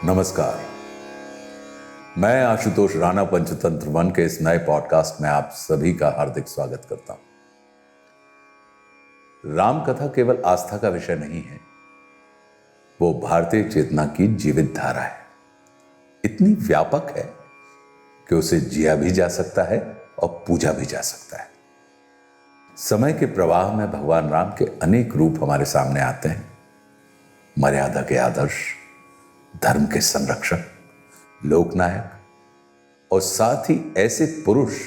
नमस्कार। मैं आशुतोष राणा पंचतंत्र वन के इस नए पॉडकास्ट में आप सभी का हार्दिक स्वागत करता हूं। राम कथा केवल आस्था का विषय नहीं है, वो भारतीय चेतना की जीवित धारा है। इतनी व्यापक है कि उसे जिया भी जा सकता है और पूजा भी जा सकता है। समय के प्रवाह में भगवान राम के अनेक रूप हमारे सामने आते हैं। मर्यादा के आदर्श, धर्म के संरक्षक, लोकनायक और साथ ही ऐसे पुरुष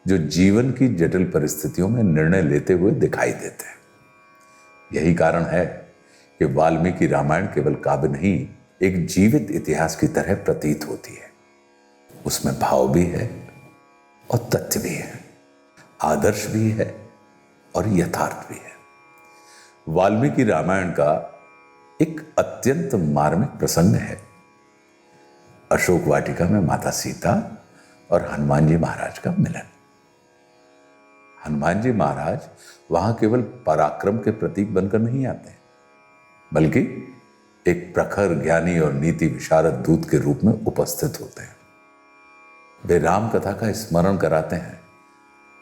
जो जीवन की जटिल परिस्थितियों में निर्णय लेते हुए दिखाई देते हैं। यही कारण है कि वाल्मीकि रामायण केवल काव्य नहीं, एक जीवित इतिहास की तरह प्रतीत होती है। उसमें भाव भी है और तथ्य भी है, आदर्श भी है और यथार्थ भी है। वाल्मीकि रामायण का एक अत्यंत मार्मिक प्रसंग है अशोक वाटिका में माता सीता और हनुमान जी महाराज का मिलन। हनुमान जी महाराज वहां केवल पराक्रम के प्रतीक बनकर नहीं आते, बल्कि एक प्रखर ज्ञानी और नीति विशारद दूत के रूप में उपस्थित होते हैं। वे राम कथा का स्मरण कराते हैं,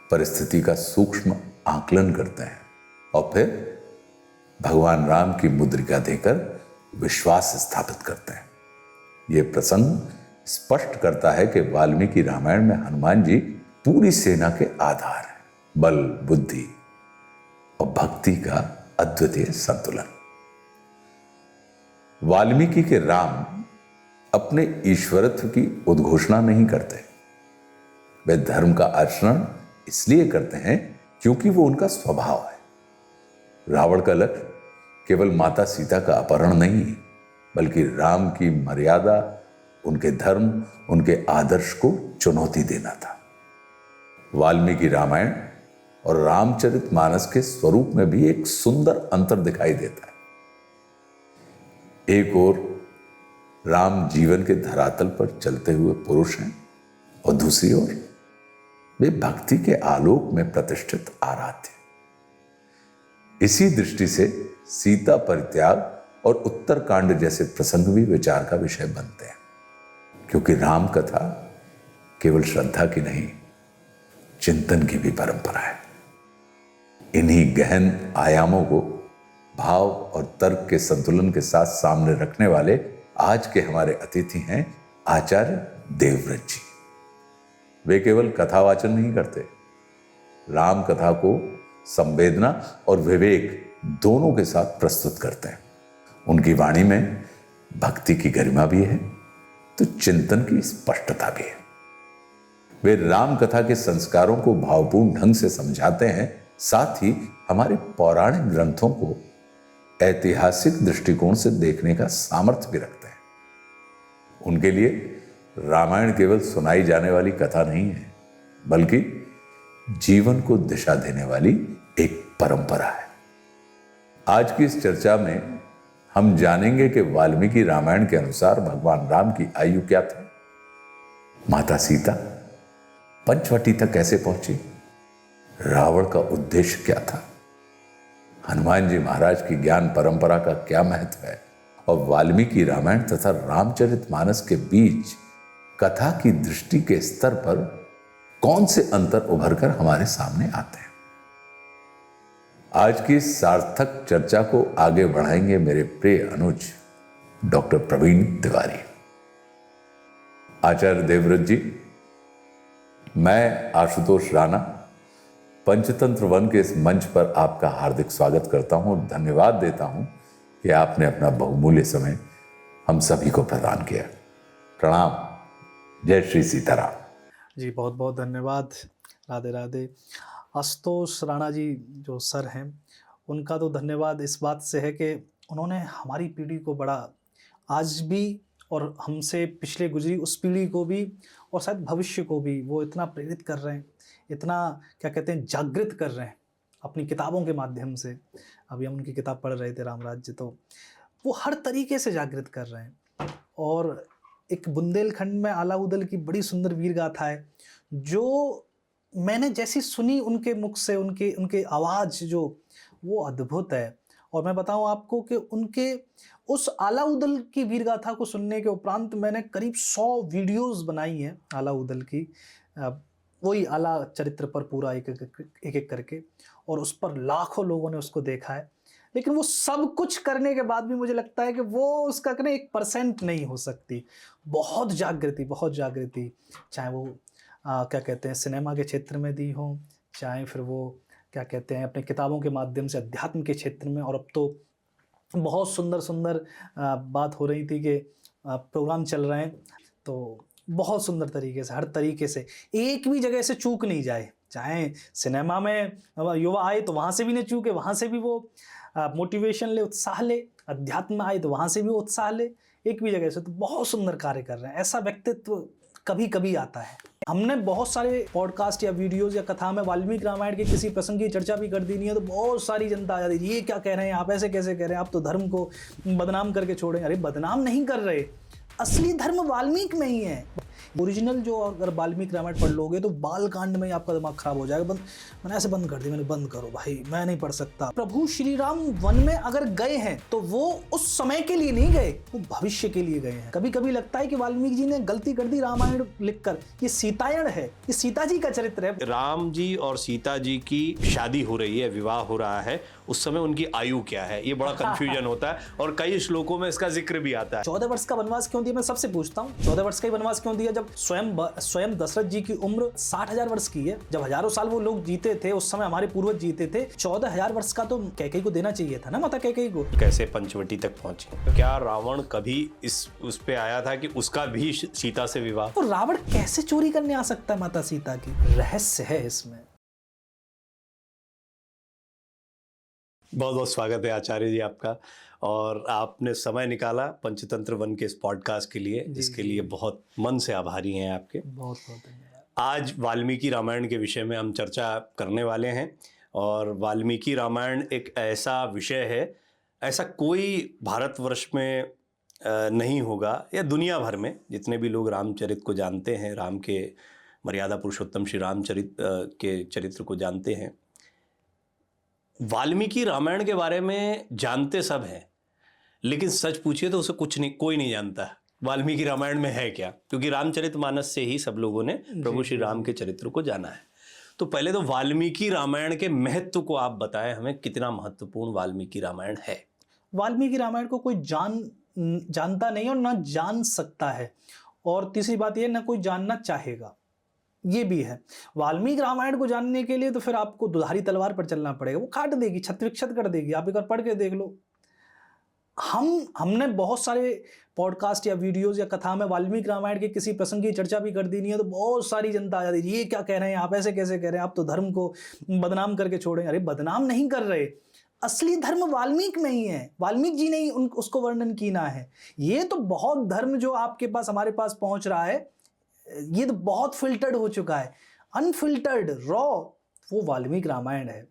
परिस्थिति का सूक्ष्म आकलन करते हैं और फिर भगवान राम की मुद्रिका देकर विश्वास स्थापित करते हैं। यह प्रसंग स्पष्ट करता है कि वाल्मीकि रामायण में हनुमान जी पूरी सेना के आधार हैं, बल, बुद्धि और भक्ति का अद्वितीय संतुलन। वाल्मीकि के राम अपने ईश्वरत्व की उद्घोषणा नहीं करते। वे धर्म का आचरण इसलिए करते हैं क्योंकि वो उनका स्वभाव है। रावण का लक्ष्य केवल माता सीता का अपहरण नहीं, बल्कि राम की मर्यादा, उनके धर्म, उनके आदर्श को चुनौती देना था। वाल्मीकि रामायण और रामचरितमानस के स्वरूप में भी एक सुंदर अंतर दिखाई देता है। एक ओर राम जीवन के धरातल पर चलते हुए पुरुष हैं और दूसरी ओर वे भक्ति के आलोक में प्रतिष्ठित आराध्य। इसी दृष्टि से सीता परित्याग और उत्तरकांड जैसे प्रसंग भी विचार का विषय बनते हैं, क्योंकि राम कथा केवल श्रद्धा की नहीं, चिंतन की भी परंपरा है। इन्हीं गहन आयामों को भाव और तर्क के संतुलन के साथ सामने रखने वाले आज के हमारे अतिथि हैं आचार्य देवव्रत जी। वे केवल कथावाचन नहीं करते, राम कथा को संवेदना और विवेक दोनों के साथ प्रस्तुत करते हैं। उनकी वाणी में भक्ति की गरिमा भी है तो चिंतन की स्पष्टता भी है। वे राम कथा के संस्कारों को भावपूर्ण ढंग से समझाते हैं, साथ ही हमारे पौराणिक ग्रंथों को ऐतिहासिक दृष्टिकोण से देखने का सामर्थ्य भी रखते हैं। उनके लिए रामायण केवल सुनाई जाने वाली कथा नहीं है, बल्कि जीवन को दिशा देने वाली एक परंपरा है। आज की इस चर्चा में हम जानेंगे कि वाल्मीकि रामायण के अनुसार भगवान राम की आयु क्या थी, माता सीता पंचवटी तक कैसे पहुंची, रावण का उद्देश्य क्या था, हनुमान जी महाराज की ज्ञान परंपरा का क्या महत्व है और वाल्मीकि रामायण तथा रामचरितमानस के बीच कथा की दृष्टि के स्तर पर कौन से अंतर उभर कर हमारे सामने आते हैं। आज की सार्थक चर्चा को आगे बढ़ाएंगे मेरे प्रिय अनुज डॉक्टर प्रवीण तिवारी। आचार्य देवव्रत जी, मैं आशुतोष राणा पंचतंत्र वन के इस मंच पर आपका हार्दिक स्वागत करता हूं और धन्यवाद देता हूं कि आपने अपना बहुमूल्य समय हम सभी को प्रदान किया। प्रणाम। जय श्री सीताराम जी। बहुत बहुत धन्यवाद। राधे राधे। आशुतोष राणा जी जो सर हैं, उनका तो धन्यवाद इस बात से है कि उन्होंने हमारी पीढ़ी को बड़ा, आज भी और हमसे पिछले गुजरी उस पीढ़ी को भी और शायद भविष्य को भी वो इतना प्रेरित कर रहे हैं, इतना क्या कहते हैं जागृत कर रहे हैं अपनी किताबों के माध्यम से। अभी हम उनकी किताब पढ़ रहे थे रामराज्य, तो वो हर तरीके से जागृत कर रहे हैं। और एक बुंदेलखंड में आलाउदल की बड़ी सुंदर वीर गाथा है जो मैंने जैसी सुनी उनके मुख से, उनके आवाज़ जो वो अद्भुत है। और मैं बताऊं आपको कि उस अलाउद्दीन की वीर गाथा को सुनने के उपरांत मैंने करीब 100 वीडियोस बनाई हैं अलाउद्दीन की, वही आला चरित्र पर पूरा एक एक करके, और उस पर लाखों लोगों ने उसको देखा है। लेकिन वो सब कुछ करने के बाद भी मुझे लगता है कि वो उसका कहना 1% नहीं हो सकती। बहुत जागृति, चाहे वो क्या कहते हैं सिनेमा के क्षेत्र में दी हो, चाहे फिर वो क्या कहते हैं अपने किताबों के माध्यम से अध्यात्म के क्षेत्र में, और अब तो बहुत सुंदर बात हो रही थी कि प्रोग्राम चल रहे हैं, तो बहुत सुंदर तरीके से, हर तरीके से एक भी जगह से चूक नहीं जाए। चाहे सिनेमा में युवा आए तो वहाँ से भी नहीं चूके, वहाँ से भी वो मोटिवेशन ले, उत्साह ले, अध्यात्म में आए तो वहाँ से भी उत्साह ले, एक भी जगह से। तो बहुत सुंदर कार्य कर रहे हैं। ऐसा व्यक्तित्व कभी कभी आता है। हमने बहुत सारे पॉडकास्ट या वीडियोस या कथा में वाल्मीकि रामायण के किसी प्रसंग की चर्चा भी कर दी नहीं है, तो बहुत सारी जनता आ जाती है, ये क्या कह रहे हैं आप, ऐसे कैसे कह रहे हैं, आप तो धर्म को बदनाम करके छोड़ें। अरे बदनाम नहीं कर रहे, असली धर्म वाल्मीकि में ही है। ओरिजिनल जो अगर वाल्मीकि रामायण पढ़ लोगे तो बाल कांड में ही आपका दिमाग खराब हो जाएगा। मैंने ऐसे बंद कर दी, मैंने बंद करो भाई, मैं नहीं पढ़ सकता। प्रभु श्री राम वन में अगर गए हैं तो वो उस समय के लिए नहीं गए, वो भविष्य के लिए गए हैं। कभी कभी लगता है कि वाल्मीकि जी ने गलती कर दी रामायण लिखकर। ये सीतायण है, ये सीता जी का चरित्र है। राम जी और सीता जी की शादी हो रही है, विवाह हो रहा है, उस समय उनकी आयु क्या है, ये बड़ा कंफ्यूजन होता है, और कई श्लोकों में इसका जिक्र भी आता है। 14 वर्ष का वनवास क्यों दिया, मैं सबसे पूछता हूँ, 14 वर्ष का वनवास क्यों दिया? जब स्वयं दशरथ जी की उम्र 60,000 वर्ष की है, जब हजारों साल वो लोग जीते थे, उस समय हमारे पूर्वज जीते थे, 14,000 वर्ष का तो कैकेयी को देना चाहिए था ना, माता कैकेयी को। कैसे पंचवटी तक पहुंचे? क्या रावण कभी उस पे आया था कि उसका भी सीता से विवाह? तो रावण कैसे चोरी करने आ सकता है माता सीता की? रहस्य है इसमें। बहुत बहुत स्वागत है आचार्य जी आपका, और आपने समय निकाला पंचतंत्र वन के इस पॉडकास्ट के लिए, इसके लिए बहुत मन से आभारी हैं आपके। बहुत बहुत धन्यवाद। आज वाल्मीकि रामायण के विषय में हम चर्चा करने वाले हैं, और वाल्मीकि रामायण एक ऐसा विषय है, ऐसा कोई भारतवर्ष में नहीं होगा, या दुनिया भर में जितने भी लोग रामचरित को जानते हैं, राम के मर्यादा पुरुषोत्तम श्री रामचरित के चरित्र को जानते हैं, वाल्मीकि रामायण के बारे में जानते सब हैं, लेकिन सच पूछिए तो उसे कोई नहीं जानता वाल्मीकि रामायण में है क्या, क्योंकि रामचरितमानस से ही सब लोगों ने प्रभु श्री राम के चरित्र को जाना है। तो पहले तो वाल्मीकि रामायण के महत्व को आप बताएं हमें, कितना महत्वपूर्ण वाल्मीकि रामायण है। वाल्मीकि रामायण को कोई जानता नहीं और ना जान सकता है, और तीसरी बात यह ना कोई जानना चाहेगा, ये भी है। वाल्मीकि रामायण को जानने के लिए तो फिर आपको दुधारी तलवार पर चलना पड़ेगा, वो काट देगी, छत विक्षत कर देगी। आप एक बार पढ़ के देख लो। हमने बहुत सारे पॉडकास्ट या वीडियोस या कथा में वाल्मीकि रामायण के किसी प्रसंग की चर्चा भी कर दी नहीं है, तो बहुत सारी जनता आ जाती है, ये क्या कह रहे हैं आप, ऐसे कैसे कह रहे हैं, आप तो धर्म को बदनाम करके छोड़ें। अरे बदनाम नहीं कर रहे, असली धर्म वाल्मीकि में ही है। वाल्मीकि जी ने ही उसको वर्णन किया है। ये तो बहुत धर्म जो आपके पास हमारे पास पहुंच रहा है, ये तो बहुत फिल्टर्ड हो चुका है। अनफिल्टर्ड रॉ वो वाल्मीकि रामायण है।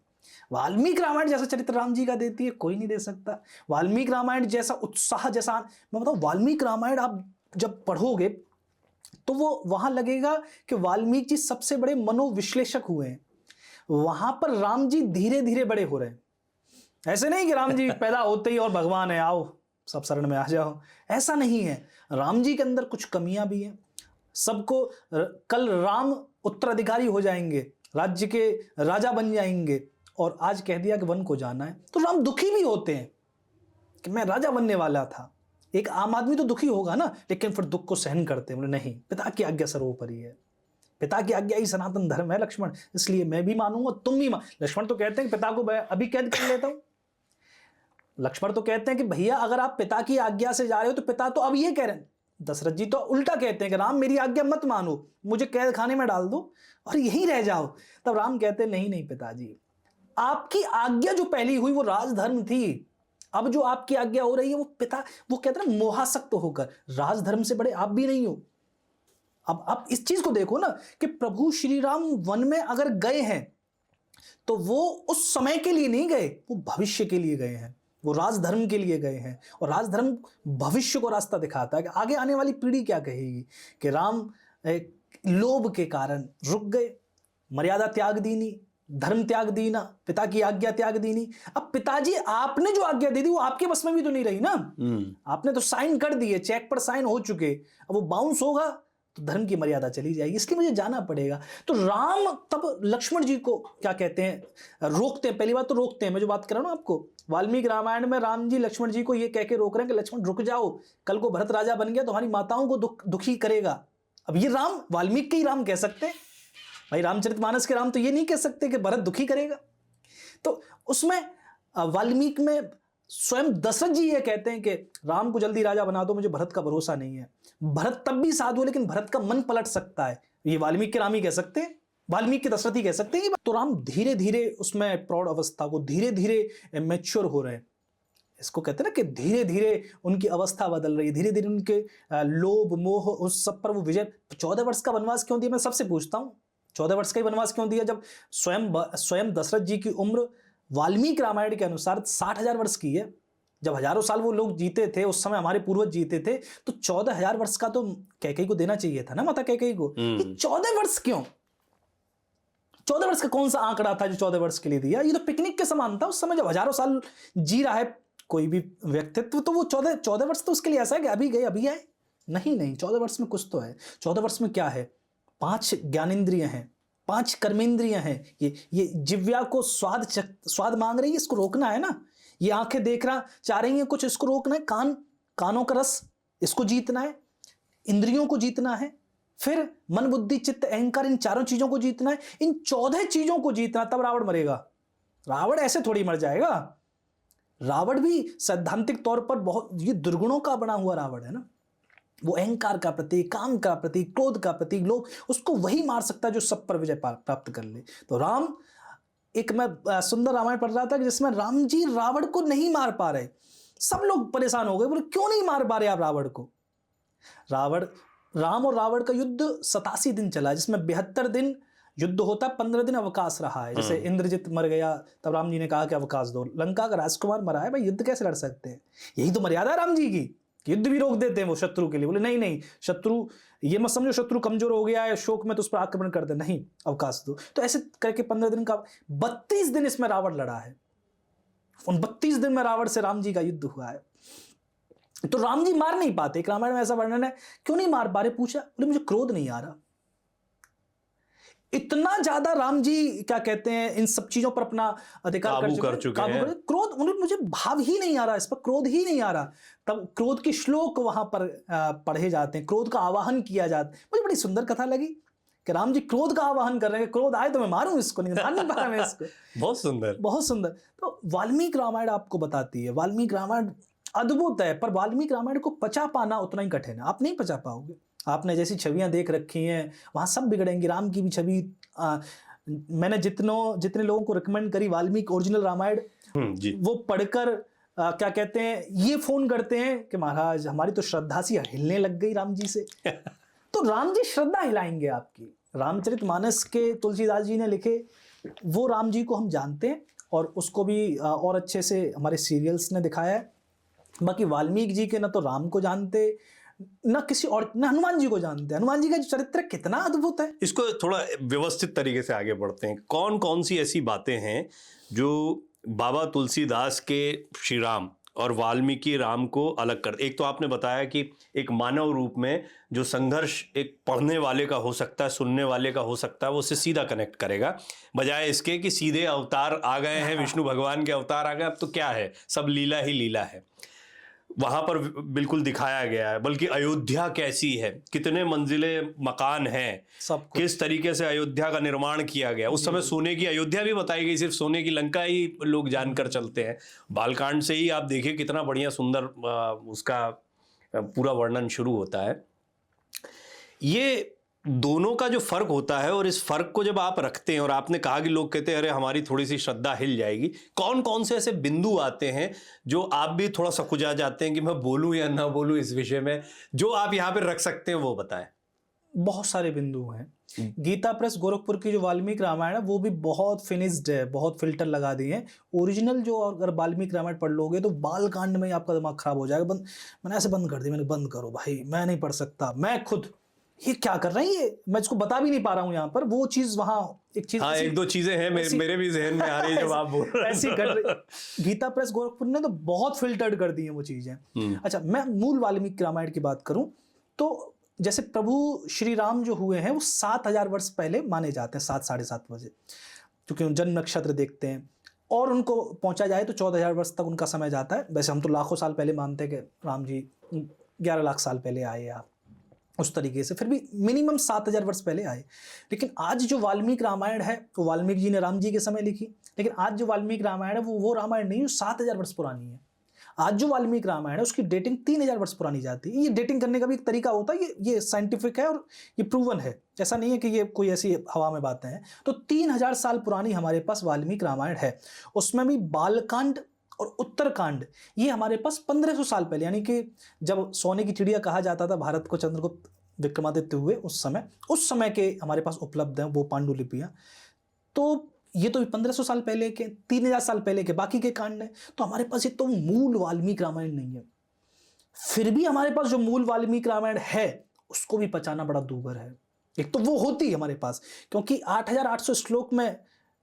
वाल्मीकि रामायण जैसा चरित्र राम जी का देती है कोई नहीं दे सकता। वाल्मीकि रामायण जैसा उत्साह, जैसा मैं बताऊं, वाल्मीकि रामायण आप जब पढ़ोगे तो वो वहां लगेगा कि वाल्मीकि जी सबसे बड़े मनोविश्लेषक हुए हैं। वहां पर राम जी धीरे धीरे बड़े हो रहे हैं। ऐसे नहीं कि राम जी पैदा होते ही और भगवान है, आओ सब शरण में आ जाओ, ऐसा नहीं है। राम जी के अंदर कुछ कमियां भी हैं। सबको कल राम उत्तराधिकारी हो जाएंगे, राज्य के राजा बन जाएंगे, और आज कह दिया कि वन को जाना है, तो राम दुखी भी होते हैं कि मैं राजा बनने वाला था। एक आम आदमी तो दुखी होगा ना, लेकिन फिर दुख को सहन करते हैं। बोले नहीं, पिता की आज्ञा सर्वोपरि है, पिता की आज्ञा ही सनातन धर्म है लक्ष्मण, इसलिए मैं भी मानूंगा, तुम भी लक्ष्मण तो कहते हैं कि पिता को मैं अभी कैद कर लेता हूं। लक्ष्मण तो कहते हैं कि भैया अगर आप पिता की आज्ञा से जा रहे हो तो पिता तो अब ये कह रहे हैं। दशरथ जी तो उल्टा कहते हैं कि राम मेरी आज्ञा मत मानो, मुझे कैद खाने में डाल दो और यहीं रह जाओ। तब राम कहते हैं नहीं नहीं पिताजी, आपकी आज्ञा जो पहली हुई वो राजधर्म थी, अब जो आपकी आज्ञा हो रही है वो वो कहते हैं मोहासक्त होकर, राजधर्म से बड़े आप भी नहीं हो। अब आप इस चीज को देखो ना कि प्रभु श्री राम वन में अगर गए हैं तो वो उस समय के लिए नहीं गए, वो भविष्य के लिए गए हैं, वो राजधर्म के लिए गए हैं। और राजधर्म भविष्य को रास्ता दिखाता है कि आगे आने वाली पीढ़ी क्या कहेगी कि राम लोभ के कारण रुक गए, मर्यादा त्याग दी नहीं, धर्म त्याग दीना, पिता की आज्ञा त्याग दीनी। अब पिताजी आपने जो आज्ञा दे दी वो आपके बस में भी तो नहीं रही ना। आपने तो साइन कर दिए, चेक पर साइन हो चुके, अब वो बाउंस होगा तो धर्म की मर्यादा चली जाएगी, इसलिए मुझे जाना पड़ेगा। तो राम तब लक्ष्मण जी को क्या कहते हैं, रोकते हैं। पहली बात तो रोकते हैं, मैं जो बात कर रहा हूं ना आपको, वाल्मीकि रामायण में राम जी लक्ष्मण जी को ये कह के रोक रहे हैं कि लक्ष्मण रुक जाओ, कल को भरत राजा बन गया तो हमारी माताओं को दुखी करेगा। अब ये राम वाल्मीकि के ही राम कह सकते हैं भाई, रामचरितमानस के राम तो ये नहीं कह सकते कि भरत दुखी करेगा। तो उसमें वाल्मीकि में स्वयं दशरथ जी ये कहते हैं कि राम को जल्दी राजा बना दो, मुझे भरत का भरोसा नहीं है। भरत तब भी साधु है लेकिन भरत का मन पलट सकता है, ये वाल्मीकि के राम ही कह सकते हैं, वाल्मीकि के दशरथ ही कह सकते हैं। तो राम धीरे धीरे उसमें प्रौढ़ अवस्था को धीरे धीरे मैच्योर हो रहे हैं, इसको कहते हैं ना कि धीरे धीरे उनकी अवस्था बदल रही है, धीरे धीरे उनके लोभ मोह उस सब पर वो विजय। 14 वर्ष का वनवास क्यों दिया, मैं सबसे पूछता हूँ, 14 वर्ष का ही वनवास क्यों दिया, जब स्वयं दशरथ जी की उम्र वाल्मीकि रामायण के अनुसार 60,000 वर्ष की है। जब हजारों साल वो लोग जीते थे, उस समय हमारे पूर्वज जीते थे, तो 14,000 वर्ष का तो कैकेयी को देना चाहिए था ना, माता कैकेयी को। ये 14 वर्ष क्यों, 14 वर्ष का कौन सा आंकड़ा था जो 14 वर्ष के लिए दिया? ये तो पिकनिक के समान था उस समय, जब हजारों साल जी रहा है कोई भी व्यक्तित्व, तो वो 14 वर्ष तो उसके लिए ऐसा है कि अभी गए अभी आए। नहीं, 14 वर्ष में कुछ तो है। 14 वर्ष में क्या है, 5 ज्ञानेंद्रियां हैं, 5 कर्मेंद्रियां हैं। ये जिव्या को स्वाद मांग रही है, इसको रोकना है ना। ये आंखें देखना चाह रही हैं कुछ, इसको रोकना है। कानों का रस, इसको जीतना है। इंद्रियों को जीतना है, फिर मन बुद्धि चित्त अहंकार, इन चारों चीजों को जीतना है। इन 14 चीजों को जीतना, तब रावण मरेगा। रावण ऐसे थोड़ी मर जाएगा। रावण भी सैद्धांतिक तौर पर बहुत ये दुर्गुणों का बना हुआ रावण है ना। वो अहंकार का प्रतीक, काम का प्रतीक, क्रोध का प्रतीक, लोग उसको वही मार सकता है जो सब पर विजय प्राप्त कर ले। तो राम, एक मैं सुंदर रामायण पढ़ रहा था कि जिसमें राम जी रावण को नहीं मार पा रहे, सब लोग परेशान हो गए, बोले क्यों नहीं मार पा रहे आप रावण को? राम और रावण का युद्ध 87 दिन चला, जिसमें 72 दिन युद्ध होता, 15 दिन अवकाश रहा है। जैसे इंद्रजित मर गया, तब राम जी ने कहा कि अवकाश दो। लंका का राजकुमार मरा है, भाई युद्ध कैसे लड़ सकते हैं? यही तो मर्यादा है राम जी की, युद्ध भी रोक देते हैं वो शत्रु के लिए। बोले नहीं, शत्रु ये मत समझो शत्रु कमजोर हो गया है, शोक में तो उस पर आक्रमण कर दे, नहीं, अवकाश दो। तो ऐसे करके 15 दिन का 32 दिन इसमें रावण लड़ा है। उन 32 दिन में रावण से राम जी का युद्ध हुआ है। तो राम जी मार नहीं पाते। एक रामायण में ऐसा वर्णन है, क्यों नहीं मार पा रहे? पूछा, बोले मुझे क्रोध नहीं आ रहा। इतना ज्यादा राम जी क्या कहते हैं, इन सब चीजों पर अपना अधिकार कर चुके हैं। क्रोध, मुझे भाव ही नहीं आ रहा, इस पर क्रोध ही नहीं आ रहा। तब क्रोध के श्लोक वहां पर पढ़े जाते हैं, क्रोध का आवाहन किया जाता है। मुझे बड़ी सुंदर कथा लगी कि राम जी क्रोध का आवाहन कर रहे हैं, क्रोध आए तो मैं मारूं इसको, नहीं मार नहीं पा रहा मैं इसको। बहुत सुंदर, बहुत सुंदर। तो वाल्मीकि रामायण आपको बताती है, वाल्मीकि रामायण अद्भुत है, पर वाल्मीकि रामायण को पचा पाना उतना ही कठिन है। आप नहीं पचा पाओगे। आपने जैसी छवियां देख रखी हैं वहां सब बिगड़ेंगी। राम की भी छवि मैंने जितने लोगों को रिकमेंड करी वाल्मीकि ओरिजिनल रामायण, वो पढ़कर क्या कहते हैं, ये फोन करते हैं कि महाराज हमारी तो श्रद्धा सी हिलने लग गई राम जी से। तो राम जी श्रद्धा हिलाएंगे आपकी। रामचरितमानस के तुलसीदास जी ने लिखे वो राम जी को हम जानते हैं, और उसको भी और अच्छे से हमारे सीरियल्स ने दिखाया है। बाकी वाल्मीकि जी के न तो राम को जानते, न किसी और, न हनुमान जी को जानते। हनुमान जी का जो चरित्र कितना अद्भुत है। इसको थोड़ा व्यवस्थित तरीके से आगे बढ़ते हैं। कौन कौन सी ऐसी बातें हैं जो बाबा तुलसीदास के श्री राम और वाल्मीकि राम को अलग कर? एक तो आपने बताया कि एक मानव रूप में जो संघर्ष एक पढ़ने वाले का हो सकता है, सुनने वाले का हो सकता है, वो उससे सीधा कनेक्ट करेगा, बजाय इसके कि सीधे अवतार आ गए हैं, विष्णु भगवान के अवतार आ गए, अब तो क्या है, सब लीला ही लीला है। वहां पर बिल्कुल दिखाया गया है। बल्कि अयोध्या कैसी है, कितने मंजिले मकान हैं, सब किस तरीके से अयोध्या का निर्माण किया गया। उस समय सोने की अयोध्या भी बताई गई, सिर्फ सोने की लंका ही लोग जानकर चलते हैं। बालकांड से ही आप देखिए कितना बढ़िया सुंदर उसका पूरा वर्णन शुरू होता है। ये दोनों का जो फर्क होता है, और इस फर्क को जब आप रखते हैं, और आपने कहा कि लोग कहते हैं अरे हमारी थोड़ी सी श्रद्धा हिल जाएगी, कौन कौन से ऐसे बिंदु आते हैं जो आप भी थोड़ा सकुचा जाते हैं कि मैं बोलूं या ना बोलूं इस विषय में, जो आप यहाँ पे रख सकते हैं वो बताएं। बहुत सारे बिंदु हैं। गीता प्रेस गोरखपुर की जो वाल्मीकि रामायण है वो भी बहुत फिनिश्ड है, बहुत फिल्टर लगा दिए हैं। ओरिजिनल जो अगर वाल्मीकि रामायण पढ़ लोगे तो बालकांड में ही आपका दिमाग खराब हो जाएगा। मैंने ऐसे बंद कर दी, मैंने बंद करो भाई, मैं नहीं पढ़ सकता। मैं खुद ये क्या कर रहे हैं, ये मैं इसको बता भी नहीं पा रहा हूँ यहाँ पर। वो चीज वहाँ एक चीज, हाँ, एक दो चीजें हैं मेरे भी जहन में आ रही है जब आप बोल रहे हैं। ऐसी घट रही। गीता प्रेस गोरखपुर ने तो बहुत फिल्टर्ड कर दी है वो चीजें। अच्छा, मैं मूल वाल्मीकि रामायण की बात करूं तो जैसे प्रभु श्री राम जो हुए हैं वो 7,000 वर्ष पहले माने जाते हैं, 7-7:30 बजे, क्योंकि जन्म नक्षत्र देखते हैं, और उनको पहुंचा जाए तो 14,000 वर्ष तक उनका समय जाता है। वैसे हम तो लाखों साल पहले मानते हैं कि राम जी 11 लाख साल पहले आए, आप उस तरीके से, फिर भी मिनिमम 7,000 वर्ष पहले आए। लेकिन आज जो वाल्मीकि रामायण है वो वाल्मीकि जी ने राम जी के समय लिखी, लेकिन आज जो वाल्मीकि रामायण है वो रामायण नहीं, 7,000 वर्ष पुरानी है। आज जो वाल्मीकि रामायण है उसकी डेटिंग 3,000 वर्ष पुरानी जाती है। ये डेटिंग करने का भी एक तरीका होता है, ये साइंटिफिक है और ये प्रूवन है, ऐसा नहीं है कि ये कोई ऐसी हवा में बातें हैं। तो 3,000 साल पुरानी हमारे पास वाल्मीकि रामायण है। उसमें भी बालकांड और उत्तरकांड ये हमारे पास 1500 साल पहले, यानी कि जब सोने की चिड़िया कहा जाता था भारत को चंद्रगुप्त विक्रमादित्य हुए उस समय के हमारे पास उपलब्ध हैं वो पांडुलिपियां। तो ये तो 1500 साल पहले के, 3,000 साल पहले के बाकी के कांड हैं। तो हमारे पास ये तो मूल वाल्मीकि रामायण नहीं है। फिर भी हमारे पास जो मूल वाल्मीकि रामायण है उसको भी पचाना बड़ा दूभर है। एक तो वो होती है हमारे पास, क्योंकि 8,800 श्लोक में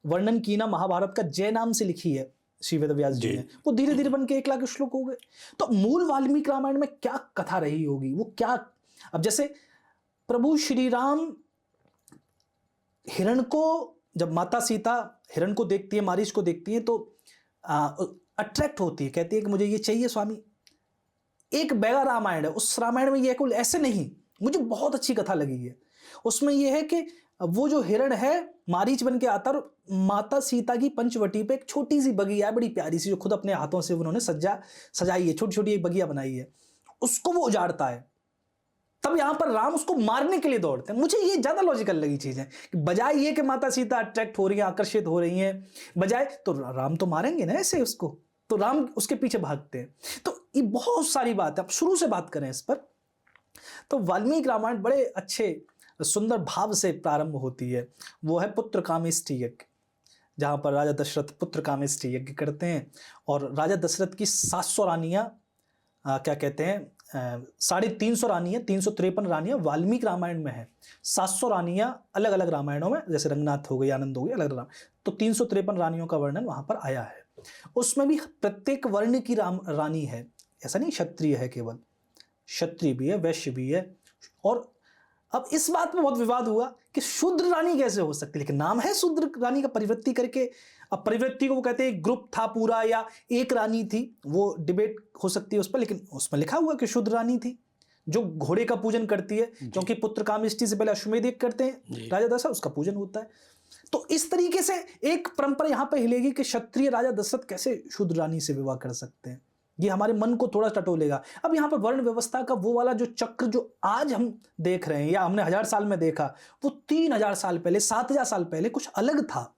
वर्णन की ना महाभारत का जय नाम से लिखी है श्री वेदव्यास जी ने, वो धीरे धीरे बन के 1 लाख श्लोक हो गए। तो मूल वाल्मीकि रामायण में क्या कथा रही होगी, वो क्या, अब जैसे प्रभु श्री राम हिरण को, जब माता सीता हिरण को देखती है, मारीच को देखती है तो अट्रैक्ट होती है, कहती है कि मुझे ये चाहिए स्वामी। एक बैगा रामायण है, उस रामायण में ये कुल ऐसे नहीं, मुझे बहुत अच्छी कथा लगी है। उसमें ये है कि वो जो हिरण है मारीच बन के आता और माता सीता की पंचवटी पे एक छोटी सी बगिया है, बड़ी प्यारी सी, जो खुद अपने हाथों से उन्होंने सजाई है, छोटी छोटी एक बगिया बनाई है, उसको वो उजाड़ता है। तब यहां पर राम उसको मारने के लिए दौड़ते हैं। मुझे ये ज्यादा लॉजिकल लगी चीज है कि बजाय ये कि माता सीता अट्रैक्ट हो रही है, आकर्षित हो रही हैं, बजाय तो राम तो मारेंगे ना ऐसे उसको, तो राम उसके पीछे भागते हैं। तो ये बहुत सारी बात है, अब शुरू से बात करें इस पर तो वाल्मीकि रामायण बड़े अच्छे सुंदर भाव से प्रारंभ होती है। वो है पुत्र कामेष्टि यज्ञ, जहां पर राजा दशरथ पुत्र कामेष्टि यज्ञ करते हैं और राजा दशरथ की 700 रानियां, क्या कहते हैं, 350 रानियां, 353 रानियां वाल्मीकि रामायण में है। 700 रानियां अलग अलग रामायणों में, जैसे रंगनाथ हो गई, आनंद हो गई, अलग अलग, तो 353 रानियों का वर्णन वहां पर आया है। उसमें भी प्रत्येक वर्ण की रानी है, ऐसा नहीं क्षत्रिय है केवल, क्षत्रिय भी है, वैश्य भी है। और अब इस बात में बहुत विवाद हुआ कि शूद्र रानी कैसे हो सकती है, लेकिन नाम है शूद्र रानी का, परिवृत्ति करके। अब परिवृत्ति को वो कहते हैं ग्रुप था पूरा या एक रानी थी, वो डिबेट हो सकती है उस पर, लेकिन उसमें लिखा हुआ कि शूद्र रानी थी जो घोड़े का पूजन करती है, क्योंकि पुत्र कामेष्टि से पहले अश्वमेध यज्ञ करते हैं राजा दशरथ, उसका पूजन होता है। तो इस तरीके से एक परंपरा यहां पर हिलेगी कि क्षत्रिय राजा दशरथ कैसे शूद्र रानी से विवाह कर सकते हैं। ये हमारे मन को थोड़ा टटोलेगा। अब यहाँ पर वर्ण व्यवस्था का वो वाला जो चक्र जो आज हम देख रहे हैं या हमने 1000 साल में देखा, वो 3,000 साल पहले, 7,000 साल पहले कुछ अलग था।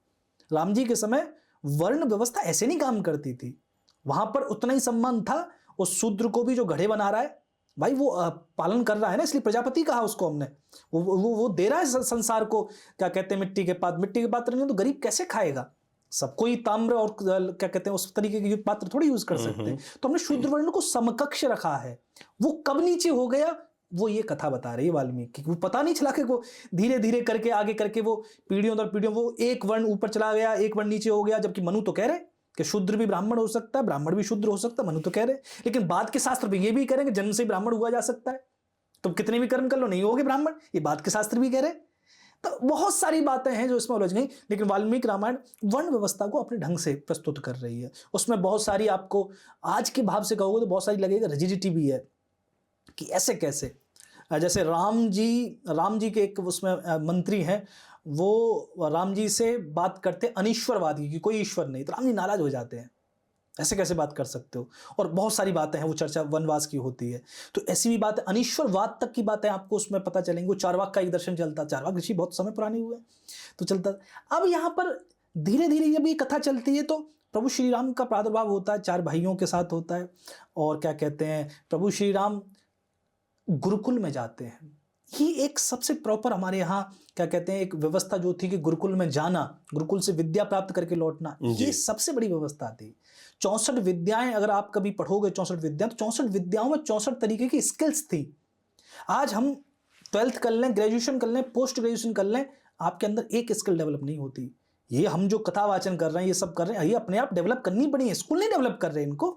राम जी के समय वर्ण व्यवस्था ऐसे नहीं काम करती थी, वहां पर उतना ही सम्मान था। उस शूद्र को भी जो घड़े बना रहा है भाई, वो पालन कर रहा है ना, इसलिए प्रजापति कहा उसको हमने, वो दे रहा है संसार को, क्या कहते हैं, मिट्टी के पात्र नहीं तो गरीब कैसे खाएगा। सबको ही ताम्र और क्या कहते हैं उस तरीके के पात्र थोड़ी यूज कर सकते हैं। तो हमने शूद्र वर्ण को समकक्ष रखा है। वो कब नीचे हो गया, वो ये कथा बता रही है वाल्मीकि। वो पता नहीं चला कि वो धीरे धीरे करके आगे करके वो पीढ़ियों दर पीढ़ियों वो एक वर्ण ऊपर चला गया, एक वर्ण नीचे हो गया। जबकि मनु तो कह रहे कि शूद्र भी ब्राह्मण हो सकता है, ब्राह्मण भी शूद्र हो सकता है, मनु तो कह रहे। लेकिन बाद के शास्त्र भी ये भी कह रहे कि जन्म से ब्राह्मण हुआ जा सकता है, तो कितने भी कर्म कर लो नहीं होगे ब्राह्मण, ये बाद के शास्त्र भी कह रहे। तो बहुत सारी बातें हैं जो इसमें उलझ गई, लेकिन वाल्मीकि रामायण वर्ण व्यवस्था को अपने ढंग से प्रस्तुत कर रही है। उसमें बहुत सारी, आपको आज के भाव से कहोगे तो बहुत सारी लगेगा रिजिडिटी भी है कि ऐसे कैसे। जैसे राम जी के एक उसमें मंत्री हैं, वो राम जी से बात करते अनिश्वरवादी कि कोई ईश्वर नहीं, तो राम जी नाराज हो जाते हैं, ऐसे कैसे बात कर सकते हो। और बहुत सारी बातें हैं, वो चर्चा वनवास की होती है। तो ऐसी भी बात है, अनिश्वरवाद तक की बातें आपको उसमें पता चलेंगी। वो चारवाक का एक दर्शन चलता, चारवाक ऋषि बहुत समय पुराने हुए तो चलता। अब यहाँ पर धीरे धीरे जब ये कथा चलती है तो प्रभु श्री राम का प्रादुर्भाव होता है, 4 भाइयों के साथ होता है। और क्या कहते हैं, प्रभु श्री राम गुरुकुल में जाते हैं। ये एक सबसे प्रॉपर हमारे यहाँ क्या कहते हैं एक व्यवस्था जो थी कि गुरुकुल में जाना, गुरुकुल से विद्या प्राप्त करके लौटना, ये सबसे बड़ी व्यवस्था थी। 64 विद्याएं अगर आप कभी पढ़ोगे 64 विद्या, तो 64 विद्याओं में 64 तरीके की स्किल्स थी। आज हम 12th कर लें, ग्रेजुएशन कर लें, पोस्ट ग्रेजुएशन कर लें, आपके अंदर एक स्किल डेवलप नहीं होती। ये हम जो कथा वाचन कर रहे हैं, ये सब कर रहे हैं, ये अपने आप डेवलप करनी पड़ी है। स्कूल नहीं डेवलप कर रहे हैं इनको।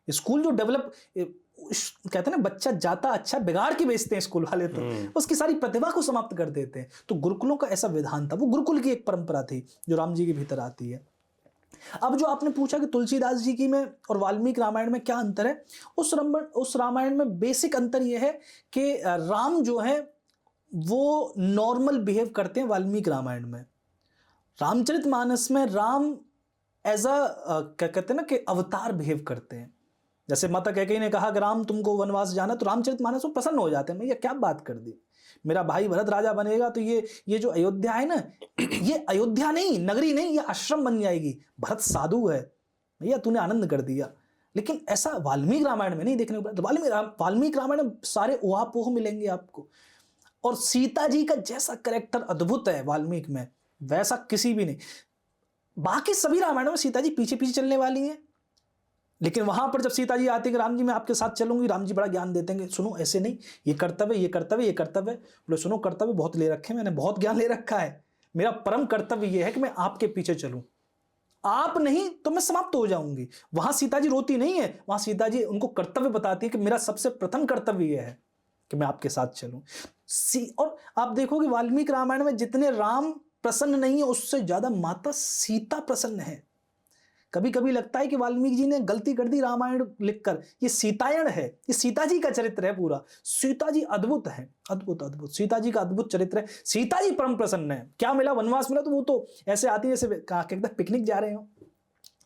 स्कूल जो डेवलप, कहते हैं ना, बच्चा जाता अच्छा बिगाड़ के बेचते हैं स्कूल वाले, तो उसकी सारी प्रतिभा को समाप्त कर देते हैं। तो गुरुकुलों का ऐसा विधान था, वो गुरुकुल की एक परंपरा थी जो राम जी के भीतर आती है। अब जो आपने पूछा कि तुलसीदास जी की में और वाल्मीकि रामायण में क्या अंतर है, उस रामायण में बेसिक अंतर यह है कि राम जो है वो नॉर्मल बिहेव करते हैं। वाल्मीकि रामायण में, रामचरितमानस में राम एज अ क्या कहते हैं ना कि अवतार बिहेव करते हैं। जैसे माता कैकेयी ने कहा कि राम तुमको वनवास जाना, तो रामचरितमानस में प्रसन्न हो जाते हैं, मैं ये क्या बात कर दी, मेरा भाई भरत राजा बनेगा तो ये जो अयोध्या है ना, ये अयोध्या नहीं, नगरी नहीं, ये आश्रम बन जाएगी। भरत साधु है भैया, तूने आनंद कर दिया। लेकिन ऐसा वाल्मीकि रामायण में नहीं देखने को मिला। वाल्मीकि रामायण में सारे उहापोह मिलेंगे आपको। और सीता जी का जैसा कैरेक्टर अद्भुत है वाल्मीकि में, वैसा किसी भी नहीं। बाकी सभी रामायणों में सीता जी पीछे पीछे चलने वाली हैं, लेकिन वहां पर जब सीता जी आती है कि राम जी मैं आपके साथ चलूंगी, राम जी बड़ा ज्ञान देते हैं, सुनो ऐसे नहीं, ये कर्तव्य, ये कर्तव्य, ये कर्तव्य। बोले सुनो, कर्तव्य बहुत ले रखे, मैंने बहुत ज्ञान ले रखा है, मेरा परम कर्तव्य यह है कि मैं आपके पीछे चलूं, आप नहीं तो मैं समाप्त हो जाऊंगी। वहां सीता जी रोती नहीं है, वहां सीता जी उनको कर्तव्य बताती है कि मेरा सबसे प्रथम कर्तव्य यह है कि मैं आपके साथ चलूं। और आप देखोगे वाल्मीकि रामायण में जितने राम प्रसन्न नहीं है, उससे ज्यादा माता सीता प्रसन्न है। कभी कभी लगता है कि वाल्मीकि जी ने गलती कर दी रामायण लिखकर, ये सीतायण है, ये सीता जी का चरित्र है पूरा। सीता जी अद्भुत है, अद्भुत अद्भुत, सीता जी का अद्भुत चरित्र है। सीता जी परम प्रसन्न है। क्या मिला? वनवास मिला, तो वो तो ऐसे आती है जैसे एकदम पिकनिक जा रहे हो।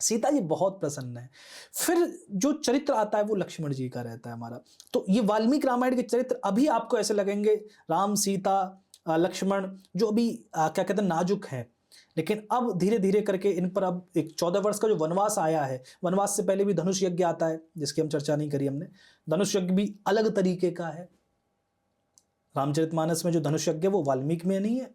सीता जी बहुत प्रसन्न है। फिर जो चरित्र आता है वो लक्ष्मण जी का रहता है हमारा। तो ये वाल्मीकि रामायण के चरित्र अभी आपको ऐसे लगेंगे, राम सीता लक्ष्मण जो अभी क्या कहते हैं नाजुक है, लेकिन अब धीरे धीरे करके इन पर अब एक 14 वर्ष का जो वनवास आया है, वनवास से पहले भी धनुष यज्ञ आता है जिसकी हम चर्चा नहीं करी हमने। धनुष यज्ञ भी अलग तरीके का है। रामचरितमानस में जो धनुष यज्ञ है वो वाल्मीकि में नहीं है।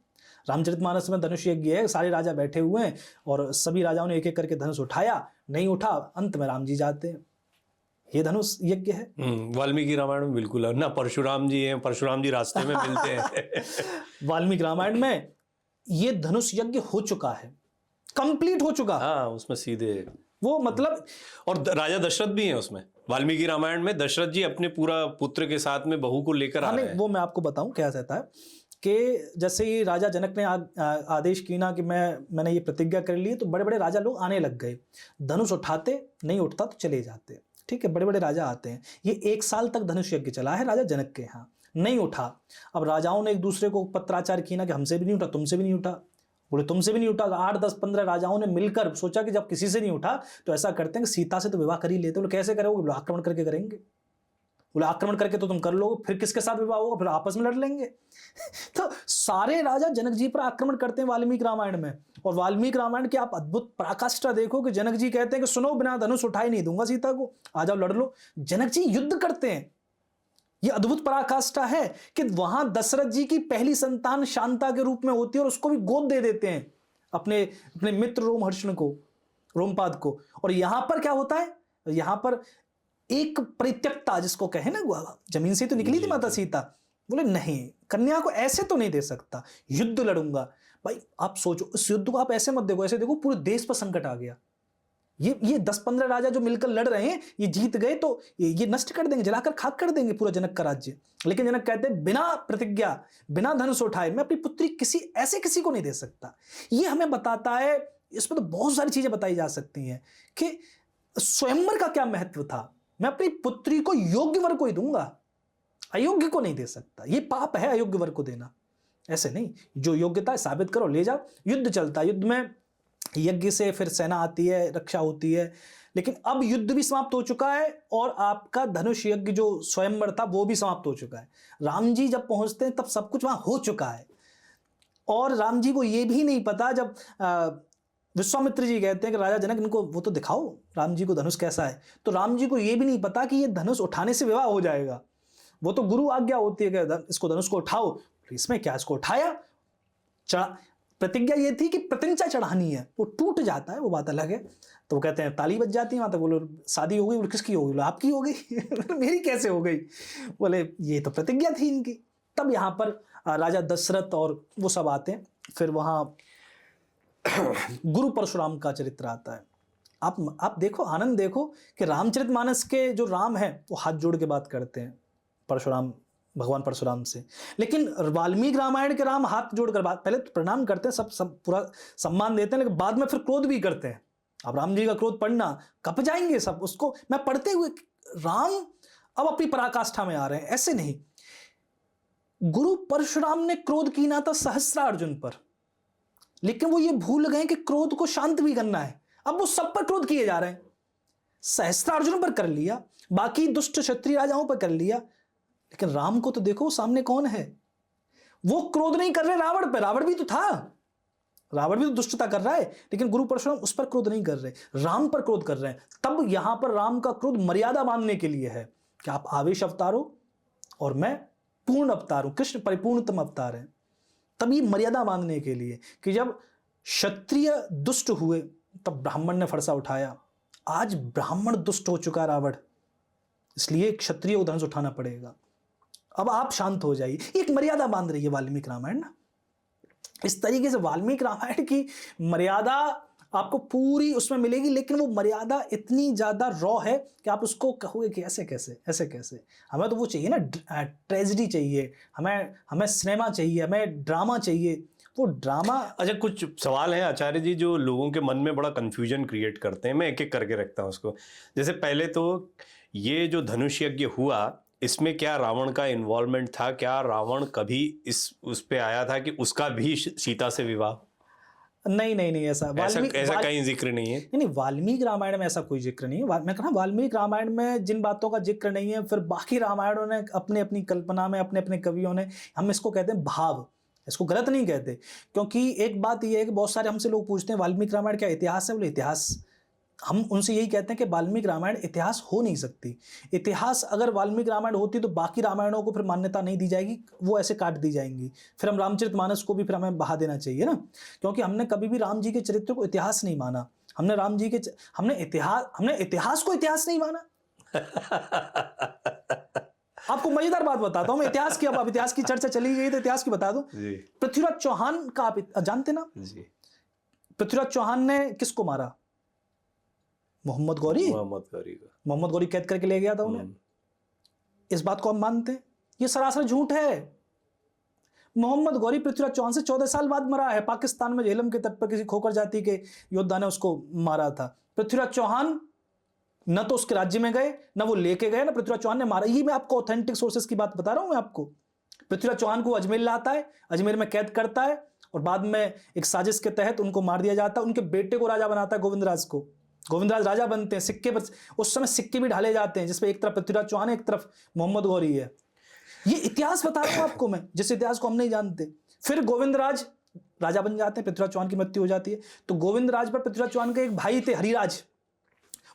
रामचरितमानस में धनुष यज्ञ है, सारे राजा बैठे हुए हैं और सभी राजाओं ने एक एक करके धनुष उठाया, नहीं उठा, अंत में राम जी जाते हैं। ये धनुष यज्ञ है। वाल्मीकि रामायण में बिल्कुल ना, परशुराम जी हैं, परशुराम जी रास्ते में मिलते हैं। वाल्मीकि रामायण में ये धनुष यज्ञ हो चुका है, कंप्लीट हो चुका। हाँ, उसमें सीधे वो मतलब, और राजा दशरथ भी हैं उसमें। वाल्मीकि रामायण में दशरथ जी अपने पूरा पुत्र के साथ में बहू को लेकर आ रहे हैं। वो मैं आपको बताऊं क्या रहता है कि जैसे ही राजा जनक ने आदेश किया ना कि मैंने ये प्रतिज्ञा कर ली, तो बड़े बड़े राजा लोग आने लग गए। धनुष उठाते, नहीं उठता तो चले जाते। ठीक है, बड़े बड़े राजा आते हैं। ये 1 साल तक धनुष यज्ञ चला है राजा जनक के यहाँ, नहीं उठा। अब राजाओं ने एक दूसरे को पत्राचार किया ना कि हमसे भी नहीं उठा, तुमसे भी नहीं उठा। बोले तुमसे भी नहीं उठा। 8, 10, 15 राजाओं ने मिलकर सोचा कि जब किसी से नहीं उठा तो ऐसा करते हैं कि सीता से तो विवाह कर ही लेते। बोले कैसे करोगे? बोले आक्रमण करके करेंगे। बोले आक्रमण करके तो तुम कर लोगे, फिर किसके साथ विवाह होगा? फिर आपस में लड़ लेंगे। तो सारे राजा जनक जी पर आक्रमण करते हैं वाल्मीकि रामायण में। और वाल्मीकि रामायण की आप अद्भुत पराकाष्ठा देखो कि जनक जी कहते हैं कि सुनो, बिना धनुष उठाए नहीं दूंगा सीता को, आ जाओ लड़ लो। जनक जी युद्ध करते हैं। ये अद्भुत पराकाष्ठा है कि वहां दशरथ जी की पहली संतान शांता के रूप में होती है और उसको भी गोद दे देते हैं अपने मित्र रोमहर्षण को, रोमपाद को। और यहां पर क्या होता है? यहां पर एक परित्यक्ता जिसको कहे ना, जमीन से तो निकली थी माता सीता, बोले नहीं, कन्या को ऐसे तो नहीं दे सकता, युद्ध लड़ूंगा। भाई आप सोचो, इस युद्ध को आप ऐसे मत देखो, ऐसे देखो पूरे देश पर संकट आ गया। ये 10-15 राजा जो मिलकर लड़ रहे हैं, ये जीत गए तो ये नष्ट कर देंगे, जलाकर खाक कर देंगे पूरा जनक का राज्य। लेकिन जनक कहते हैं बिना प्रतिज्ञा, बिना धनुष उठाए मैं अपनी पुत्री किसी को नहीं दे सकता। ये हमें बताता है, इसमें तो बहुत सारी चीजें बताई जा सकती हैं कि स्वयंवर का क्या महत्व था। मैं अपनी पुत्री को योग्य वर को ही दूंगा, अयोग्य को नहीं दे सकता। ये पाप है अयोग्य वर को देना। ऐसे नहीं, जो योग्यता है साबित करो, ले जाओ। युद्ध चलता है, युद्ध में यज्ञ से फिर सेना आती है, रक्षा होती है। लेकिन अब युद्ध भी समाप्त हो चुका है और आपका धनुष यज्ञ जो स्वयंवर था वो भी समाप्त हो चुका है। राम जी जब पहुंचते हैं तब सब कुछ वहां हो चुका है। और राम जी को ये भी नहीं पता, जब विश्वामित्र जी कहते हैं कि राजा जनक इनको वो तो दिखाओ राम जी को धनुष कैसा है, तो राम जी को ये भी नहीं पता कि ये धनुष उठाने से विवाह हो जाएगा। वो तो गुरु आज्ञा होती है कि इसको धनुष को उठाओ, इसमें क्या, इसको उठाया, प्रतिज्ञा ये थी कि प्रतिंचा चढ़ानी है, वो टूट जाता है, वो बात अलग है। तो वो कहते हैं ताली बज जाती है, वहां तक बोलो शादी हो गई। बोले किसकी हो गई? बोले आपकी हो गई। मेरी कैसे हो गई? बोले ये तो प्रतिज्ञा थी इनकी। तब यहाँ पर राजा दशरथ और वो सब आते हैं। फिर वहाँ गुरु परशुराम का चरित्र आता है। आप देखो, आनंद देखो कि रामचरितमानस के जो राम है वो हाथ जोड़ के बात करते हैं परशुराम, भगवान परशुराम से, लेकिन वाल्मीकि रामायण के राम हाथ जोड़कर बात, पहले तो प्रणाम करते हैं, सब पूरा सम्मान देते हैं, लेकिन बाद में फिर क्रोध भी करते हैं। अब राम जी का क्रोध पढ़ना, कप जाएंगे सब उसको। मैं पढ़ते हुए राम अब अपनी पराकाष्ठा में आ रहे हैं, ऐसे नहीं। गुरु परशुराम ने क्रोध कीना था सहस्त्रार्जुन पर, लेकिन वो ये भूल गए कि क्रोध को शांत भी करना है। अब वो सब पर क्रोध किए जा रहे हैं। सहस्त्रार्जुन पर कर लिया, बाकी दुष्ट क्षत्रिय राजाओं पर कर लिया, लेकिन राम को तो देखो सामने कौन है। वो क्रोध नहीं कर रहे रावण पर, रावण भी तो था, रावण भी तो दुष्टता कर रहा है, लेकिन गुरु परशुराम उस पर क्रोध नहीं कर रहे, राम पर क्रोध कर रहे हैं। तब यहां पर राम का क्रोध मर्यादा बांधने के लिए है कि आप आवेश अवतार हो और मैं पूर्ण अवतार हूं, कृष्ण परिपूर्णतम अवतार है। तब ये मर्यादा बांधने के लिए कि जब क्षत्रिय दुष्ट हुए तब ब्राह्मण ने फरसा उठाया। आज ब्राह्मण दुष्ट हो चुका रावण, इसलिए क्षत्रिय को धनुष उठाना पड़ेगा। अब आप शांत हो जाइए। एक मर्यादा बांध रही है वाल्मीकि रामायण ना। इस तरीके से वाल्मीकि रामायण की मर्यादा आपको पूरी उसमें मिलेगी, लेकिन वो मर्यादा इतनी ज्यादा रॉ है कि आप उसको कहोगे कि ऐसे कैसे, ऐसे कैसे। हमें तो वो चाहिए ना, ट्रेजेडी चाहिए, हमें सिनेमा चाहिए, हमें ड्रामा चाहिए, वो ड्रामा। अच्छा, कुछ सवाल हैं आचार्य जी जो लोगों के मन में बड़ा कंफ्यूजन क्रिएट करते हैं, मैं एक एक करके रखता हूँ उसको। जैसे पहले तो ये जो धनुष यज्ञ हुआ, इसमें क्या रावण का इन्वॉल्वमेंट था? क्या रावण कभी उस पे आया था कि उसका भी सीता से विवाह? नहीं, ऐसा कहीं जिक्र नहीं है। नहीं, वाल्मीकि रामायण में ऐसा कोई जिक्र नहीं है। मैं कहा वाल्मीकि रामायण में जिन बातों का जिक्र नहीं है, फिर बाकी रामायणों ने अपने अपनी कल्पना में, अपने अपने कवियों ने, हम इसको कहते हैं भाव, इसको गलत नहीं कहते। क्योंकि एक बात यह है कि बहुत सारे हमसे लोग पूछते हैं वाल्मीकि रामायण क्या इतिहास है? बोले इतिहास, हम उनसे यही कहते हैं कि वाल्मीकि रामायण इतिहास हो नहीं सकती। इतिहास अगर वाल्मीकि रामायण होती तो बाकी रामायणों को फिर मान्यता नहीं दी जाएगी, वो ऐसे काट दी जाएंगी। फिर हम रामचरितमानस को भी फिर हमें बहा देना चाहिए ना, क्योंकि हमने कभी भी राम जी के चरित्र को इतिहास नहीं माना। हमने राम जी के हमने इतिहास को इतिहास नहीं माना। आपको मजेदार बात बताता हूं मैं इतिहास की। अब इतिहास की चर्चा चली गई तो इतिहास की बता दूं। पृथ्वीराज चौहान का आप जानते ना? पृथ्वीराज चौहान ने किसको मारा? मोहम्मद गौरी कैद करके ले गया था उन्हें। इस बात को हम मानते हैं? ये सरासर झूठ है। मोहम्मद गौरी पृथ्वीराज चौहान से 14 साल बाद मरा है। पाकिस्तान में झेलम के तट पर किसी खोकर जाति के योद्धा ने उसको मारा था। पृथ्वीराज चौहान न तो उसके राज्य में गए, न वो लेके गए, न पृथ्वीराज चौहान ने मारा। ये मैं आपको ऑथेंटिक सोर्सेस की बात बता रहा हूं। मैं आपको पृथ्वीराज चौहान को अजमेर लाता है, अजमेर में कैद करता है और बाद में एक साजिश के तहत उनको मार दिया जाता है। उनके बेटे को राजा बनाता है, गोविंदराज को। गोविंदराज राजा बनते हैं। सिक्के पर उस समय सिक्के भी ढाले जाते हैं जिसपे एक तरफ पृथ्वीराज चौहान है, एक तरफ मोहम्मद गौरी है। ये इतिहास बता रहा हूं आपको मैं, जिस इतिहास को हम नहीं जानते। फिर गोविंदराज राजा बन जाते हैं, पृथ्वीराज चौहान की मृत्यु हो जाती है। तो गोविंदराज पर पृथ्वीराज चौहान के एक भाई थे हरिराज,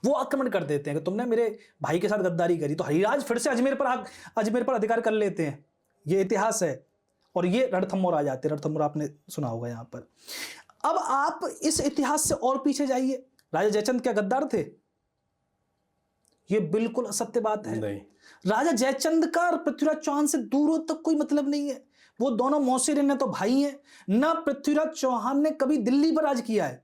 वो आक्रमण कर देते हैं कि तुमने मेरे भाई के साथ गद्दारी करी। तो हरिराज फिर से अजमेर पर अधिकार कर लेते हैं। ये इतिहास है। और ये रणथंभौर आ जाते हैं। रणथंभौर आपने सुना होगा यहाँ पर। अब आप इस इतिहास से और पीछे जाइए। राजा जयचंद क्या गद्दार थे? ये बिल्कुल असत्य बात है। नहीं। राजा जयचंद का पृथ्वीराज चौहान से दूरों तक कोई मतलब नहीं है। वो दोनों मौसेर ने तो भाई हैं। ना पृथ्वीराज चौहान ने कभी दिल्ली पर राज किया है।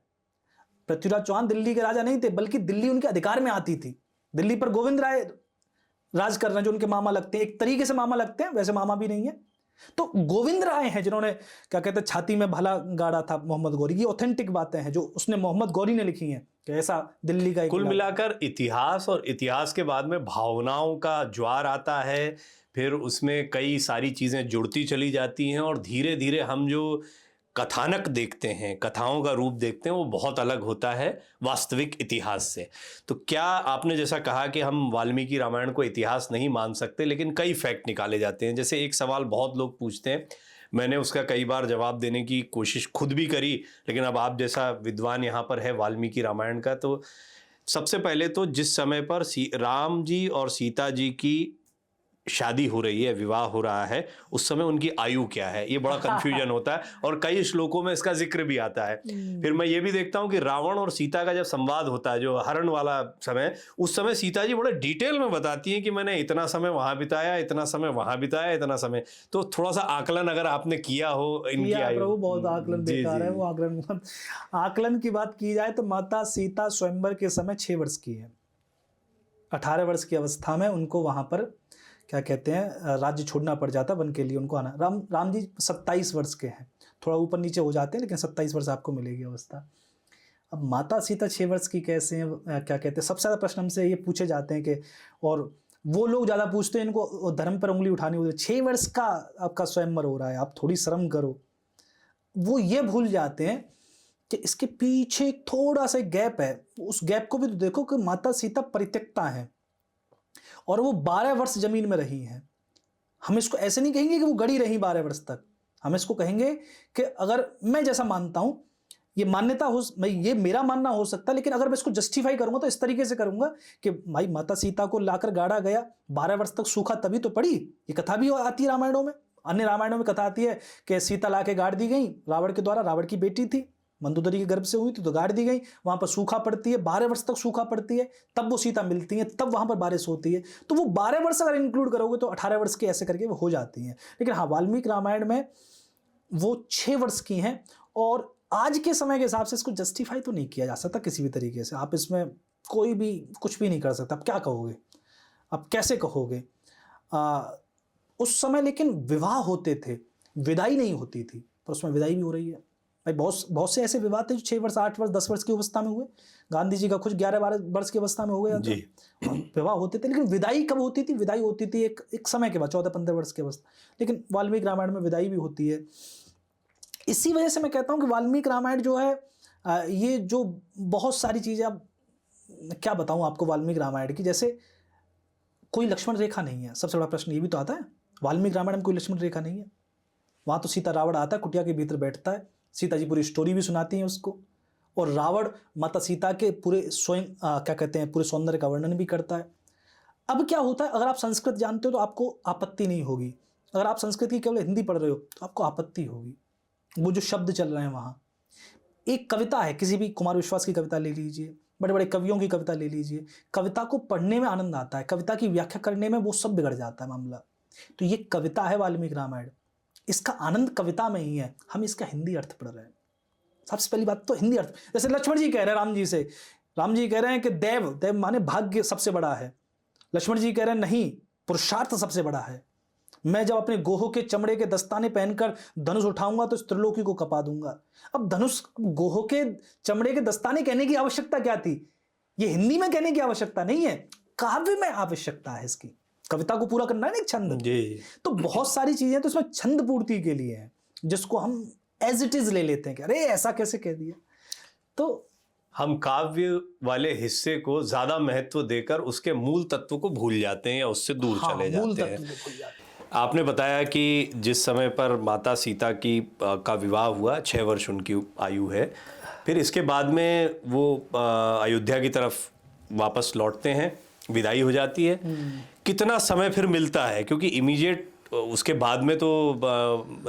पृथ्वीराज चौहान दिल्ली के राजा नहीं थे, बल्कि दिल्ली उनके अधिकार में आती थी। दिल्ली पर गोविंद राय राज कर रहे हैं, जो उनके मामा लगते हैं। एक तरीके से मामा लगते हैं, वैसे मामा भी नहीं है। तो गोविंद राय हैं जिन्होंने क्या कहते हैं छाती में भला गाड़ा था मोहम्मद गौरी। ये ऑथेंटिक बातें हैं जो उसने मोहम्मद गौरी ने लिखी हैं कि ऐसा दिल्ली का। कुल मिलाकर इतिहास, और इतिहास के बाद में भावनाओं का ज्वार आता है, फिर उसमें कई सारी चीजें जुड़ती चली जाती हैं, और धीरे धीरे हम जो कथानक देखते हैं, कथाओं का रूप देखते हैं, वो बहुत अलग होता है वास्तविक इतिहास से। तो क्या आपने जैसा कहा कि हम वाल्मीकि रामायण को इतिहास नहीं मान सकते, लेकिन कई फैक्ट निकाले जाते हैं। जैसे एक सवाल बहुत लोग पूछते हैं, मैंने उसका कई बार जवाब देने की कोशिश खुद भी करी, लेकिन अब आप जैसा विद्वान यहाँ पर है वाल्मीकि रामायण का, तो सबसे पहले तो जिस समय पर राम जी और सीता जी की शादी हो रही है, विवाह हो रहा है, उस समय उनकी आयु क्या है, ये बड़ा कंफ्यूजन होता है और कई श्लोकों में इसका जिक्र भी आता है। फिर मैं ये भी देखता हूँ कि रावण और सीता का जब संवाद होता है, जो हरण वाला समय, उस समय सीता जी बड़े डिटेल में बताती हैं कि मैंने इतना समय वहां बिताया, इतना समय वहां बिताया, इतना समय। तो थोड़ा सा आकलन अगर आपने किया हो इनकी आयु। प्रभु बहुत आकलन जी, बेकार जी। है वो आकलन की बात की जाए तो माता सीता स्वयंवर के समय 6 वर्ष की है। 18 वर्ष की अवस्था में उनको वहां पर क्या कहते हैं राज्य छोड़ना पड़ जाता वन के लिए, उनको आना। राम जी 27 वर्ष के हैं, थोड़ा ऊपर नीचे हो जाते हैं, लेकिन 27 वर्ष आपको मिलेगी अवस्था। अब माता सीता 6 वर्ष की कैसे हैं, क्या कहते हैं, सबसे ज़्यादा प्रश्न हमसे ये पूछे जाते हैं कि, और वो लोग ज़्यादा पूछते हैं, इनको धर्म पर उंगली उठानी होती है। 6 वर्ष का आपका स्वयंवर हो रहा है, आप थोड़ी शर्म करो। वो ये भूल जाते हैं कि इसके पीछे एक थोड़ा सा गैप है, उस गैप को भी तो देखो कि माता सीता परित्यक्ता है और वो 12 वर्ष जमीन में रही हैं। हम इसको ऐसे नहीं कहेंगे कि वो गड़ी रही 12 वर्ष तक, हम इसको कहेंगे कि अगर मैं जैसा मानता हूं, ये मान्यता हो, मैं ये मेरा मानना हो सकता है, लेकिन अगर मैं इसको जस्टिफाई करूंगा तो इस तरीके से करूंगा कि भाई माता सीता को लाकर गाड़ा गया, 12 वर्ष तक सूखा तभी तो पड़ी। ये कथा भी आती है रामायणों में, अन्य रामायणों में कथा आती है कि सीता लाके गाड़ दी गई रावण के द्वारा, रावण की बेटी थी, मंदोदरी के गर्भ से हुई थी तो गाड़ दी गई, वहां पर सूखा पड़ती है, 12 वर्ष तक सूखा पड़ती है, तब वो सीता मिलती है, तब वहां पर बारिश होती है। तो वो 12 वर्ष अगर इंक्लूड करोगे तो 18 वर्ष के ऐसे करके वो हो जाती हैं। लेकिन हाँ, वाल्मीकि रामायण में वो 6 वर्ष की हैं और आज के समय के हिसाब से इसको जस्टिफाई तो नहीं किया जा सकता किसी भी तरीके से। आप इसमें कोई भी कुछ भी नहीं कर सकता। आप क्या कहोगे, आप कैसे कहोगे? उस समय लेकिन विवाह होते थे, विदाई नहीं होती थी, पर उसमें विदाई भी हो रही है। भाई बहुत से ऐसे विवाह थे जो 6 वर्ष, 8 वर्ष, 10 वर्ष की अवस्था में हुए। गांधी जी का खुद 11-12 वर्ष की अवस्था में हो गया था। विवाह होते थे, लेकिन विदाई कब होती थी? विदाई होती थी एक समय के बाद, 14-15 वर्ष की अवस्था। लेकिन वाल्मीकि रामायण में विदाई भी होती है। इसी वजह से मैं कहता हूँ कि वाल्मीकि रामायण जो है, ये जो बहुत सारी चीज़ें, अब क्या बताऊँ आपको वाल्मीकि रामायण की, जैसे कोई लक्ष्मण रेखा नहीं है। सबसे बड़ा प्रश्न ये भी तो आता है, वाल्मीकि रामायण में कोई लक्ष्मण रेखा नहीं है। वहाँ तो सीता रावण आता है, कुटिया के भीतर बैठता है, सीता जी पूरी स्टोरी भी सुनाती हैं उसको, और रावण माता सीता के पूरे स्वयं क्या कहते हैं पूरे सौंदर्य का वर्णन भी करता है। अब क्या होता है, अगर आप संस्कृत जानते हो तो आपको आपत्ति नहीं होगी, अगर आप संस्कृत की केवल हिंदी पढ़ रहे हो तो आपको आपत्ति होगी। वो जो शब्द चल रहे हैं वहाँ, एक कविता है, किसी भी कुमार विश्वास की कविता ले लीजिए, बड़े बड़े कवियों की कविता ले लीजिए, कविता को पढ़ने में आनंद आता है, कविता की व्याख्या करने में वो सब बिगड़ जाता है मामला। तो ये कविता है वाल्मीकि रामायण, इसका आनंद कविता में ही है, हम इसका हिंदी अर्थ पढ़ रहे हैं। सबसे पहली बात तो हिंदी अर्थ, जैसे लक्ष्मण जी कह रहे हैं राम जी से, राम जी कह रहे हैं कि देव माने भाग्य सबसे बड़ा है, लक्ष्मण जी कह रहे हैं नहीं, पुरुषार्थ सबसे बड़ा है। मैं जब अपने गोहों के चमड़े के दस्ताने पहनकर धनुष उठाऊंगा तो इस त्रिलोकी को कपा दूंगा। अब धनुष, गोहों के चमड़े के दस्ताने कहने की आवश्यकता क्या थी? ये हिंदी में कहने की आवश्यकता नहीं है, काव्य में आवश्यकता है इसकी। कविता को पूरा करना है ना एक छंद जी। तो बहुत सारी चीजें तो इसमें छंद पूर्ति के लिए है, जिसको हम एज इट इज ले लेते हैं कि अरे ऐसा कैसे कह दिया। तो हम काव्य वाले हिस्से को ज्यादा महत्व देकर उसके मूल तत्व को भूल जाते हैं या उससे दूर चले जाते हैं। आपने बताया कि जिस समय पर माता सीता का विवाह हुआ, 6 वर्ष उनकी आयु है, फिर इसके बाद में वो अयोध्या की तरफ वापस लौटते हैं, विदाई हो जाती है। कितना समय फिर मिलता है, क्योंकि इमीडिएट उसके बाद में तो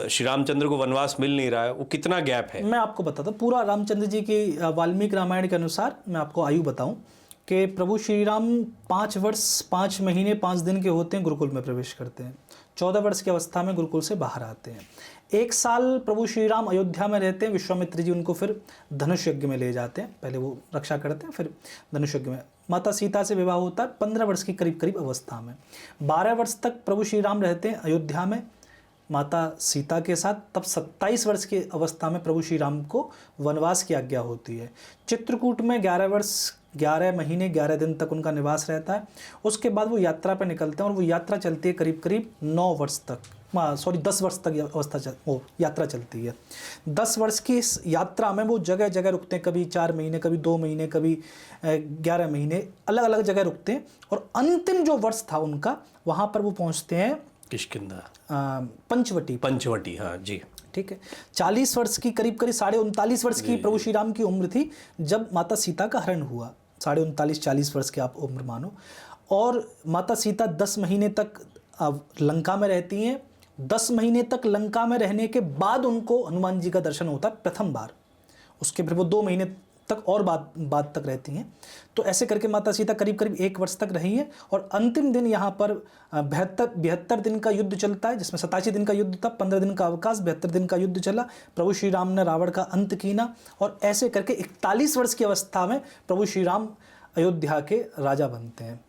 श्री रामचंद्र को वनवास मिल नहीं रहा है, वो कितना गैप है? मैं आपको बताता हूँ, पूरा रामचंद्र जी की वाल्मीकि रामायण के अनुसार मैं आपको आयु बताऊं कि प्रभु श्री राम 5 वर्ष 5 महीने 5 दिन के होते हैं, गुरुकुल में प्रवेश करते हैं। 14 वर्ष की अवस्था में गुरुकुल से बाहर आते हैं। 1 साल प्रभु श्री राम अयोध्या में रहते हैं। विश्वामित्र जी उनको फिर धनुष यज्ञ में ले जाते हैं, पहले वो रक्षा करते हैं, फिर धनुष यज्ञ में। माता सीता से विवाह होता है 15 वर्ष की करीब अवस्था में। 12 वर्ष तक प्रभु श्री राम रहते हैं अयोध्या में माता सीता के साथ। तब 27 वर्ष की अवस्था में प्रभु श्री राम को वनवास की आज्ञा होती है। चित्रकूट में 11 वर्ष 11 महीने 11 दिन तक उनका निवास रहता है। उसके बाद वो यात्रा पर निकलते हैं और वो यात्रा चलती है करीब 9 वर्ष तक, 10 वर्ष तक यात्रा चलती है। 10 वर्ष की इस यात्रा में वो जगह जगह रुकते हैं, कभी 4 महीने, कभी 2 महीने, कभी 11 महीने, अलग अलग जगह रुकते हैं। और अंतिम जो वर्ष था उनका, वहाँ पर वो पहुँचते हैं किष्किंधा, पंचवटी। हाँ जी, ठीक है। 40 वर्ष की करीब 39.5 वर्ष की प्रभु श्री राम की उम्र थी जब माता सीता का हरण हुआ। 39.5-40 वर्ष की आप उम्र मानो। और माता सीता 10 महीने तक अब लंका में रहती हैं, 10 महीने तक लंका में रहने के बाद उनको हनुमान जी का दर्शन होता है प्रथम बार। उसके फिर वो 2 महीने तक और बाद तक रहती हैं। तो ऐसे करके माता सीता करीब करीब 1 वर्ष तक रही हैं। और अंतिम दिन यहाँ पर 72 दिन का युद्ध चलता है, जिसमें 87 दिन का युद्ध था, 15 दिन का अवकाश, 72 दिन का युद्ध चला। प्रभु श्री राम ने रावण का अंत कीना और ऐसे करके 41 वर्ष की अवस्था में प्रभु श्री राम अयोध्या के राजा बनते हैं।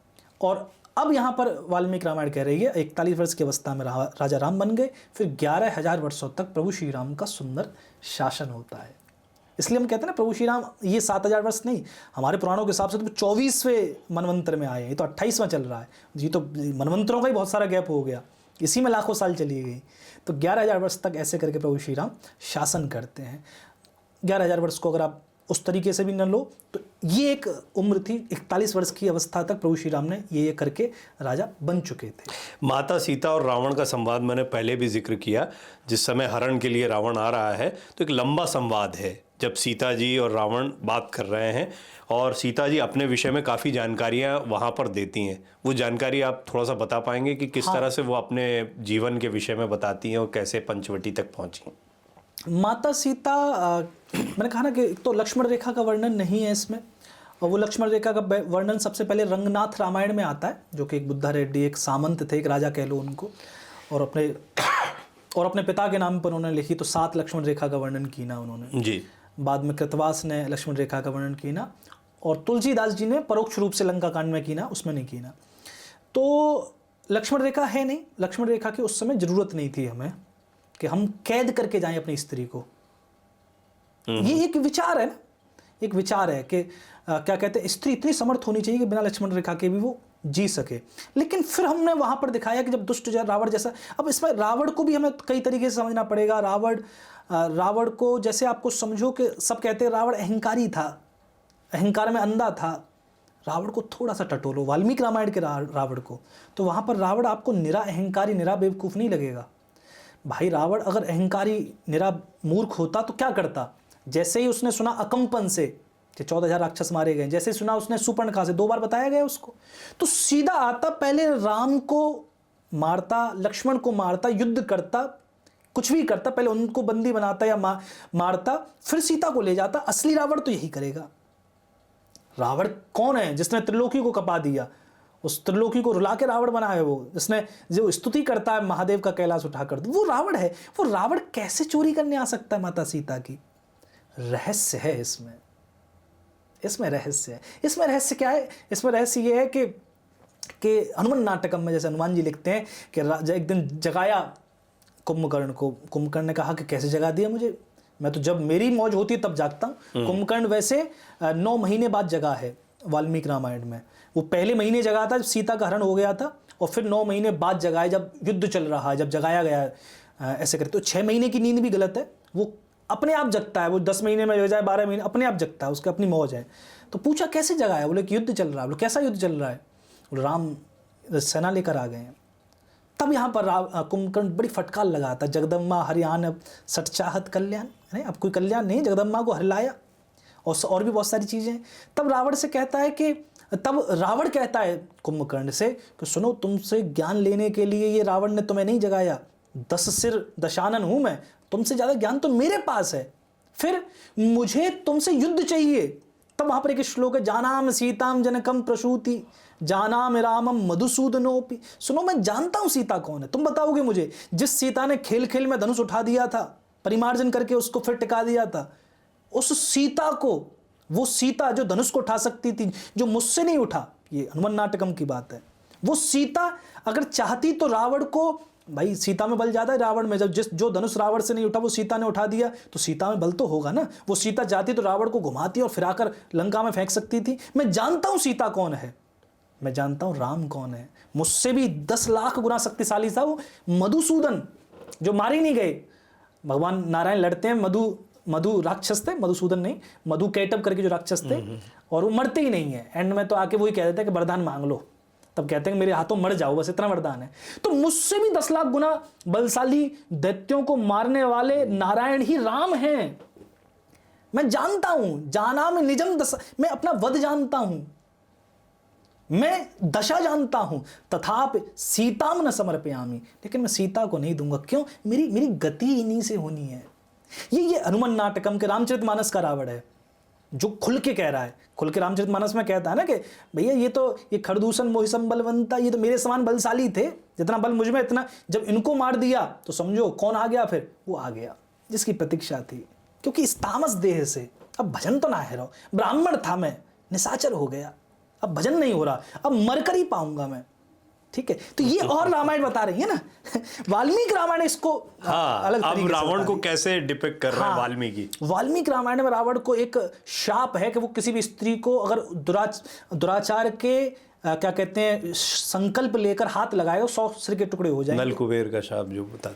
और अब यहाँ पर वाल्मीकि रामायण कह रही है 41 वर्ष की अवस्था में राजा राम बन गए। फिर 11,000 वर्षों तक प्रभु श्री राम का सुंदर शासन होता है। इसलिए हम कहते हैं ना प्रभु श्री राम ये 7,000 वर्ष नहीं, हमारे पुराणों के हिसाब से तो 24वें मनवंतर में आए हैं, ये तो 28वां चल रहा है जी। तो मनवंतरों का ही बहुत सारा गैप हो गया, इसी में लाखों साल चली गई। तो 11,000 वर्ष तक ऐसे करके प्रभु श्री राम शासन करते हैं। 11,000 वर्ष को अगर आप उस तरीके से भी न लो तो ये एक उम्र थी, 41 वर्ष की अवस्था तक प्रभु श्री राम ने ये करके राजा बन चुके थे। माता सीता और रावण का संवाद मैंने पहले भी जिक्र किया। जिस समय हरण के लिए रावण आ रहा है तो एक लंबा संवाद है, जब सीता जी और रावण बात कर रहे हैं और सीता जी अपने विषय में काफ़ी जानकारियाँ वहाँ पर देती हैं। वो जानकारी आप थोड़ा सा बता पाएंगे कि किस तरह से वो अपने जीवन के विषय में बताती हैं और कैसे पंचवटी तक पहुँची? माता सीता मैंने कहा ना कि एक तो लक्ष्मण रेखा का वर्णन नहीं है इसमें, और वो लक्ष्मण रेखा का वर्णन सबसे पहले रंगनाथ रामायण में आता है, जो कि एक बुद्धा रेड्डी, एक सामंत थे, एक राजा कह लो उनको, और अपने पिता के नाम पर उन्होंने लिखी। तो 7 लक्ष्मण रेखा का वर्णन किया उन्होंने जी। बाद में कृतवास ने लक्ष्मण रेखा का वर्णन किया और तुलसीदास जी ने परोक्ष रूप से लंका कांड में किया, उसमें नहीं किया। तो लक्ष्मण रेखा है नहीं, लक्ष्मण रेखा की उस समय जरूरत नहीं थी हमें कि हम कैद करके जाएं अपनी स्त्री को। ये एक विचार है ना, एक विचार है कि क्या कहते हैं, स्त्री इतनी समर्थ होनी चाहिए कि बिना लक्ष्मण रेखा के भी वो जी सके। लेकिन फिर हमने वहां पर दिखाया कि जब दुष्ट रावण जैसा, अब इसमें रावण को भी हमें कई तरीके से समझना पड़ेगा। रावण को जैसे आपको समझो कि सब कहते हैं रावण अहंकारी था, अहंकार में अंधा था। रावण को थोड़ा सा टटोलो वाल्मीकि रामायण के रावण को, तो वहां पर रावण आपको निरा अहंकारी, निरा बेवकूफ नहीं लगेगा। भाई रावण अगर अहंकारी, निरा मूर्ख होता तो क्या करता? जैसे ही उसने सुना अकंपन से कि 14,000 राक्षस मारे गए, जैसे ही सुना उसने सुपर्णखा से 2 बार बताया गया उसको, तो सीधा आता, पहले राम को मारता, लक्ष्मण को मारता, युद्ध करता, कुछ भी करता, पहले उनको बंदी बनाता या मारता, फिर सीता को ले जाता। असली रावण तो यही करेगा। रावण कौन है? जिसने त्रिलोकी को कपा दिया, उस त्रिलोकी को रुला के रावण बना है वो, जिसने जो स्तुति करता है महादेव का कैलाश उठाकर, वो रावण है। वो रावण कैसे चोरी करने आ सकता है माता सीता की? रहस्य है इसमें, इसमें रहस्य है। इसमें रहस्य क्या है? इसमें रहस्य ये है कि हनुमान नाटकम में जैसे हनुमान जी लिखते हैं कि एक दिन जगाया कुंभकर्ण को। कुंभकर्ण ने कहा कि कैसे जगा दिया मुझे, मैं तो जब मेरी मौज होती है तब जागता हूँ। कुंभकर्ण वैसे 9 महीने बाद जगा है वाल्मीकि रामायण में। वो पहले महीने जगा था जब सीता का हरण हो गया था, और फिर 9 महीने बाद जगाया जब युद्ध चल रहा है, जब जगाया गया। ऐसे करते तो 6 महीने की नींद भी गलत है, वो अपने आप जगता है। वो 10 महीने में जाए 12 महीने अपने आप जगता है, उसकी अपनी मौज है। तो पूछा कैसे जगाया? बोले कि युद्ध चल रहा है। बोले कैसा युद्ध चल रहा है? बोले राम सेना लेकर आ गए हैं। तब यहाँ पर कुंभकर्ण बड़ी फटकार लगाता, जगदम्बा हरियाण अब सट चाहत कल्याण, नहीं अब कोई कल्याण नहीं, जगदम्बा को हरलाया, और भी बहुत सारी चीज़ें। तब रावण कहता है कुंभकर्ण से कि सुनो, तुमसे ज्ञान लेने के लिए ये रावण ने तुम्हें नहीं जगाया, 10 सिर दशानन हूं मैं, तुमसे ज़्यादा ज्ञान तो मेरे पास है, फिर मुझे तुमसे युद्ध चाहिए। तब वहाँ पर एक श्लोक है, जानाम सीताम जनकम प्रसूति जानाम रामम मधुसूदनोपि। सुनो, मैं जानता हूँ सीता कौन है, तुम बताओगे मुझे। जिस सीता ने खेल खेल में धनुष उठा दिया था, परिमार्जन करके उसको फिर टिका दिया था, उस सीता को, वो सीता जो धनुष को उठा सकती थी, जो मुझसे नहीं उठा, ये हनुमान नाटकम की बात है। वो सीता अगर चाहती तो रावण को, भाई सीता में बल ज़्यादा है रावण में, जब जो धनुष रावण से नहीं उठा वो सीता ने उठा दिया, तो सीता में बल तो होगा ना। वो सीता चाहती तो रावण को घुमाती और फिर आकर लंका में फेंक सकती थी। मैं जानता हूँ सीता कौन है, मैं जानता हूँ राम कौन है, मुझसे भी 10 लाख गुना शक्तिशाली था वो मधुसूदन, जो मारे नहीं गए। भगवान नारायण लड़ते हैं, मधु राक्षस थे, मधुसूदन नहीं, मधु कैटब करके जो राक्षस थे, और वो मरते ही नहीं है। एंड में तो आके वही कह देते हैं कि वरदान मांग लो, तब कहते हैं कि मेरे हाथों मर जाओ, बस इतना वरदान है। तो मुझसे भी 10 लाख गुना बलशाली दैत्यों को मारने वाले नारायण ही राम हैं। मैं जानता हूं, जाना में निजम मैं अपना वध जानता हूं। मैं दशा जानता हूं तथापि सीताम न समर्पयामि, लेकिन मैं सीता को नहीं दूंगा। क्यों? मेरी गति इन्हीं से होनी है। ये हनुमान नाटकम के रामचरितमानस का रावण है जो खुल के कह रहा है। खुल के रामचरितमानस में कहता है ना कि भैया ये खरदूषण मोहिसम बलवंता, ये तो मेरे समान बलशाली थे, जितना बल मुझ में इतना, जब इनको मार दिया तो समझो कौन आ गया, फिर वो आ गया जिसकी प्रतीक्षा थी। क्योंकि इस तामस देह से अब भजन तो ना है रहो, ब्राह्मण था मैं, निशाचर हो गया, अब भजन नहीं हो रहा, अब मरकर ही पाऊंगा मैं। ठीक है, तो ये और रामायण बता रही है ना। वाल्मीकि रामायण इसको अलग तरीके अब से रावण बता को रही है। कैसे डिपिक्ट कर रहे हैं वाल्मीकि। वाल्मीकि रामायण में रावण को एक शाप है कि वो किसी भी स्त्री को अगर दुराचार के क्या कहते हैं संकल्प लेकर हाथ लगाएगा 100 सिर के टुकड़े हो जाएंगे। नल कुबेर का शाप जो बता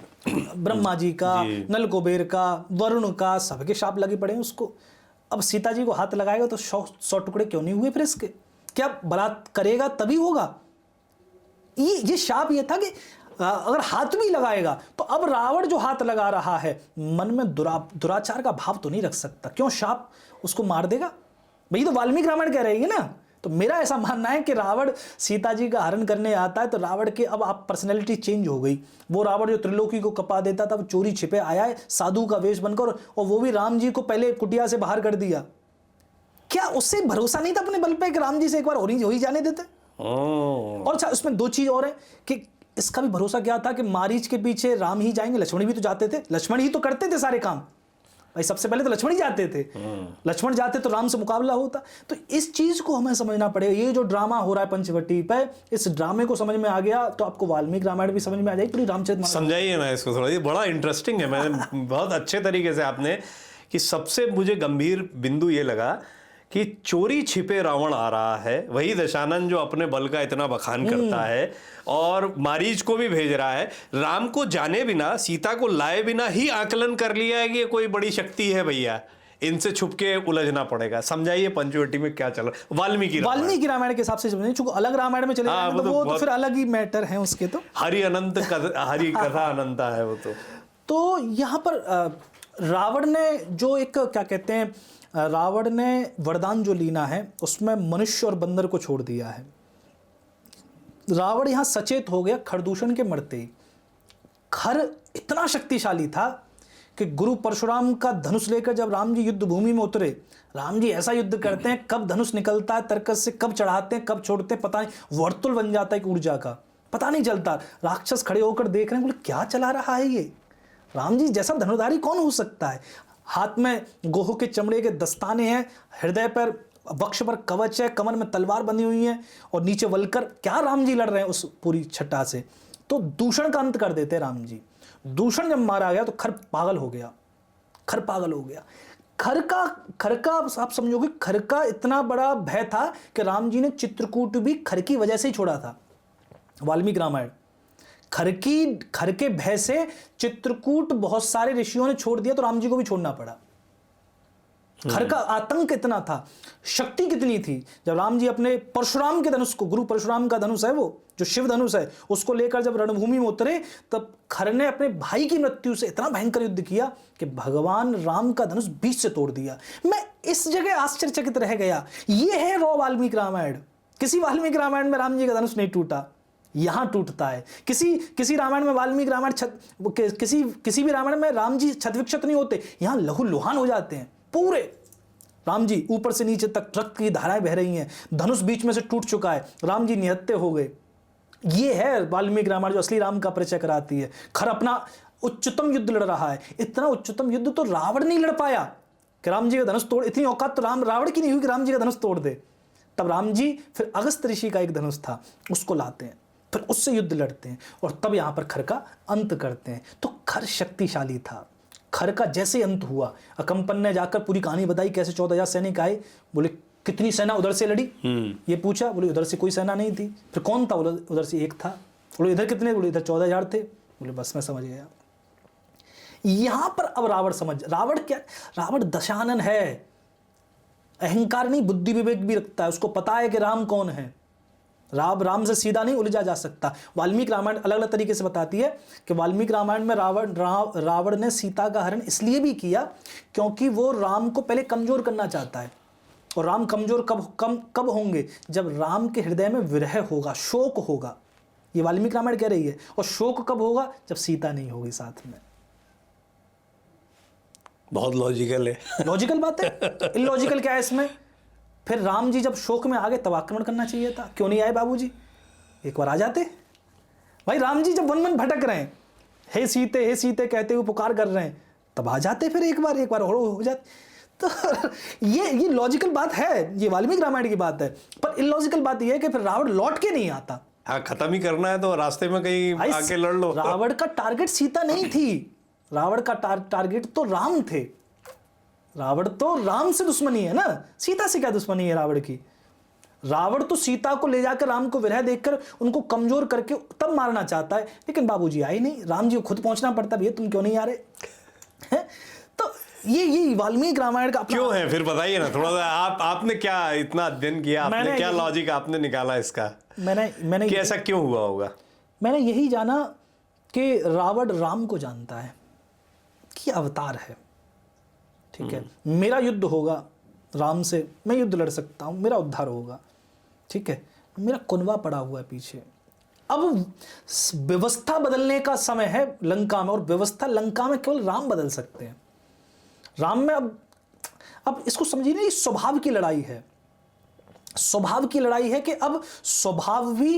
ब्रह्मा जी का, नल कुबेर का, वरुण का, सबके शाप लगे पड़े हैं उसको। अब सीता जी को हाथ लगाएगा तो 100 टुकड़े क्यों नहीं हुए फिर इसके? क्या बलात् करेगा तभी होगा? ये शाप ये था कि अगर हाथ भी लगाएगा तो अब रावण जो हाथ लगा रहा है मन में दुराचार का भाव तो नहीं रख सकता। क्यों? शाप उसको मार देगा। भाई तो वाल्मीकि रामायण कह रही है ना। तो मेरा ऐसा मानना है कि रावण सीता जी का हरण करने आता है तो रावण के अब आप पर्सनैलिटी चेंज हो गई। वो रावण जो त्रिलोकी को कपा देता था वो चोरी छिपे आया है साधु का वेश बनकर, और वो भी राम जी को पहले कुटिया से बाहर कर दिया। क्या उससे भरोसा नहीं था अपने बल पे कि राम जी से एक बार हो ही जाने देते? और अच्छा उसमें दो चीज और है कि इसका भी भरोसा क्या था कि मारीच के पीछे राम ही जाएंगे, लक्ष्मण भी तो जाते थे, लक्ष्मण ही तो करते थे सारे काम। भाई सबसे पहले तो लक्ष्मण ही जाते थे, लक्ष्मण जाते तो राम से मुकाबला होता। तो इस चीज को हमें समझना पड़ेगा। ये जो ड्रामा हो रहा है पंचवटी पे, इस ड्रामे को समझ में आ गया तो आपको वाल्मीकि रामायण भी समझ में आ जाएगी, पूरी रामचरितमानस। समझाइए ना इसको थोड़ा, ये बड़ा इंटरेस्टिंग है। मैंने बहुत अच्छे तरीके से आपने कि सबसे मुझे गंभीर बिंदु ये लगा कि चोरी छिपे रावण आ रहा है, वही दशानन जो अपने बल का इतना बखान करता है और मारीच को भी भेज रहा है। राम को जाने बिना, सीता को लाए बिना ही आकलन कर लिया है कि ये कोई बड़ी शक्ति है भैया, इनसे छुप के उलझना पड़ेगा। समझाइए पंचवटी में क्या चल रहा है। वाल्मीकि रामायण के हिसाब से समझिए, चूंकि अलग रामायण में चले जाएंगे तो वो तो फिर अलग ही मैटर है उसके। तो हरि कथा अनंता है वो। तो यहाँ पर रावण ने जो एक क्या कहते हैं, रावण ने वरदान जो लीना है उसमें मनुष्य और बंदर को छोड़ दिया है। रावण यहां सचेत हो गया खरदूषण के मरते ही। खर इतना शक्तिशाली था कि गुरु परशुराम का धनुष लेकर जब राम जी युद्ध भूमि में उतरे, राम जी ऐसा युद्ध करते हैं, कब धनुष निकलता है तरकस से, कब चढ़ाते हैं कब छोड़ते हैं पता नहीं, वर्तुल बन जाता है एक ऊर्जा का, पता नहीं चलता। राक्षस खड़े होकर देख रहे हैं, बोले क्या चला रहा है ये, राम जी जैसा धनुर्धारी कौन हो सकता है। हाथ में गोह के चमड़े के दस्ताने हैं, हृदय पर वक्ष पर कवच है, कमर में तलवार बंधी हुई है और नीचे वलकर, क्या राम जी लड़ रहे हैं उस पूरी छट्टा से। तो दूषण का अंत कर देते राम जी। दूषण जब मारा गया तो खर पागल हो गया, खर पागल हो गया। खर का आप समझोगे, खर का इतना बड़ा भय था कि राम जी ने चित्रकूट भी खर की वजह से ही छोड़ा था। वाल्मीकि रामायण, खर के भय से चित्रकूट बहुत सारे ऋषियों ने छोड़ दिया तो राम जी को भी छोड़ना पड़ा। खर का आतंक इतना था, शक्ति कितनी थी। जब राम जी अपने परशुराम के धनुष को, गुरु परशुराम का धनुष है वो जो शिव धनुष है, उसको लेकर जब रणभूमि में उतरे तब खर ने अपने भाई की मृत्यु से इतना भयंकर युद्ध किया कि भगवान राम का धनुष बीच से तोड़ दिया। मैं इस जगह आश्चर्यचकित रह गया। ये है रॉ वाल्मीकि रामायण। किसी वाल्मीकि रामायण में राम जी का धनुष नहीं टूटा, यहां टूटता है। किसी रामायण में वाल्मीकि रामायण किसी भी रामायण में राम जी क्षतविक्षत नहीं होते, यहां लहू लुहान हो जाते हैं पूरे। राम जी ऊपर से नीचे तक रक्त की धाराएं बह रही हैं, धनुष बीच में से टूट चुका है, राम जी निहत्थे हो गए। ये है वाल्मीकि रामायण जो असली राम का परिचय कराती है। खर अपना उच्चतम युद्ध लड़ रहा है, इतना उच्चतम युद्ध तो रावण नहीं लड़ पाया कि राम जी का धनुष तोड़, इतनी औकात तो रावण की नहीं हुई कि राम जी का धनुष तोड़ दे। तब राम जी फिर अगस्त ऋषि का एक धनुष था उसको लाते हैं, फिर उससे युद्ध लड़ते हैं और तब यहां पर खर का अंत करते हैं। तो खर शक्तिशाली था। खर का जैसे अंत हुआ, अकंपन ने जाकर पूरी कहानी बताई कैसे 14,000 सैनिक आए। बोले कितनी सेना उधर से लड़ी, ये पूछा, बोले उधर से कोई सेना नहीं थी। फिर कौन था, उधर से एक था। बोले इधर कितने, बोले इधर 14,000 थे। बोले बस मैं समझ गया। यहां पर अब रावण क्या, रावण दशानन है, अहंकार नहीं बुद्धि विवेक भी रखता है, उसको पता है कि राम कौन है। राम से सीधा नहीं उलझा जा सकता। वाल्मीकि रामायण अलग अलग तरीके से बताती है कि वाल्मीकि रामायण में रावण ने सीता का हरण इसलिए भी किया क्योंकि वो राम को पहले कमजोर करना चाहता है। और राम कमजोर कब होंगे? जब राम के हृदय में विरह होगा, शोक होगा। ये वाल्मीकि रामायण कह रही है। और शोक कब होगा? जब सीता नहीं होगी साथ में। बहुत लॉजिकल है। लॉजिकल बात है, इलॉजिकल क्या है इसमें? फिर राम जी जब शोक में आ गए तब आक्रमण करना चाहिए था, क्यों नहीं आए बाबूजी? एक बार आ जाते। भाई राम जी जब वन वन भटक रहे हैं, हे सीते कहते हुए पुकार कर रहे हैं, तब आ जाते फिर एक बार और हो जाते। तो ये लॉजिकल बात है, ये वाल्मीकि रामायण की बात है। पर इलॉजिकल बात ये है कि फिर रावण लौट के नहीं आता। हाँ, खत्म ही करना है तो रास्ते में कहीं आके लड़ लो। रावण का टारगेट सीता नहीं थी, रावण का टारगेट तो राम थे। रावण तो राम से दुश्मनी है ना, सीता से क्या दुश्मनी है रावण की? रावण तो सीता को ले जाकर राम को विरह देखकर उनको कमजोर करके तब मारना चाहता है, लेकिन बाबूजी आए नहीं। राम जी को खुद पहुंचना पड़ता, भैया तुम क्यों नहीं आ रहे हैं? तो ये वाल्मीकि रामायण का क्यों है फिर बताइए ना थोड़ा सा। आपने क्या इतना अध्ययन किया, आपने क्या लॉजिक आपने निकाला इसका? मैंने कि ऐसा क्यों हुआ होगा? मैंने यही जाना कि रावण राम को जानता है कि अवतार है, ठीक है, मेरा युद्ध होगा राम से, मैं युद्ध लड़ सकता हूं, मेरा उद्धार होगा, ठीक है, मेरा कुनबा पड़ा हुआ है पीछे। अब व्यवस्था बदलने का समय है लंका में, और व्यवस्था लंका में केवल राम बदल सकते हैं। राम में अब इसको समझिए ना, ये स्वभाव की लड़ाई है। स्वभाव की लड़ाई है कि अब स्वभाव भी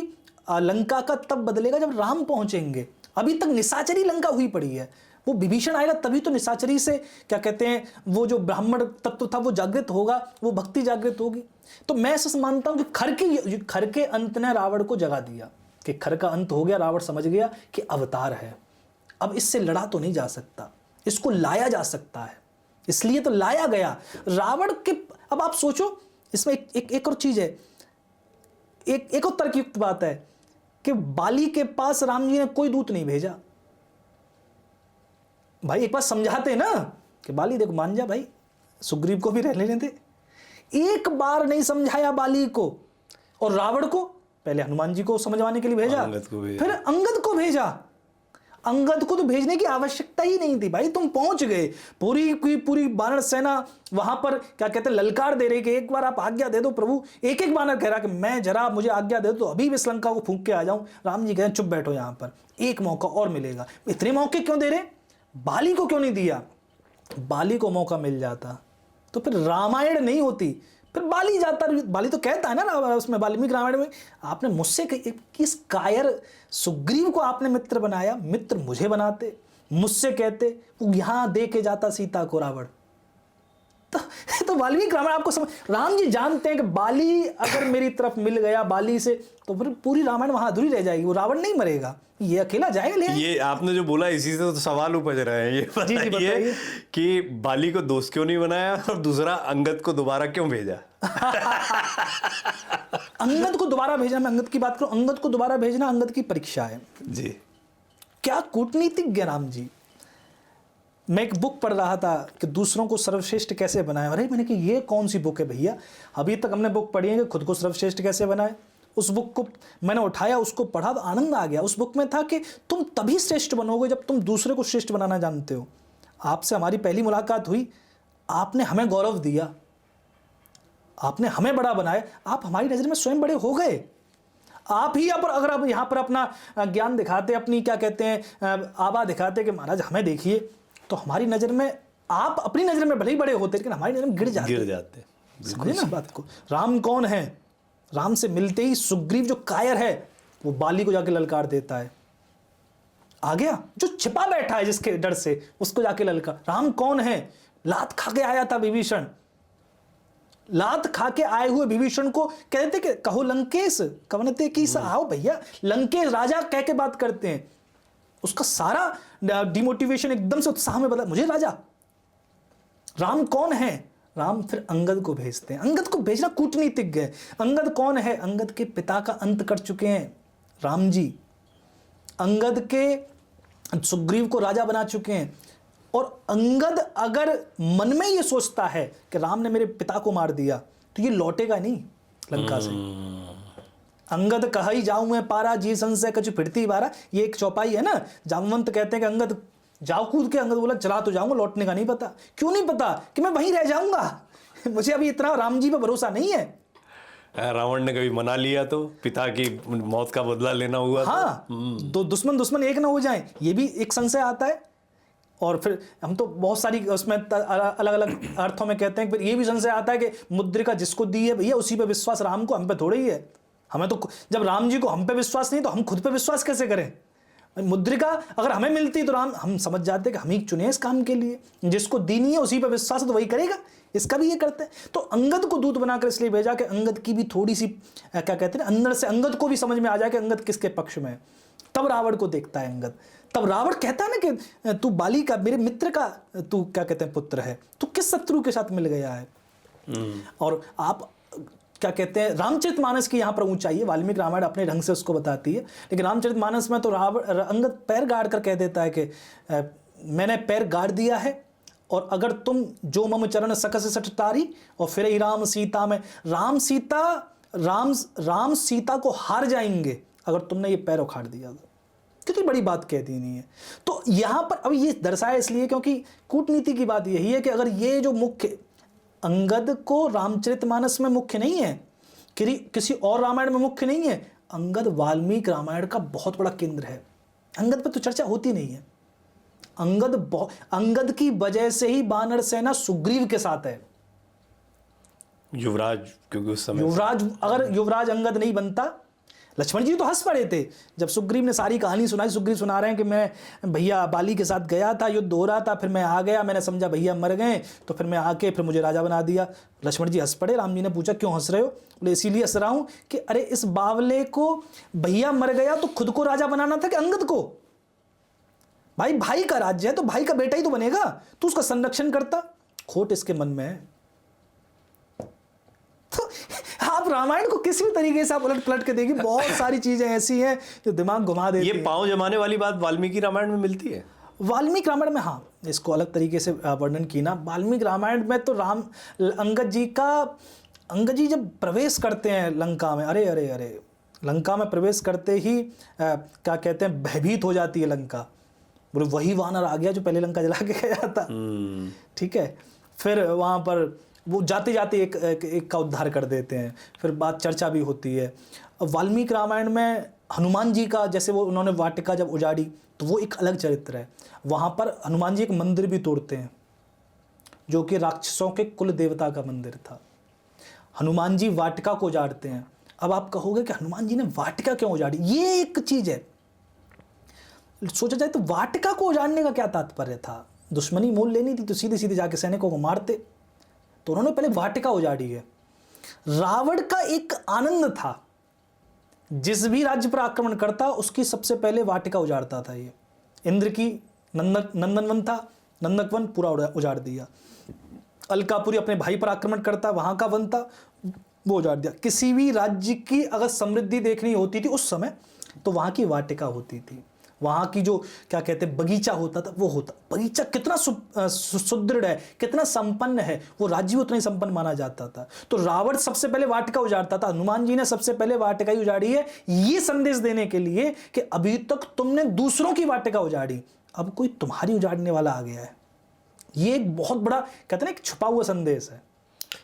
लंका का तब बदलेगा जब राम पहुंचेंगे। अभी तक निशाचरी लंका हुई पड़ी है, वो विभीषण आएगा तभी तो निशाचरी से क्या कहते हैं, वो जो ब्राह्मण तत्व था वो जागृत होगा, वो भक्ति जागृत होगी। तो मैं ऐसा मानता हूं कि खर के अंत ने रावण को जगा दिया कि खर का अंत हो गया, रावण समझ गया कि अवतार है, अब इससे लड़ा तो नहीं जा सकता, इसको लाया जा सकता है, इसलिए तो लाया गया रावण के। अब आप सोचो इसमें एक और चीज है, एक और तर्कयुक्त बात है कि बाली के पास राम जी ने कोई दूत नहीं भेजा। भाई एक बात समझाते ना कि बाली देखो मान जा भाई, सुग्रीव को भी रह लेने दे। एक बार नहीं समझाया बाली को, और रावण को पहले हनुमान जी को समझवाने के लिए भेजा, फिर अंगद को भेजा। अंगद को तो भेजने की आवश्यकता ही नहीं थी भाई, तुम पहुंच गए, पूरी की पूरी वानर सेना वहां पर क्या कहते हैं ललकार दे रही कि एक बार आप आज्ञा दे दो प्रभु। एक एक वानर कह रहा कि मैं जरा मुझे आज्ञा दे दो तो अभी भी श्रीलंका को फूंक के आ जाऊं। राम जी कह रहे चुप बैठो यहां पर, एक मौका और मिलेगा। इतने मौके क्यों दे रहे? बाली को क्यों नहीं दिया? बाली को मौका मिल जाता तो फिर रामायण नहीं होती, फिर बाली जाता। बाली तो कहता है ना उसमें वाल्मीकि रामायण में, आपने मुझसे किस कायर सुग्रीव को आपने मित्र बनाया, मित्र मुझे बनाते, मुझसे कहते, वो यहां दे के जाता सीता को रावण। तो वाल्मीकि रामायण आपको समझ, राम जी जानते हैं कि बाली अगर मेरी तरफ मिल गया बाली से तो फिर पूरी रामायण वहां अधूरी रह जाएगी, वो रावण नहीं मरेगा, ये अकेला जाएगा ले। ये आपने जो बोला इसी से तो सवाल उपज रहे हैं, ये बताइए कि बाली को दोस्त क्यों नहीं बनाया, और दूसरा अंगद को दोबारा क्यों भेजा? अंगद को दोबारा भेजना, मैं अंगद की बात करूं, अंगद को दोबारा भेजना अंगद की परीक्षा है जी। क्या कूटनीतिज्ञ राम जी। मैं एक बुक पढ़ रहा था कि दूसरों को सर्वश्रेष्ठ कैसे बनाए। अरे मैंने कि ये कौन सी बुक है भैया, अभी तक हमने बुक पढ़ी है कि खुद को सर्वश्रेष्ठ कैसे बनाए। उस बुक को मैंने उठाया, उसको पढ़ा तो आनंद आ गया। उस बुक में था कि तुम तभी श्रेष्ठ बनोगे जब तुम दूसरे को श्रेष्ठ बनाना जानते हो। आपसे हमारी पहली मुलाकात हुई, आपने हमें गौरव दिया, आपने हमें बड़ा बनाया, आप हमारी नज़र में स्वयं बड़े हो गए। आप ही अगर आप यहाँ पर अपना ज्ञान दिखाते, अपनी क्या कहते हैं आभा दिखाते कि महाराज हमें देखिए, तो हमारी नज़र में आप अपनी नज़र में भले ही बड़े होते लेकिन हमारी नज़र में गिर जाते। समझे ना बात को। राम कौन है? राम से मिलते ही सुग्रीव जो कायर है वो बाली को जाके ललकार देता है। आ गया जो छिपा बैठा है जिसके डर से, उसको जाके ललकार। राम कौन है? लात खा के आया था विभीषण, लात खा के आए हुए विभीषण को कहते कि कहो लंकेश कवनते की आओ भैया, लंकेश राजा कह के बात करते हैं। उसका सारा डिमोटिवेशन एकदम से उत्साह में बदला, मुझे राजा। राम कौन है? राम फिर अंगद को भेजते हैं। अंगद को भेजना कूटनीतिज्ञ है। अंगद कौन है? अंगद के पिता का अंत कर चुके हैं राम जी, अंगद के सुग्रीव को राजा बना चुके हैं। और अंगद अगर मन में ये सोचता है कि राम ने मेरे पिता को मार दिया तो ये लौटेगा नहीं लंका से। अंगद कहा जाऊं मैं पारा जी संशय कछु फिरती बारा, ये एक चौपाई है ना, जामवंत कहते हैं कि अंगद जाओ कूद के। अंगद बोला चला तो जाऊंगा, लौटने का नहीं पता। क्यों नहीं पता? कि मैं वहीं रह जाऊंगा, मुझे अभी इतना राम जी पे भरोसा नहीं है। रावण ने कभी मना लिया तो पिता की मौत का बदला लेना हुआ तो? हाँ, दो दुश्मन एक ना हो जाएं, ये भी एक संशय आता है। और फिर हम तो बहुत सारी उसमें अलग अलग अर्थों में कहते हैं, फिर ये भी संशय आता है कि मुद्रिका जिसको दी है भैया उसी पे विश्वास राम को, हम पे थोड़ा ही है। हमें तो जब राम जी को हम पे विश्वास नहीं तो हम खुद पे विश्वास कैसे करें? मुद्रिका अगर हमें मिलती तो राम, हम समझ जाते कि हम ही चुने इस काम के लिए, जिसको दी नहीं है उसी पे विश्वास है तो वही करेगा। इसका भी ये करते हैं। तो अंगद को दूत बनाकर इसलिए भेजा कि अंगद की भी थोड़ी सी क्या कहते हैं अंदर से अंगद को भी समझ में आ जाए कि अंगद किसके पक्ष में है। तब रावण को देखता है अंगद, तब रावण कहता है ना कि तू बाली का, मेरे मित्र का तू क्या कहते हैं पुत्र है, तू किस शत्रु के साथ मिल गया है। और आप क्या कहते हैं रामचरितमानस की यहाँ पर ऊंचाई है, वाल्मीकि रामायण अपने ढंग से उसको बताती है, लेकिन रामचरितमानस में तो अंगद पैर गाड़ कर कह देता है कि मैंने पैर गाड़ दिया है और अगर तुम जो मम चरण सकस सठ तारी और फिर ही राम सीता में, राम सीता को हार जाएंगे अगर तुमने ये पैर उखाड़ दिया तो। कितनी बड़ी बात कह दी नहीं है। तो यहां पर अभी ये दर्शाया इसलिए क्योंकि कूटनीति की बात यही है कि अगर ये जो मुख्य अंगद को रामचरितमानस में मुख्य नहीं है, किसी और रामायण में मुख्य नहीं है, अंगद वाल्मीकि रामायण का बहुत बड़ा केंद्र है। अंगद पर तो चर्चा होती नहीं है। अंगद की वजह से ही वानर सेना सुग्रीव के साथ है। युवराज, क्योंकि उस समय अगर युवराज अंगद नहीं बनता, लक्ष्मण जी तो हंस पड़े थे जब सुग्रीव ने सारी कहानी सुनाई। सुग्रीव सुना रहे हैं कि मैं भैया बाली के साथ गया था, युद्ध हो रहा था, फिर मैं आ गया, मैंने समझा भैया मर गए तो फिर मैं आके फिर मुझे राजा बना दिया। लक्ष्मण जी हंस पड़े। राम जी ने पूछा क्यों हंस रहे हो? बोले इसीलिए हंस रहा हूं कि अरे इस बावले को भैया मर गया तो खुद को राजा बनाना था कि अंगद को? भाई का राज्य है तो भाई का बेटा ही तो बनेगा, तू उसका संरक्षण करता। खोट इसके मन में है। तो आप रामायण को किसी भी तरीके से आप उलट पलट के देखिए, बहुत सारी चीजें ऐसी हैं जो दिमाग घुमा देती हैं। ये पांव जमाने वाली बात वाल्मीकि रामायण में मिलती है। वाल्मीकि रामायण में हाँ, इसको अलग तरीके से वर्णन की ना। वाल्मीकि रामायण में तो अंगद जी जब प्रवेश करते हैं लंका में, अरे लंका में प्रवेश करते ही क्या कहते हैं भयभीत हो जाती है लंका। बोले वही वानर आ गया जो पहले लंका जला के गया था। ठीक है, फिर वहाँ पर वो जाते जाते एक का उद्धार कर देते हैं। फिर बात चर्चा भी होती है। वाल्मीकि रामायण में हनुमान जी का, जैसे वो उन्होंने वाटिका जब उजाड़ी तो वो एक अलग चरित्र है। वहाँ पर हनुमान जी एक मंदिर भी तोड़ते हैं जो कि राक्षसों के कुल देवता का मंदिर था। हनुमान जी वाटिका को उजाड़ते हैं। अब आप कहोगे कि हनुमान जी ने वाटिका क्यों उजाड़ी? ये एक चीज है, सोचा जाए तो वाटिका को उजाड़ने का क्या तात्पर्य था? दुश्मनी मोल लेनी थी तो सीधे सीधे जाके सैनिकों को मारते, तो उन्होंने पहले वाटिका उजाड़ी है। रावण का एक आनंद था, जिस भी राज्य पर आक्रमण करता उसकी सबसे पहले वाटिका उजाड़ता था। ये इंद्र की नंदनवन था, नंदकवन पूरा उजाड़ दिया। अलकापुरी अपने भाई पर आक्रमण करता, वहां का वन था वो उजाड़ दिया। किसी भी राज्य की अगर समृद्धि देखनी होती थी उस समय तो वहां की वाटिका होती थी, वहां की जो क्या कहते हैं बगीचा होता था वो होता। बगीचा कितना सुदृढ़ है, कितना संपन्न है, वो राज्य उतना ही संपन्न माना जाता था। तो रावण सबसे पहले वाटिका उजाड़ता था, हनुमान जी ने सबसे पहले वाटिका ही उजाड़ी है, ये संदेश देने के लिए कि अभी तक तुमने दूसरों की वाटिका उजाड़ी, अब कोई तुम्हारी उजाड़ने वाला आ गया है। ये एक बहुत बड़ा कहते हैं एक छुपा हुआ संदेश है,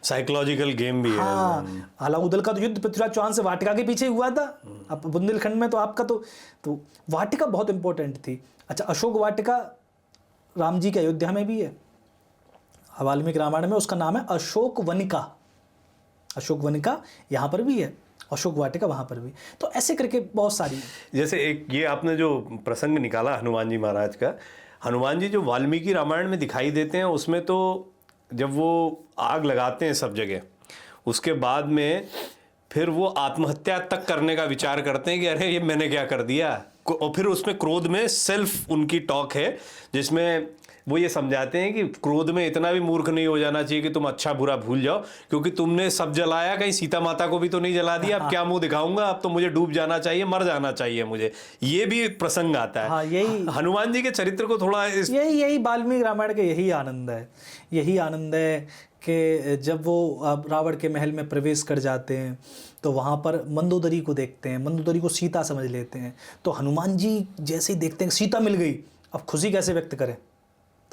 साइकोलॉजिकल गेम भी है। हाँ, अलाउद्दीन का तो युद्ध पृथ्वीराज चौहान से वाटिका के पीछे हुआ था। अब बुंदेलखंड में तो आपका तो वाटिका बहुत इंपॉर्टेंट थी। अच्छा, अशोक वाटिका राम जी के अयोध्या में भी है, वाल्मीकि रामायण में उसका नाम है अशोक वनिका। अशोक वनिका यहाँ पर भी है, अशोक वाटिका वहाँ पर भी। तो ऐसे करके बहुत सारी, जैसे एक ये आपने जो प्रसंग निकाला हनुमान जी महाराज का, हनुमान जी जो वाल्मीकि रामायण में दिखाई देते हैं उसमें तो जब वो आग लगाते हैं सब जगह, उसके बाद में फिर वो आत्महत्या तक करने का विचार करते हैं कि अरे ये मैंने क्या कर दिया। और फिर उसमें क्रोध में सेल्फ उनकी टॉक है जिसमें वो ये समझाते हैं कि क्रोध में इतना भी मूर्ख नहीं हो जाना चाहिए कि तुम अच्छा बुरा भूल जाओ, क्योंकि तुमने सब जलाया, कहीं सीता माता को भी तो नहीं जला दिया, अब क्या मुंह दिखाऊंगा, अब तो मुझे डूब जाना चाहिए, मर जाना चाहिए मुझे। ये भी प्रसंग आता है। हाँ, यही हनुमान जी के चरित्र को थोड़ा यही वाल्मीकि रामायण का यही आनंद है। यही आनंद है कि जब वो रावण के महल में प्रवेश कर जाते हैं तो वहाँ पर मंदोदरी को देखते हैं, मंदोदरी को सीता समझ लेते हैं। तो हनुमान जी जैसे ही देखते हैं सीता मिल गई, अब खुशी कैसे व्यक्त करें,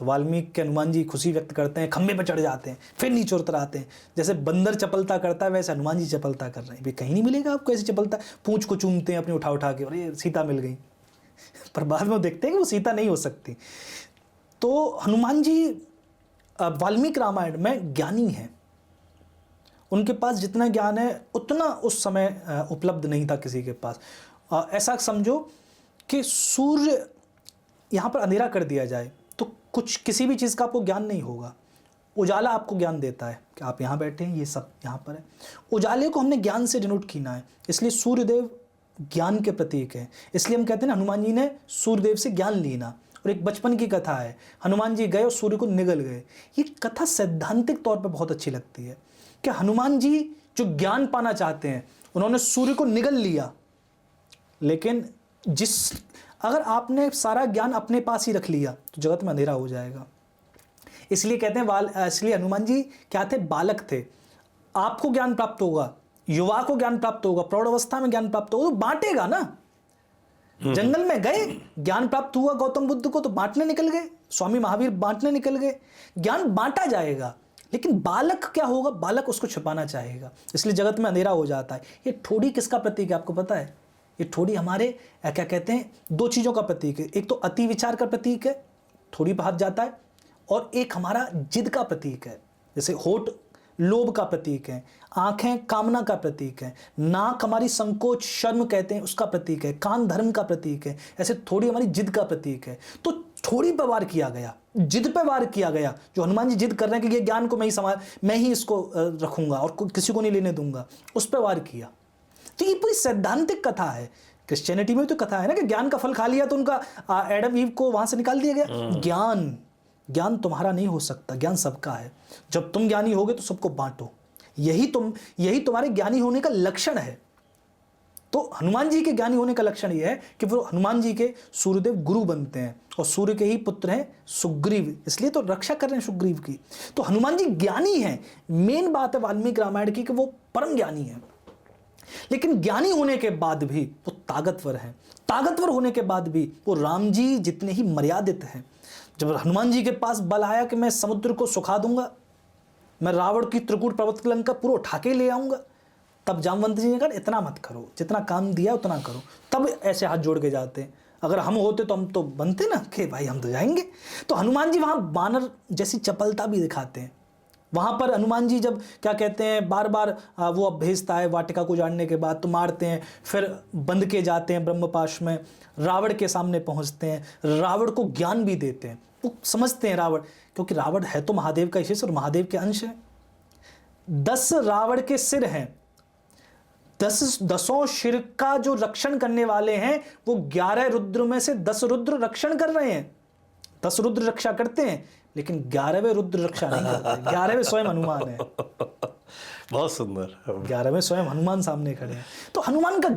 तो वाल्मीकि के हनुमान जी खुशी व्यक्त करते हैं, खंबे पर चढ़ जाते हैं, फिर नीचे उतर आते हैं। जैसे बंदर चपलता करता है वैसे हनुमान जी चपलता कर रहे हैं। भाई कहीं नहीं मिलेगा आपको ऐसी चपलता, पूंछ को चूमते हैं अपनी उठा उठा के, और ये सीता मिल गई। पर बाद में देखते हैं कि वो सीता नहीं हो सकती। तो हनुमान जी वाल्मीकि रामायण में ज्ञानी हैं। उनके पास जितना ज्ञान है उतना उस समय उपलब्ध नहीं था किसी के पास। ऐसा समझो कि सूर्य यहाँ पर अंधेरा कर दिया जाए तो कुछ किसी भी चीज़ का आपको ज्ञान नहीं होगा। उजाला आपको ज्ञान देता है कि आप यहाँ बैठे हैं, ये सब यहाँ पर है। उजाले को हमने ज्ञान से डिनोट किया है, इसलिए सूर्यदेव ज्ञान के प्रतीक है। इसलिए हम कहते हैं ना, हनुमान जी ने सूर्यदेव से ज्ञान लिया। और एक बचपन की कथा है, हनुमान जी गए और सूर्य को निगल गए। ये कथा सैद्धांतिक तौर पर बहुत अच्छी लगती है कि हनुमान जी जो ज्ञान पाना चाहते हैं उन्होंने सूर्य को निगल लिया। लेकिन अगर आपने सारा ज्ञान अपने पास ही रख लिया तो जगत में अंधेरा हो जाएगा। इसलिए कहते हैं इसलिए हनुमान जी क्या थे, बालक थे। आपको ज्ञान प्राप्त होगा, युवा को ज्ञान प्राप्त होगा, प्रौढ़ अवस्था में ज्ञान प्राप्त होगा तो बांटेगा ना। जंगल में गए, ज्ञान प्राप्त हुआ गौतम बुद्ध को तो बांटने निकल गए, स्वामी महावीर बांटने निकल गए। ज्ञान बांटा जाएगा, लेकिन बालक क्या होगा, बालक उसको छिपाना चाहेगा, इसलिए जगत में अंधेरा हो जाता है। ये ठोड़ी किसका प्रतीक है आपको पता है? ये ठोड़ी हमारे क्या कहते हैं, दो चीज़ों का प्रतीक है। एक तो अति विचार का प्रतीक है, ठोड़ी पर हाथ जाता है, और एक हमारा जिद का प्रतीक है। जैसे होठ लोभ का प्रतीक है, आंखें कामना का प्रतीक है, नाक हमारी संकोच शर्म कहते हैं उसका प्रतीक है, कान धर्म का प्रतीक है, ऐसे थोड़ी हमारी जिद का प्रतीक है। तो थोड़ी पर वार किया गया, जिद पे वार किया गया। जो हनुमान जी जिद कर रहे हैं कि ये ज्ञान को मैं ही इसको रखूंगा और किसी को नहीं लेने दूंगा, उस पर वार किया। तो ये पूरी सैद्धांतिक कथा है। क्रिश्चियनिटी में तो कथा है ना कि ज्ञान का फल खा लिया तो उनका एडम ईव को वहां से निकाल दिया गया। ज्ञान तुम्हारा नहीं हो सकता, ज्ञान सबका है। जब तुम ज्ञानी होगे तो सबको बांटो, यही तुम्हारे ज्ञानी होने का लक्षण है। तो हनुमान जी के ज्ञानी होने का लक्षण यह है कि वो हनुमान जी के सूर्यदेव गुरु बनते हैं, और सूर्य के ही पुत्र हैं सुग्रीव, इसलिए तो रक्षा कर रहे हैं सुग्रीव की। तो हनुमान जी ज्ञानी हैं। मेन बात है वाल्मीकि रामायण की कि वो परम ज्ञानी है, लेकिन ज्ञानी होने के बाद भी वो ताकतवर हैं। ताकतवर होने के बाद भी वो राम जी जितने ही मर्यादित हैं। जब हनुमान जी के पास बल आया कि मैं समुद्र को सुखा दूंगा, मैं रावण की त्रिकूट पर्वत लंका पूरा उठा के ले आऊंगा, तब जामवंत जी ने कहा इतना मत करो, जितना काम दिया उतना करो। तब ऐसे हाथ जोड़ के जाते हैं। अगर हम होते तो हम तो बनते ना कि भाई हम तो जाएंगे। तो हनुमान जी वहाँ बानर जैसी चपलता भी दिखाते हैं। वहाँ पर हनुमान जी जब क्या कहते हैं, बार बार वो अब भेजता है वाटिका को जानने के बाद, तो मारते हैं, फिर बंध के जाते हैं ब्रह्मपाश में, रावण के सामने पहुँचते हैं, रावण को ज्ञान भी देते हैं। वो समझते हैं रावण, क्योंकि रावण है तो महादेव का हिस्सा और महादेव के अंश है। 10 रावण के सिर हैं, 10 सिर का जो रक्षण करने वाले हैं वो 11 रुद्र में से 10 रुद्र रक्षण कर रहे हैं। 10 रुद्र रक्षा करते हैं, लेकिन 11वें रुद्र रक्षा नहीं करते। 11वें स्वयं हनुमान है। बहुत सुंदर। 11वें स्वयं हनुमान सामने खड़े हैं। तो हनुमान का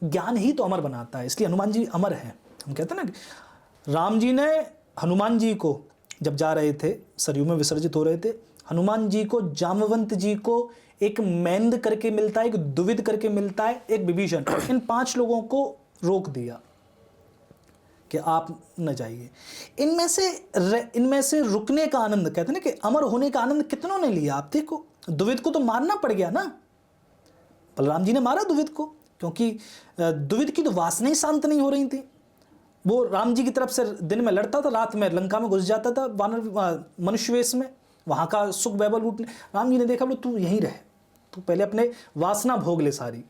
ज्ञान ही तो अमर बनाता है, इसलिए हनुमान जी अमर हैं। हम कहते हैं ना, राम जी ने हनुमान जी को जब जा रहे थे, सरयू में विसर्जित हो रहे थे, हनुमान जी को जामवंत जी को एक मैंद करके मिलता है, एक द्विविद करके मिलता है, एक विभीषण, इन 5 लोगों को रोक दिया कि आप न जाइए। इनमें से रुकने का आनंद, कहते हैं ना कि अमर होने का आनंद कितनों ने लिया। आप देखो, द्विविद को तो मारना पड़ गया ना, बलराम जी ने मारा द्विविद को, क्योंकि द्विविद की तो वासनाएं शांत नहीं हो रही थी। वो राम जी की तरफ से दिन में लड़ता था, रात में लंका में घुस जाता था वानर मनुष्य वेश में, वहाँ का सुख वैभव लूटने। राम जी ने देखा, बोले तू यहीं रहे, तू पहले अपने वासना भोग ले सारी।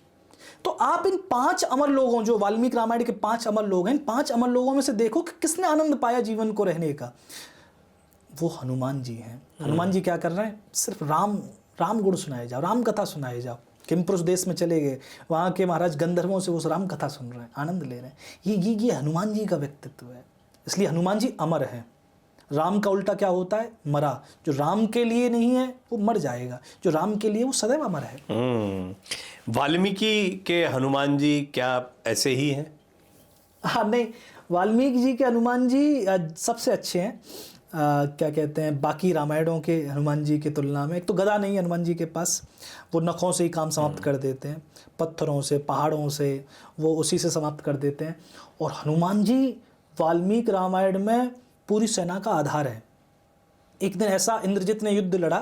तो आप इन 5 अमर लोगों, जो वाल्मीकि रामायण के 5 अमर लोग हैं, इन 5 अमर लोगों में से देखो कि किसने आनंद पाया जीवन को रहने का। वो हनुमान जी हैं। हनुमान जी क्या कर रहे हैं, सिर्फ राम गुण सुनाए जाओ, राम कथा सुनाए जाओ। किमपुरुष देश में चले गए, वहाँ के महाराज गंधर्वों से वो राम कथा सुन रहे हैं, आनंद ले रहे हैं। ये हनुमान जी का व्यक्तित्व है, इसलिए हनुमान जी अमर हैं। राम का उल्टा क्या होता है, मरा। जो राम के लिए नहीं है वो मर जाएगा, जो राम के लिए वो सदैव अमर है। वाल्मीकि के हनुमान जी क्या ऐसे ही हैं? हाँ, नहीं, वाल्मीकि जी के हनुमान जी सबसे अच्छे हैं। क्या कहते हैं, बाकी रामायणों के हनुमान जी की तुलना में। एक तो गदा नहीं है हनुमान जी के पास, वो नखों से ही काम समाप्त कर देते हैं, पत्थरों से, पहाड़ों से, वो उसी से समाप्त कर देते हैं। और हनुमान जी वाल्मीकि रामायण में पूरी सेना का आधार है। एक दिन ऐसा इंद्रजित ने युद्ध लड़ा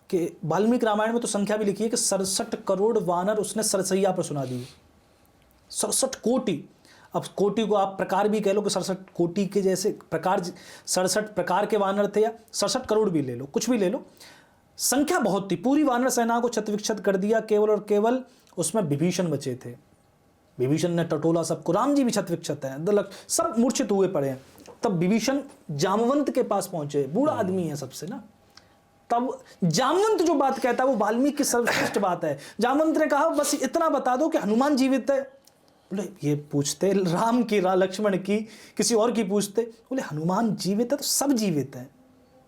कि वाल्मीकि रामायण में तो संख्या भी लिखी है कि 67 करोड़ वानर उसने सरसैया पर सुना दिए। 67 कोटि। अब कोटि को आप प्रकार भी कह लो कि 67 कोटि के जैसे प्रकार, 67 प्रकार के वानर थे, या 67 करोड़ भी ले लो, कुछ भी ले लो, संख्या बहुत थी। पूरी वानर सेना को छत-विक्षत कर दिया। केवल और केवल उसमें विभीषण बचे थे। विभीषण ने टटोला सबको। राम जी भी छत-विक्षत हैं, सब मूर्छित हुए पड़े हैं। तब विभीषण जामवंत के पास पहुंचे। बूढ़ा आदमी है सबसे ना। तब जामवंत जो बात कहता है वो वाल्मीकि की सर्वश्रेष्ठ बात है। जामवंत ने कहा बस इतना बता दो कि हनुमान जीवित है। बोले ये पूछते राम की, लक्ष्मण की, किसी और की पूछते, बोले हनुमान जीवित है तो सब जीवित है,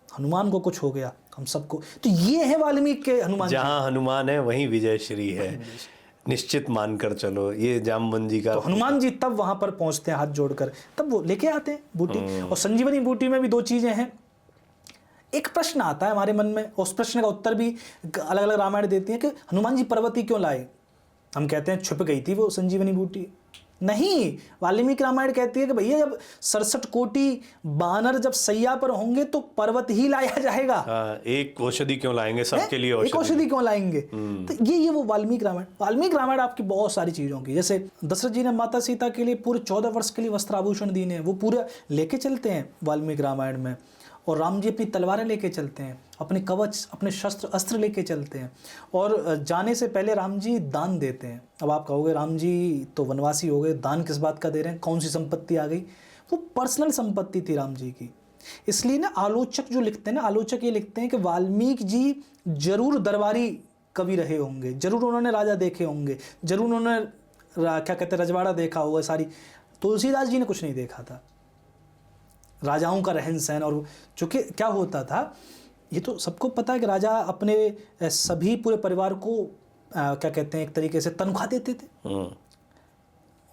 हनुमान को कुछ हो गया हम सबको। तो ये है वाल्मीकि के हनुमान। जहाँ हनुमान है वहीं विजय श्री है, निश्चित मानकर चलो। ये जामवंत जी का। तो हनुमान जी तब वहां पर पहुंचते हैं हाथ जोड़कर, तब वो लेके आते हैं बूटी। और संजीवनी बूटी में भी दो चीजें हैं। एक प्रश्न आता है हमारे मन में, उस प्रश्न का उत्तर भी अलग अलग रामायण देती है कि हनुमान जी पर्वती क्यों लाए। हम कहते हैं छुप गई थी वो संजीवनी बूटी। नहीं, वाल्मीकि रामायण कहती है कि भैया जब 67 कोटि वानर जब सैया पर होंगे तो पर्वत ही लाया जाएगा। एक औषधि क्यों लाएंगे सबके लिए? एक औषधि क्यों लाएंगे? तो ये वो वाल्मीकि रामायण आपकी बहुत सारी चीजों की। जैसे दशरथ जी ने माता सीता के लिए पूरे 14 वर्ष के लिए वस्त्राभूषण दिए, वो पूरे लेके चलते हैं वाल्मीकि रामायण में। और राम जी अपनी तलवारें लेके चलते हैं, अपने कवच, अपने शस्त्र अस्त्र लेके चलते हैं। और जाने से पहले राम जी दान देते हैं। अब आप कहोगे राम जी तो वनवासी हो गए, दान किस बात का दे रहे हैं, कौन सी संपत्ति आ गई? वो पर्सनल संपत्ति थी राम जी की। इसलिए ना आलोचक जो लिखते हैं ना, आलोचक ये लिखते हैं कि वाल्मीकि जी जरूर दरबारी कवि रहे होंगे, जरूर उन्होंने राजा देखे होंगे, जरूर उन्होंने क्या कहते हैं रजवाड़ा देखा होगा सारी। तुलसीदास जी ने कुछ नहीं देखा था, राजाओं का रहन सहन। और चूंकि क्या होता था, ये तो सबको पता है कि राजा अपने सभी पूरे परिवार को क्या कहते हैं एक तरीके से तनख्वाह देते थे,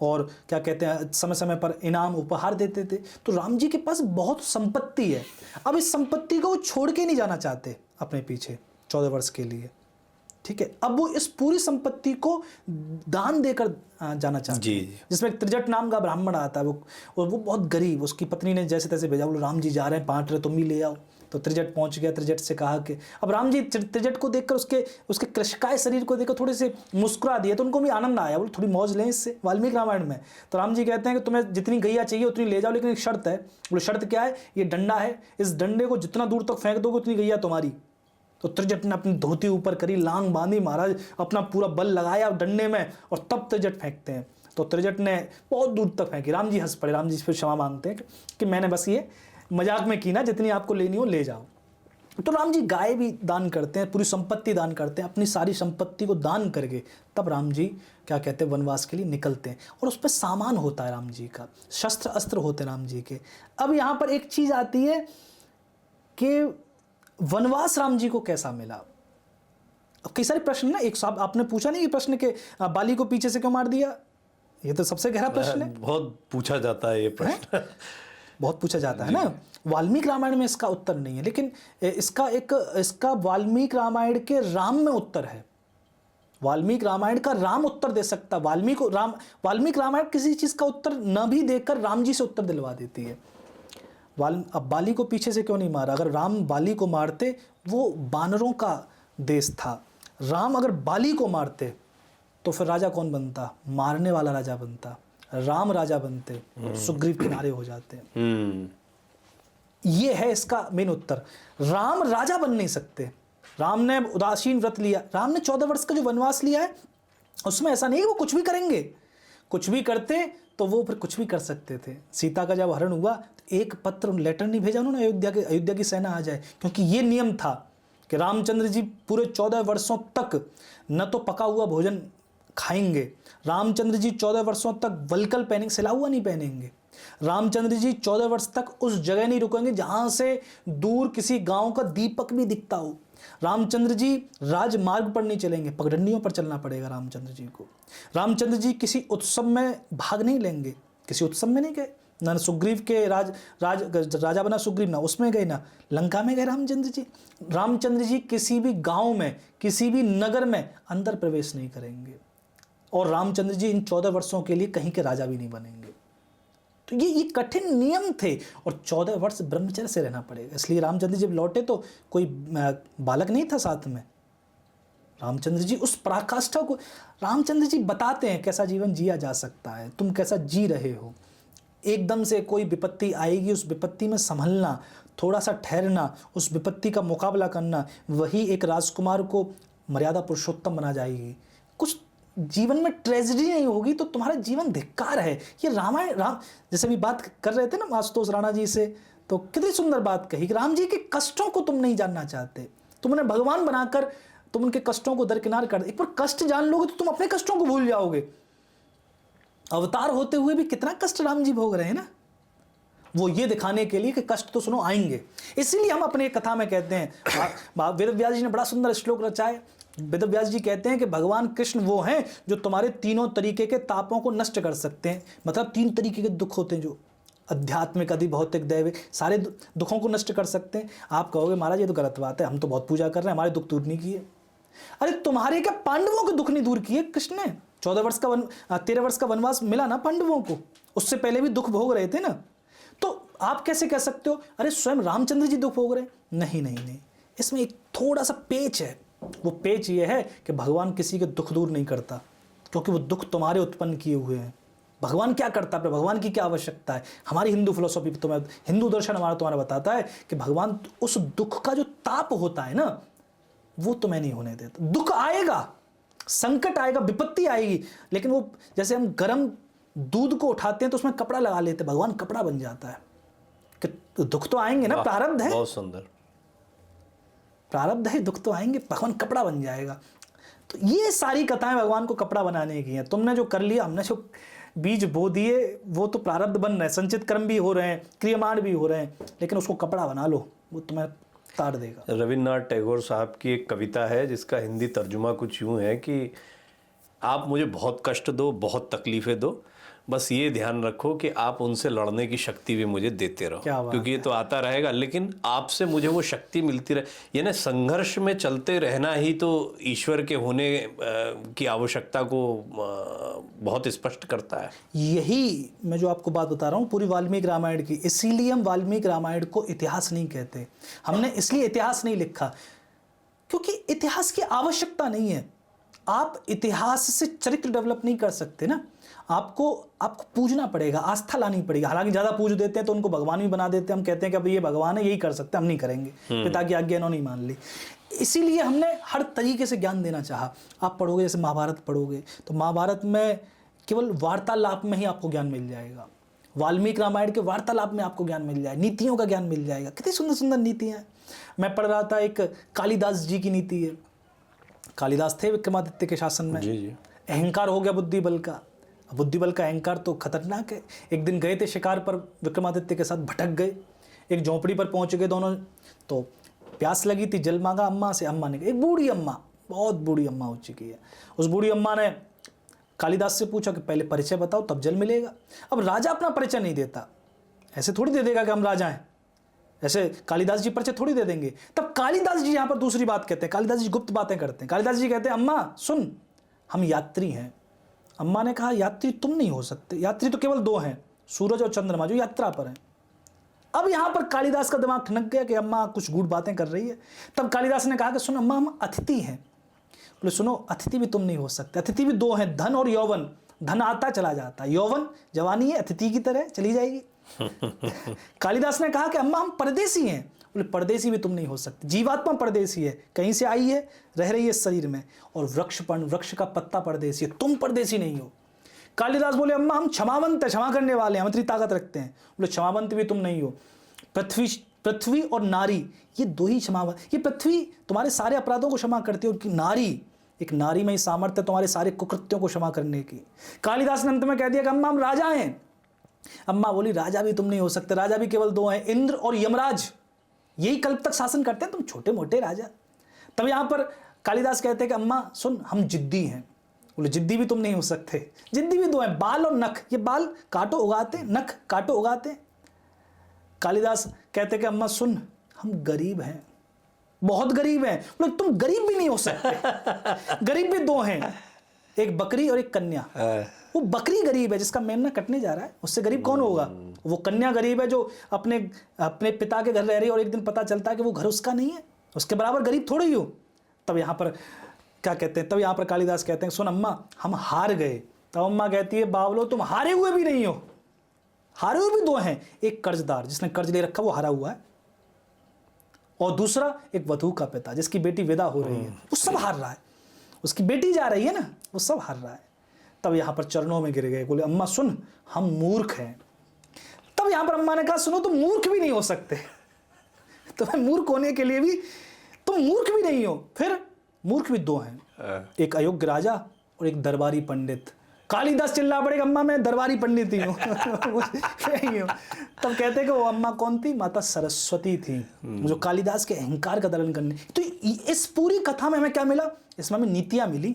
और क्या कहते हैं समय समय पर इनाम उपहार देते थे। तो राम जी के पास बहुत संपत्ति है। अब इस संपत्ति को वो छोड़ के नहीं जाना चाहते अपने पीछे 14 वर्ष के लिए, ठीक है। अब वो इस पूरी संपत्ति को दान देकर जाना चाहते हैं। जिसमें एक त्रिजट नाम का ब्राह्मण आता है, वो बहुत गरीब, उसकी पत्नी ने जैसे तैसे भेजा, बोलो राम जी जा रहे हैं, बांट रहे, तुम भी ले आओ। तो त्रिजट पहुंच गया, त्रिजट से कहा कि अब राम जी त्रिजट को देखकर उसके कृशकाय शरीर को देखकर थोड़े से मुस्कुरा दिए, तो उनको भी आनंद आया, बोले थोड़ी मौज लें इससे। वाल्मीकि रामायण में तो राम जी कहते हैं कि तुम्हें जितनी गैया चाहिए उतनी ले जाओ, लेकिन एक शर्त है। बोले शर्त क्या है? ये डंडा है, इस डंडे को जितना दूर तक फेंक दोगे उतनी गैया तुम्हारी। तो त्रिजट ने अपनी धोती ऊपर करी, लांग बांधी, महाराज अपना पूरा बल लगाया डंडे में, और तब त्रिजट फेंकते हैं। तो त्रिजट ने बहुत दूर तक फेंकी। राम जी हंस पड़े, राम जी फिर क्षमा मांगते हैं कि मैंने बस ये मजाक में की ना, जितनी आपको लेनी हो ले जाओ। तो राम जी गाय भी दान करते हैं, पूरी संपत्ति दान करते हैं, अपनी सारी संपत्ति को दान करके तब राम जी क्या कहते हैं वनवास के लिए निकलते हैं। और उस पर सामान होता है राम जी का, शस्त्र अस्त्र होते हैं राम जी के। अब यहाँ पर एक चीज आती है कि वनवास राम जी को कैसा मिला। अब कई सारे प्रश्न ना, एक साहब आपने पूछा नहीं ये प्रश्न के बाली को पीछे से क्यों मार दिया, ये तो सबसे गहरा प्रश्न है। बहुत पूछा जाता है ये प्रश्न, बहुत पूछा जाता है ना। वाल्मीकि रामायण में इसका उत्तर नहीं है, लेकिन इसका वाल्मीकि रामायण के राम में उत्तर है। वाल्मीकि रामायण का राम उत्तर दे सकता। वाल्मीकि रामायण किसी चीज का उत्तर न भी देकर राम जी से उत्तर दिलवा देती है। अब बाली को पीछे से क्यों नहीं मारा? अगर राम बाली को मारते, वो बानरों का देश था, राम अगर बाली को मारते तो फिर राजा कौन बनता? मारने वाला राजा बनता, राम राजा बनते, सुग्रीव किनारे हो जाते। ये है इसका मेन उत्तर। राम राजा बन नहीं सकते। राम ने उदासीन व्रत लिया, राम ने 14 वर्ष का जो वनवास लिया है उसमें ऐसा नहीं है वो कुछ भी करेंगे। कुछ भी करते तो वो फिर कुछ भी कर सकते थे। सीता का जब हरण हुआ तो एक पत्र लेटर नहीं भेजा उन्होंने अयोध्या की सेना आ जाए, क्योंकि ये नियम था कि रामचंद्र जी पूरे 14 वर्षों तक न तो पका हुआ भोजन खाएंगे, रामचंद्र जी 14 वर्षों तक वलकल पहनेंगे, सिला हुआ नहीं पहनेंगे, रामचंद्र जी 14 वर्ष तक उस जगह नहीं रुकेंगे जहां से दूर किसी गांव का दीपक भी दिखता हो, रामचंद्र जी राजमार्ग पर नहीं चलेंगे, पगडंडियों पर चलना पड़ेगा रामचंद्र जी को, रामचंद्र जी किसी उत्सव में भाग नहीं लेंगे, किसी उत्सव में नहीं गए, ना सुग्रीव के राजा बना सुग्रीव, ना उसमें गए, ना लंका में गए रामचंद्र जी किसी भी गांव में, किसी भी नगर में अंदर प्रवेश नहीं करेंगे, और रामचंद्र जी इन 14 वर्षों के लिए कहीं के राजा भी नहीं बनेंगे। तो ये कठिन नियम थे और 14 वर्ष ब्रह्मचर्य से रहना पड़ेगा। इसलिए रामचंद्र जी जब लौटे तो कोई बालक नहीं था साथ में। रामचंद्र जी उस पराकाष्ठा को रामचंद्र जी बताते हैं कैसा जीवन जिया जा सकता है, तुम कैसा जी रहे हो। एकदम से कोई विपत्ति आएगी, उस विपत्ति में संभलना, थोड़ा सा ठहरना, उस विपत्ति का मुकाबला करना, वही एक राजकुमार को मर्यादा पुरुषोत्तम बना जाएगी। कुछ जीवन में ट्रेजेडी नहीं होगी तो तुम्हारा जीवन धिक्कार है। ये रामायण जैसे भी बात कर रहे थे ना आशुतोष राणा जी से, तो कितनी सुंदर बात कही कि राम जी के कष्टों को तुम नहीं जानना चाहते, तुम उन्हें भगवान बनाकर तुम उनके कष्टों को दरकिनार कर दे। एक बार कष्ट जान लोगे तो तुम अपने कष्टों को भूल जाओगे। अवतार होते हुए भी कितना कष्ट राम जी भोग रहे हैं ना, वो ये दिखाने के लिए कि कष्ट तो सुनो आएंगे। इसीलिए हम अपने कथा में कहते हैं, वेदव्यास जी ने बड़ा सुंदर श्लोक रचा है। वेदव्यास जी कहते हैं कि भगवान कृष्ण वो हैं जो तुम्हारे तीनों तरीके के तापों को नष्ट कर सकते हैं। मतलब 3 तरीके के दुख होते हैं, जो आध्यात्मिक, आदि भौतिक, दैविक, सारे दुखों को नष्ट कर सकते हैं। आप कहोगे महाराज ये तो गलत बात है, हम तो बहुत पूजा कर रहे हैं, हमारे दुख दूर नहीं किए। अरे तुम्हारे क्या पांडवों के दुख नहीं दूर किए कृष्ण ने? 13 वर्ष का वनवास मिला ना पांडवों को, उससे पहले भी दुख भोग रहे थे ना। तो आप कैसे कह सकते हो अरे स्वयं रामचंद्र जी दुख भोग रहे? नहीं, इसमें एक थोड़ा सा पेच है। वो पेच ये है कि भगवान किसी के दुख दूर नहीं करता, क्योंकि वो दुख तुम्हारे उत्पन्न किए हुए हैं। भगवान क्या करता है, भगवान की क्या आवश्यकता है? हमारी हिंदू फिलोसॉफी, तुम्हें हिंदू दर्शन हमारा तुम्हारा बताता है कि भगवान उस दुख का जो ताप होता है ना, वो तुम्हें नहीं होने देता। दुख आएगा, संकट आएगा, विपत्ति आएगी, लेकिन वो जैसे हम गर्म दूध को उठाते हैं तो उसमें कपड़ा लगा लेते हैं, भगवान कपड़ा बन जाता है कि दुख तो आएंगे ना, प्रारब्ध है, बहुत सुंदर प्रारब्ध है, दुख तो आएंगे, भगवान कपड़ा बन जाएगा। तो ये सारी कथाएं भगवान को कपड़ा बनाने की हैं। तुमने जो कर लिया, हमने जो बीज बो दिए, वो तो प्रारब्ध बन रहे हैं, संचित कर्म भी हो रहे हैं, क्रियमाण भी हो रहे हैं, लेकिन उसको कपड़ा बना लो, वो तुम्हें तार देगा। रविन्द्रनाथ टैगोर साहब की एक कविता है जिसका हिंदी तर्जुमा कुछ यूँ है कि आप मुझे बहुत कष्ट दो, बहुत तकलीफ़ें दो, बस ये ध्यान रखो कि आप उनसे लड़ने की शक्ति भी मुझे देते रहो, क्योंकि ये तो आता रहेगा, लेकिन आपसे मुझे वो शक्ति मिलती रहे। ये ना संघर्ष में चलते रहना ही तो ईश्वर के होने की आवश्यकता को बहुत स्पष्ट करता है। यही मैं जो आपको बात बता रहा हूँ पूरी वाल्मीकि रामायण की, इसीलिए हम वाल्मीकि रामायण को इतिहास नहीं कहते। हमने इसलिए इतिहास नहीं लिखा क्योंकि इतिहास की आवश्यकता नहीं है। आप इतिहास से चरित्र डेवलप नहीं कर सकते ना, आपको पूजना पड़ेगा, आस्था लानी पड़ेगी। हालांकि ज़्यादा पूज देते हैं तो उनको भगवान भी बना देते हैं। हम कहते हैं कि अब ये भगवान है, यही कर सकते हैं, हम नहीं करेंगे, पिता की आज्ञा इन्होंने नहीं मान ली। इसीलिए हमने हर तरीके से ज्ञान देना चाहा। आप पढ़ोगे, जैसे महाभारत पढ़ोगे तो महाभारत में केवल वार्तालाप में ही आपको ज्ञान मिल जाएगा। वाल्मीकि रामायण के वार्तालाप में आपको ज्ञान मिल जाएगा, नीतियों का ज्ञान मिल जाएगा। कितनी सुंदर सुंदर नीतियाँ हैं। मैं पढ़ रहा था, एक कालिदास जी की नीति है। कालिदास थे विक्रमादित्य के शासन में। जी। अहंकार हो गया बुद्धि बल का। बुद्धि बल का अहंकार तो खतरनाक है। एक दिन गए थे शिकार पर विक्रमादित्य के साथ, भटक गए, एक झोंपड़ी पर पहुंच गए दोनों। तो प्यास लगी थी, जल मांगा अम्मा से। अम्मा ने, एक बूढ़ी अम्मा, बहुत बूढ़ी अम्मा हो चुकी है, उस बूढ़ी अम्मा ने कालिदास से पूछा कि पहले परिचय बताओ तब जल मिलेगा। अब राजा अपना परिचय नहीं देता, ऐसे थोड़ी दे देगा कि हम राजा हैं, ऐसे कालिदास जी परिचय थोड़ी दे देंगे। तब कालिदास जी यहाँ पर दूसरी बात कहते हैं, कालिदास जी गुप्त बातें करते हैं। कालिदास जी कहते हैं अम्मा सुन, हम यात्री हैं। अम्मा ने कहा यात्री तुम नहीं हो सकते, यात्री तो केवल 2 हैं, सूरज और चंद्रमा, जो यात्रा पर हैं। अब यहाँ पर कालिदास का दिमाग ठनक गया कि अम्मा कुछ गूढ़ बातें कर रही है। तब कालिदास ने कहा कि सुन अम्मा, हम अतिथि हैं। बोले सुनो, अतिथि भी तुम नहीं हो सकते, अतिथि भी 2 हैं, धन और यौवन। धन आता चला जाता, यौवन जवानी है, अतिथि की तरह चली जाएगी। कालिदास ने कहा कि अम्मा हम परदेसी हैं। बोले परदेसी भी तुम नहीं हो सकते, जीवात्मा परदेसी है, कहीं से आई है, रह रही है इस शरीर में, और वृक्ष का पत्ता परदेसी है, तुम परदेसी नहीं हो। कालिदास बोले अम्मा हम क्षमावंत है, क्षमा करने वाले हैं, हम इतनी ताकत रखते हैं। बोले क्षमावंत भी तुम नहीं हो। पृथ्वी और नारी, ये 2 ही क्षमावंत। ये पृथ्वी तुम्हारे सारे अपराधों को क्षमा करती है, नारी, एक नारी में ही सामर्थ्य तुम्हारे सारे कुकृत्यों को क्षमा करने की। कालिदास ने अंत में कह दिया कि अम्मा हम राजा हैं। अम्मा बोली राजा भी तुम नहीं हो सकते, राजा भी केवल 2 हैं, इंद्र और यमराज, यही कल्प तक शासन करते हैं, तुम छोटे मोटे राजा। तब यहां पर कालिदास कहते हैं कि अम्मा सुन, हम जिद्दी हैं। बोले जिद्दी भी तुम नहीं हो सकते, जिद्दी भी 2 हैं, बाल और नख, ये बाल काटो उगाते, नख काटो उगाते। कालिदास कहते हैं कि अम्मा सुन, हम गरीब हैं, बहुत गरीब हैं। बोले तुम गरीब भी नहीं हो सकते, गरीब भी 2 हैं, एक बकरी और एक कन्या। वो बकरी गरीब है जिसका मेमना कटने जा रहा है, उससे गरीब कौन होगा? वो कन्या गरीब है जो अपने अपने पिता के घर रह रही है और एक दिन पता चलता है कि वो घर उसका नहीं है, उसके बराबर गरीब थोड़ी ही हो। तब यहाँ पर क्या कहते हैं, तब यहाँ पर कालिदास कहते हैं सुन अम्मा हम हार गए। तब अम्मा कहती है बावलो तुम हारे हुए भी नहीं हो, हारे हुए भी दो हैं, एक कर्जदार जिसने कर्ज ले रखा वो हारा हुआ है, और दूसरा एक वधू का पिता जिसकी बेटी विदा हो रही है, वो सब हार रहा है। उसकी बेटी जा रही है ना, वो सब हार रहा है। तब यहाँ पर चरणों में गिर गए, बोले अम्मा सुन हम मूर्ख हैं। तब यहाँ पर अम्मा ने कहा सुनो तुम मूर्ख भी नहीं हो सकते, तुम्हें मूर्ख होने के लिए भी तुम मूर्ख भी नहीं हो। फिर मूर्ख भी दो हैं, एक अयोग्य राजा और एक दरबारी पंडित। कालिदास चिल्ला पड़ेगा अम्मा मैं दरबारी पंडित ही हूँ। तब कहते हैं कि वो अम्मा कौन थी? माता सरस्वती थी, जो कालिदास के अहंकार का दलन करने। तो इस पूरी कथा में हमें क्या मिला? इसमें हमें नीतियां मिली।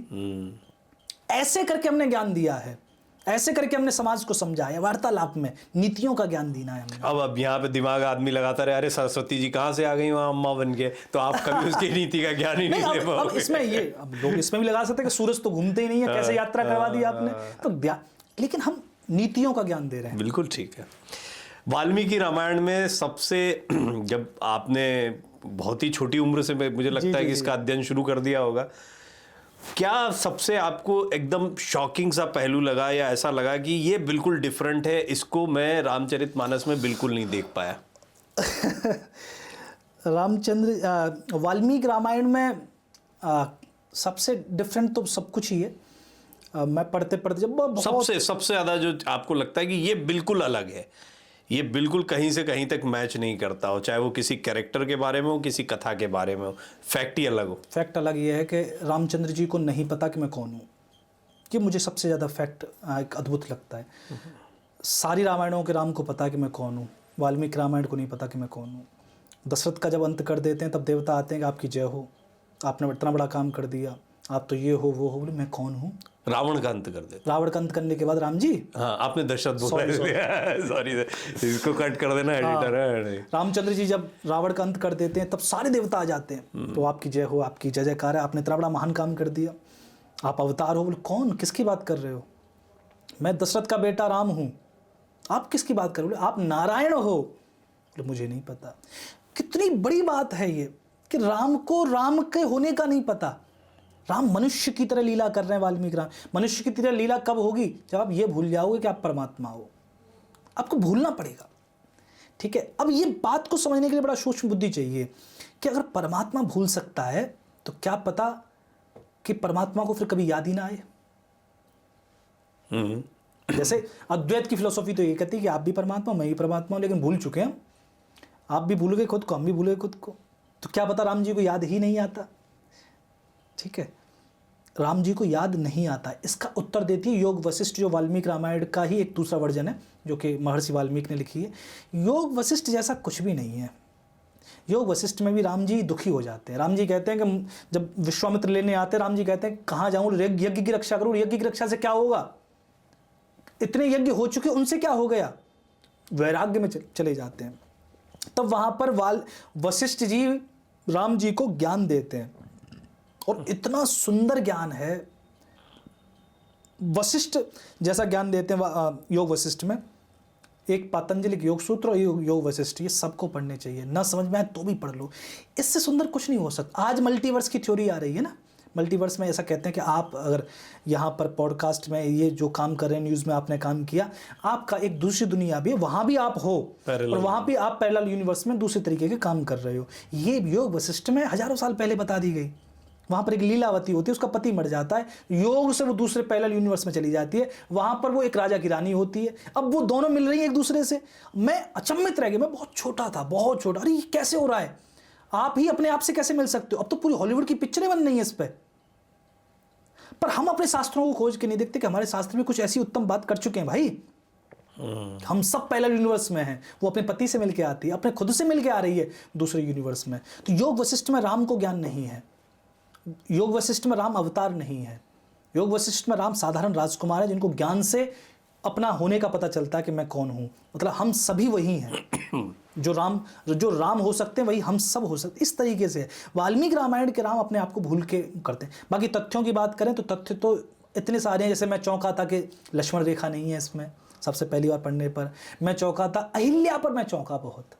ऐसे करके हमने ज्ञान दिया है, ऐसे करके हमने समाज को समझाया, वार्तालाप में नीतियों का ज्ञान देना है हमने। अब यहाँ पे दिमाग आदमी लगाता रहे अरे सरस्वती जी कहाँ से आ गई वहाँ अम्मा बन के, तो आप कभी उसकी नीति का ज्ञान ही नहीं ले अब पाओगे। इसमें ये अब लोग इसमें भी लगा सकते हैं कि सूरज तो घूमते ही नहीं है, कैसे यात्रा करवा दी आपने, तो लेकिन हम नीतियों का ज्ञान दे रहे हैं। बिल्कुल ठीक है। वाल्मीकि रामायण में सबसे जब आपने बहुत ही छोटी उम्र से मुझे लगता है कि इसका अध्ययन शुरू कर दिया होगा, क्या सबसे आपको एकदम शॉकिंग सा पहलू लगा या ऐसा लगा कि ये बिल्कुल डिफरेंट है, इसको मैं रामचरितमानस में बिल्कुल नहीं देख पाया? वाल्मीकि रामायण में सबसे डिफरेंट तो सब कुछ ही है। मैं पढ़ते पढ़ते जब सबसे ज़्यादा जो आपको लगता है कि ये बिल्कुल अलग है, ये बिल्कुल कहीं से कहीं तक मैच नहीं करता हो, चाहे वो किसी कैरेक्टर के बारे में हो, किसी कथा के बारे में हो, फैक्ट ही अलग हो। फैक्ट अलग ये है कि रामचंद्र जी को नहीं पता कि मैं कौन हूँ। ये मुझे सबसे ज़्यादा फैक्ट एक अद्भुत लगता है। सारी रामायणों के राम को पता है कि मैं कौन हूँ, वाल्मीकि रामायण को नहीं पता कि मैं कौन हूँ। दशरथ का जब अंत कर देते हैं तब देवता आते हैं कि आपकी जय हो, आपने इतना बड़ा काम कर दिया, आप तो ये हो वो हो। बोले मैं कौन हूँ? रावण का अंत कर देते। रावण का अंत करने के बाद राम जी, हाँ आपने दशरथ बोला, सॉरी इसको कट कर देना एडिटर है। रामचंद्र जी जब रावण का अंत कर देते हैं तब सारे देवता आ जाते हैं, तो आपकी जय हो, आपकी जय जयकार है, आपने इतना बड़ा महान काम कर दिया, आप अवतार हो। बोले कौन, किसकी बात कर रहे हो? मैं दशरथ का बेटा राम हूँ। आप किसकी बात कर रहे हो? आप नारायण हो। बोले मुझे नहीं पता। कितनी बड़ी बात है ये कि राम को राम के होने का नहीं पता। राम मनुष्य की तरह लीला कर रहे हैं। वाल्मीकि राम मनुष्य की तरह लीला कब होगी? जब आप ये भूल जाओगे कि आप परमात्मा हो। आपको भूलना पड़ेगा, ठीक है। अब ये बात को समझने के लिए बड़ा सूक्ष्म बुद्धि चाहिए कि अगर परमात्मा भूल सकता है तो क्या पता कि परमात्मा को फिर कभी याद ही ना आए। जैसे अद्वैत की फिलोसॉफी तो ये कहती है कि आप भी परमात्मा, मैं ही परमात्मा हूं, लेकिन भूल चुके हैं। आप भी भूल गए खुद को, हम भी भूल गए खुद को, तो क्या पता राम जी को याद ही नहीं आता। ठीक है, राम जी को याद नहीं आता। इसका उत्तर देती है योग वशिष्ठ, जो वाल्मीकि रामायण का ही एक दूसरा वर्जन है, जो कि महर्षि वाल्मीकि ने लिखी है। योग वशिष्ठ जैसा कुछ भी नहीं है। योग वशिष्ठ में भी राम जी दुखी हो जाते हैं। राम जी कहते हैं कि जब विश्वामित्र लेने आते हैं, राम जी कहते हैं कहाँ जाऊँ, यज्ञ की रक्षा करूँ। यज्ञ की रक्षा से क्या होगा? इतने यज्ञ हो चुके, उनसे क्या हो गया? वैराग्य में चले जाते हैं। तब वहाँ पर वशिष्ठ जी राम जी को ज्ञान देते हैं, और इतना सुंदर ज्ञान है। वशिष्ठ जैसा ज्ञान देते हैं योग वशिष्ठ में। एक पतंजलि योग सूत्र और योग वशिष्ठ, ये सबको पढ़ने चाहिए। ना समझ में आए तो भी पढ़ लो, इससे सुंदर कुछ नहीं हो सकता। आज मल्टीवर्स की थ्योरी आ रही है ना, मल्टीवर्स में ऐसा कहते हैं कि आप अगर यहाँ पर पॉडकास्ट में ये जो काम कर रहे हैं, न्यूज़ में आपने काम किया, आपका एक दूसरी दुनिया भी है, वहाँ भी आप हो, और वहाँ भी आप पैरेलल यूनिवर्स में दूसरे तरीके के काम कर रहे हो। ये योग वशिष्ठ में हजारों साल पहले बता दी गई। वहाँ पर एक लीलावती होती है, उसका पति मर जाता है, योग से वो दूसरे पैरेलल यूनिवर्स में चली जाती है। वहाँ पर वो एक राजा की रानी होती है। अब वो दोनों मिल रही हैं एक दूसरे से। मैं अचंभित रह गया, मैं बहुत छोटा था, बहुत छोटा। अरे ये कैसे हो रहा है? आप ही अपने आप से कैसे मिल सकते हो? अब तो पूरी हॉलीवुड की पिक्चरें बन रही हैं इस पर हम अपने शास्त्रों को खोज के नहीं देखते कि हमारे शास्त्र में कुछ ऐसी उत्तम बात कर चुके हैं भाई। हम सब पैरेलल यूनिवर्स में हैं। वो अपने पति से मिलके आती है, अपने खुद से मिलके आ रही है दूसरे यूनिवर्स में। तो योग वशिष्ठ में राम को ज्ञान नहीं है। योग वशिष्ठ में राम अवतार नहीं है। योग वशिष्ठ में राम साधारण राजकुमार है, जिनको ज्ञान से अपना होने का पता चलता है कि मैं कौन हूं। मतलब हम सभी वही हैं। जो राम हो सकते हैं वही हम सब हो सकते। इस तरीके से वाल्मीकि रामायण के राम अपने आप को भूल के करते हैं। बाकी तथ्यों की बात करें तो तथ्य तो इतने सारे हैं, जैसे मैं चौंका था कि लक्ष्मण रेखा नहीं है इसमें, सबसे पहली बार पढ़ने पर मैं चौंका था। अहिल्या पर मैं चौंका बहुत।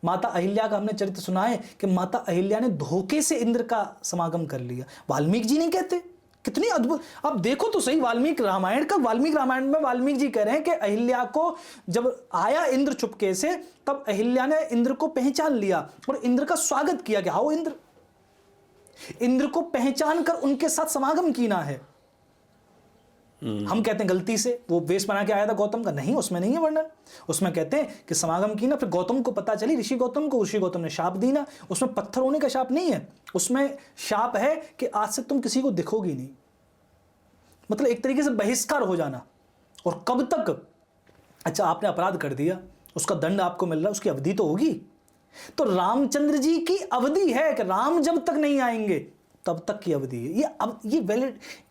माता अहिल्या का हमने चरित्र सुना है कि माता अहिल्या ने धोखे से इंद्र का समागम कर लिया। वाल्मीकि जी नहीं कहते, कितनी अद्भुत। अब देखो तो सही वाल्मीकि रामायण में वाल्मीकि जी कह रहे हैं कि अहिल्या को जब आया इंद्र चुपके से, तब अहिल्या ने इंद्र को पहचान लिया और इंद्र का स्वागत किया कि आओ इंद्र। इंद्र को पहचान कर उनके साथ समागम कीना है। हम कहते हैं गलती से वो वेश बना के आया था गौतम का, नहीं, उसमें नहीं है वर्णन। उसमें कहते हैं कि समागम की ना, फिर गौतम को पता चली, ऋषि गौतम ने शाप दी ना। उसमें पत्थर होने का शाप नहीं है, उसमें शाप है कि आज से तुम किसी को दिखोगी नहीं, मतलब एक तरीके से बहिष्कार हो जाना। और कब तक? अच्छा, आपने अपराध कर दिया, उसका दंड आपको मिल रहा है, उसकी अवधि तो होगी। तो रामचंद्र जी की अवधि है कि राम जब तक नहीं आएंगे तब तक की अवधि है। ये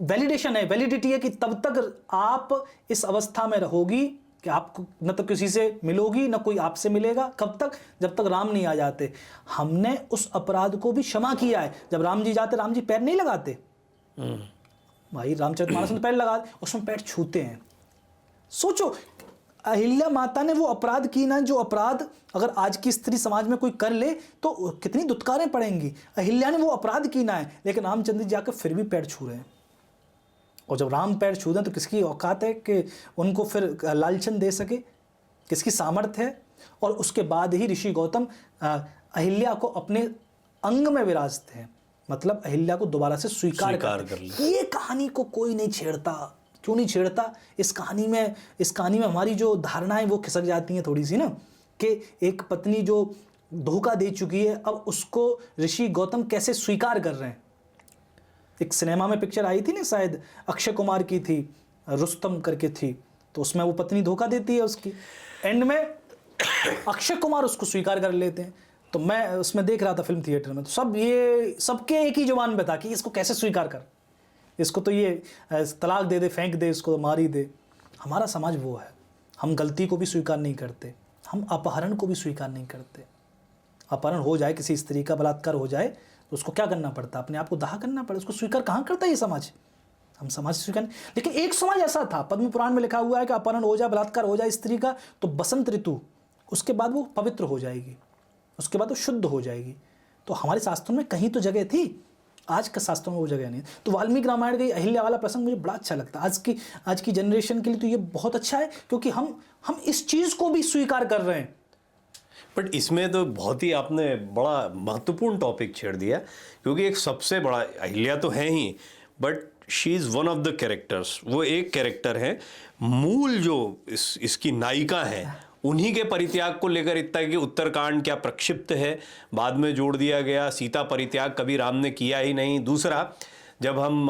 वैलिडेशन है, वैलिडिटी है कि तब तक आप इस अवस्था में रहोगी कि आपको न तो किसी से मिलोगी न कोई आपसे मिलेगा। कब तक? जब तक राम नहीं आ जाते। हमने उस अपराध को भी क्षमा किया है। जब राम जी जाते, राम जी पैर नहीं लगाते भाई, रामचरितमानस में पैर लगाते, उसमें पैर छूते हैं। सोचो, अहिल्या माता ने वो अपराध की ना, जो अपराध अगर आज की स्त्री समाज में कोई कर ले तो कितनी दुत्कारें पड़ेंगी। अहिल्या ने वो अपराध की ना है, लेकिन रामचंद्र जी जाकर फिर भी पैर छू रहे हैं। और जब राम पैर छू दें तो किसकी औकात है कि उनको फिर लालचन दे सके, किसकी सामर्थ्य है। और उसके बाद ही ऋषि गौतम अहिल्या को अपने अंग में विराजते हैं, मतलब अहिल्या को दोबारा से स्वीकार कर ले। ये कहानी को कोई नहीं छेड़ता। क्यों नहीं छेड़ता? इस कहानी में हमारी जो धारणाएं वो खिसक जाती हैं थोड़ी सी ना, कि एक पत्नी जो धोखा दे चुकी है, अब उसको ऋषि गौतम कैसे स्वीकार कर रहे हैं। एक सिनेमा में पिक्चर आई थी ना, शायद अक्षय कुमार की थी, रुस्तम करके थी, तो उसमें वो पत्नी धोखा देती है, उसकी एंड में अक्षय कुमार उसको स्वीकार कर लेते हैं। तो मैं उसमें देख रहा था फिल्म थिएटर में, तो सबके एक ही जुबान पे था कि इसको कैसे स्वीकार कर, इसको तो ये तलाक दे दे, फेंक दे, इसको मार ही दे। हमारा समाज वो है, हम गलती को भी स्वीकार नहीं करते, हम अपहरण को भी स्वीकार नहीं करते। अपहरण हो जाए, किसी स्त्री का बलात्कार हो जाए तो उसको क्या करना पड़ता? अपने आप को दाह करना पड़ता, उसको स्वीकार कहाँ करता है ये समाज? हम समाज स्वीकार नहीं। लेकिन एक समाज ऐसा था, पद्म पुराण में लिखा हुआ है कि अपहरण हो जाए, बलात्कार हो जाए स्त्री का, तो बसंत ऋतु, उसके बाद वो पवित्र हो जाएगी, उसके बाद वो शुद्ध हो जाएगी। तो हमारे शास्त्रों में कहीं तो जगह थी, आज के शास्त्रों में वो जगह नहीं। तो वाल्मीकि रामायण का अहिल्या वाला प्रसंग मुझे बड़ा अच्छा लगता है। आज की जनरेशन के लिए तो ये बहुत अच्छा है, क्योंकि हम इस चीज़ को भी स्वीकार कर रहे हैं। बट इसमें तो बहुत ही आपने बड़ा महत्वपूर्ण टॉपिक छेड़ दिया, क्योंकि एक सबसे बड़ा, अहिल्या तो है ही, but she is one of the characters. वो एक कैरेक्टर है, मूल जो इसकी नायिका है, उन्हीं के परित्याग को लेकर इतना कि उत्तरकांड क्या प्रक्षिप्त है, बाद में जोड़ दिया गया। सीता परित्याग कभी राम ने किया ही नहीं। दूसरा, जब हम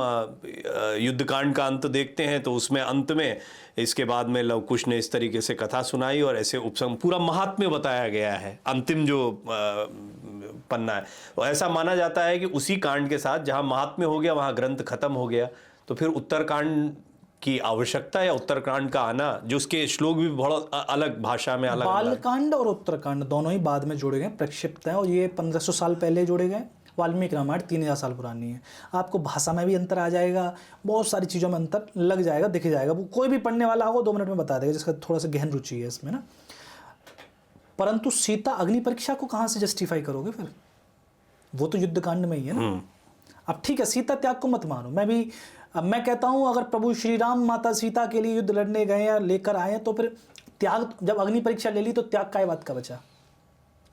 युद्धकांड का अंत देखते हैं तो उसमें अंत में इसके बाद में लव कुश ने इस तरीके से कथा सुनाई और ऐसे उपसंग पूरा महात्म्य बताया गया है, अंतिम जो पन्ना है। तो ऐसा माना जाता है कि उसी कांड के साथ जहाँ महात्म्य हो गया वहाँ ग्रंथ खत्म हो गया। तो फिर उत्तरकांड की आवश्यकता या उत्तरकांड का आना, जो उसके श्लोक भी बहुत अलग भाषा में अलग, बालकांड और उत्तरकांड दोनों ही बाद में जोड़े गए, प्रक्षिप्त हैं, और ये 1500 साल पहले जोड़े गए। वाल्मीकि रामायण 3000 साल पुरानी है। आपको भाषा में भी अंतर आ जाएगा, बहुत सारी चीज़ों में अंतर लग जाएगा, दिख जाएगा। वो कोई भी पढ़ने वाला होगा 2 मिनट में बता देगा, जिसका थोड़ा सा गहन रुचि है इसमें ना। परंतु सीता अग्नि परीक्षा को कहाँ से जस्टिफाई करोगे फिर? वो तो युद्धकांड में ही है ना। अब ठीक है, सीता त्याग को मत मानो, मैं कहता हूँ अगर प्रभु श्री राम माता सीता के लिए युद्ध लड़ने गए या लेकर आए, तो फिर त्याग, जब अग्नि परीक्षा ले ली तो त्याग काय बात का बचा?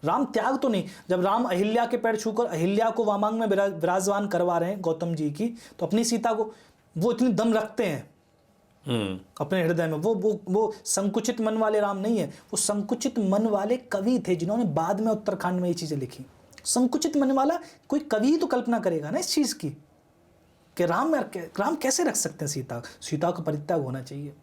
राम त्याग तो नहीं। जब राम अहिल्या के पैर छूकर अहिल्या को वामांग में विराजमान करवा रहे हैं गौतम जी की, तो अपनी सीता को वो इतनी दम रखते हैं अपने हृदय में। वो संकुचित मन वाले राम नहीं है, वो संकुचित मन वाले कवि थे जिन्होंने बाद में उत्तराखंड में ये चीजें लिखी। संकुचित मन वाला कोई कवि तो कल्पना करेगा ना इस चीज की कि राम कैसे रख सकते हैं सीता का परित्याग होना चाहिए।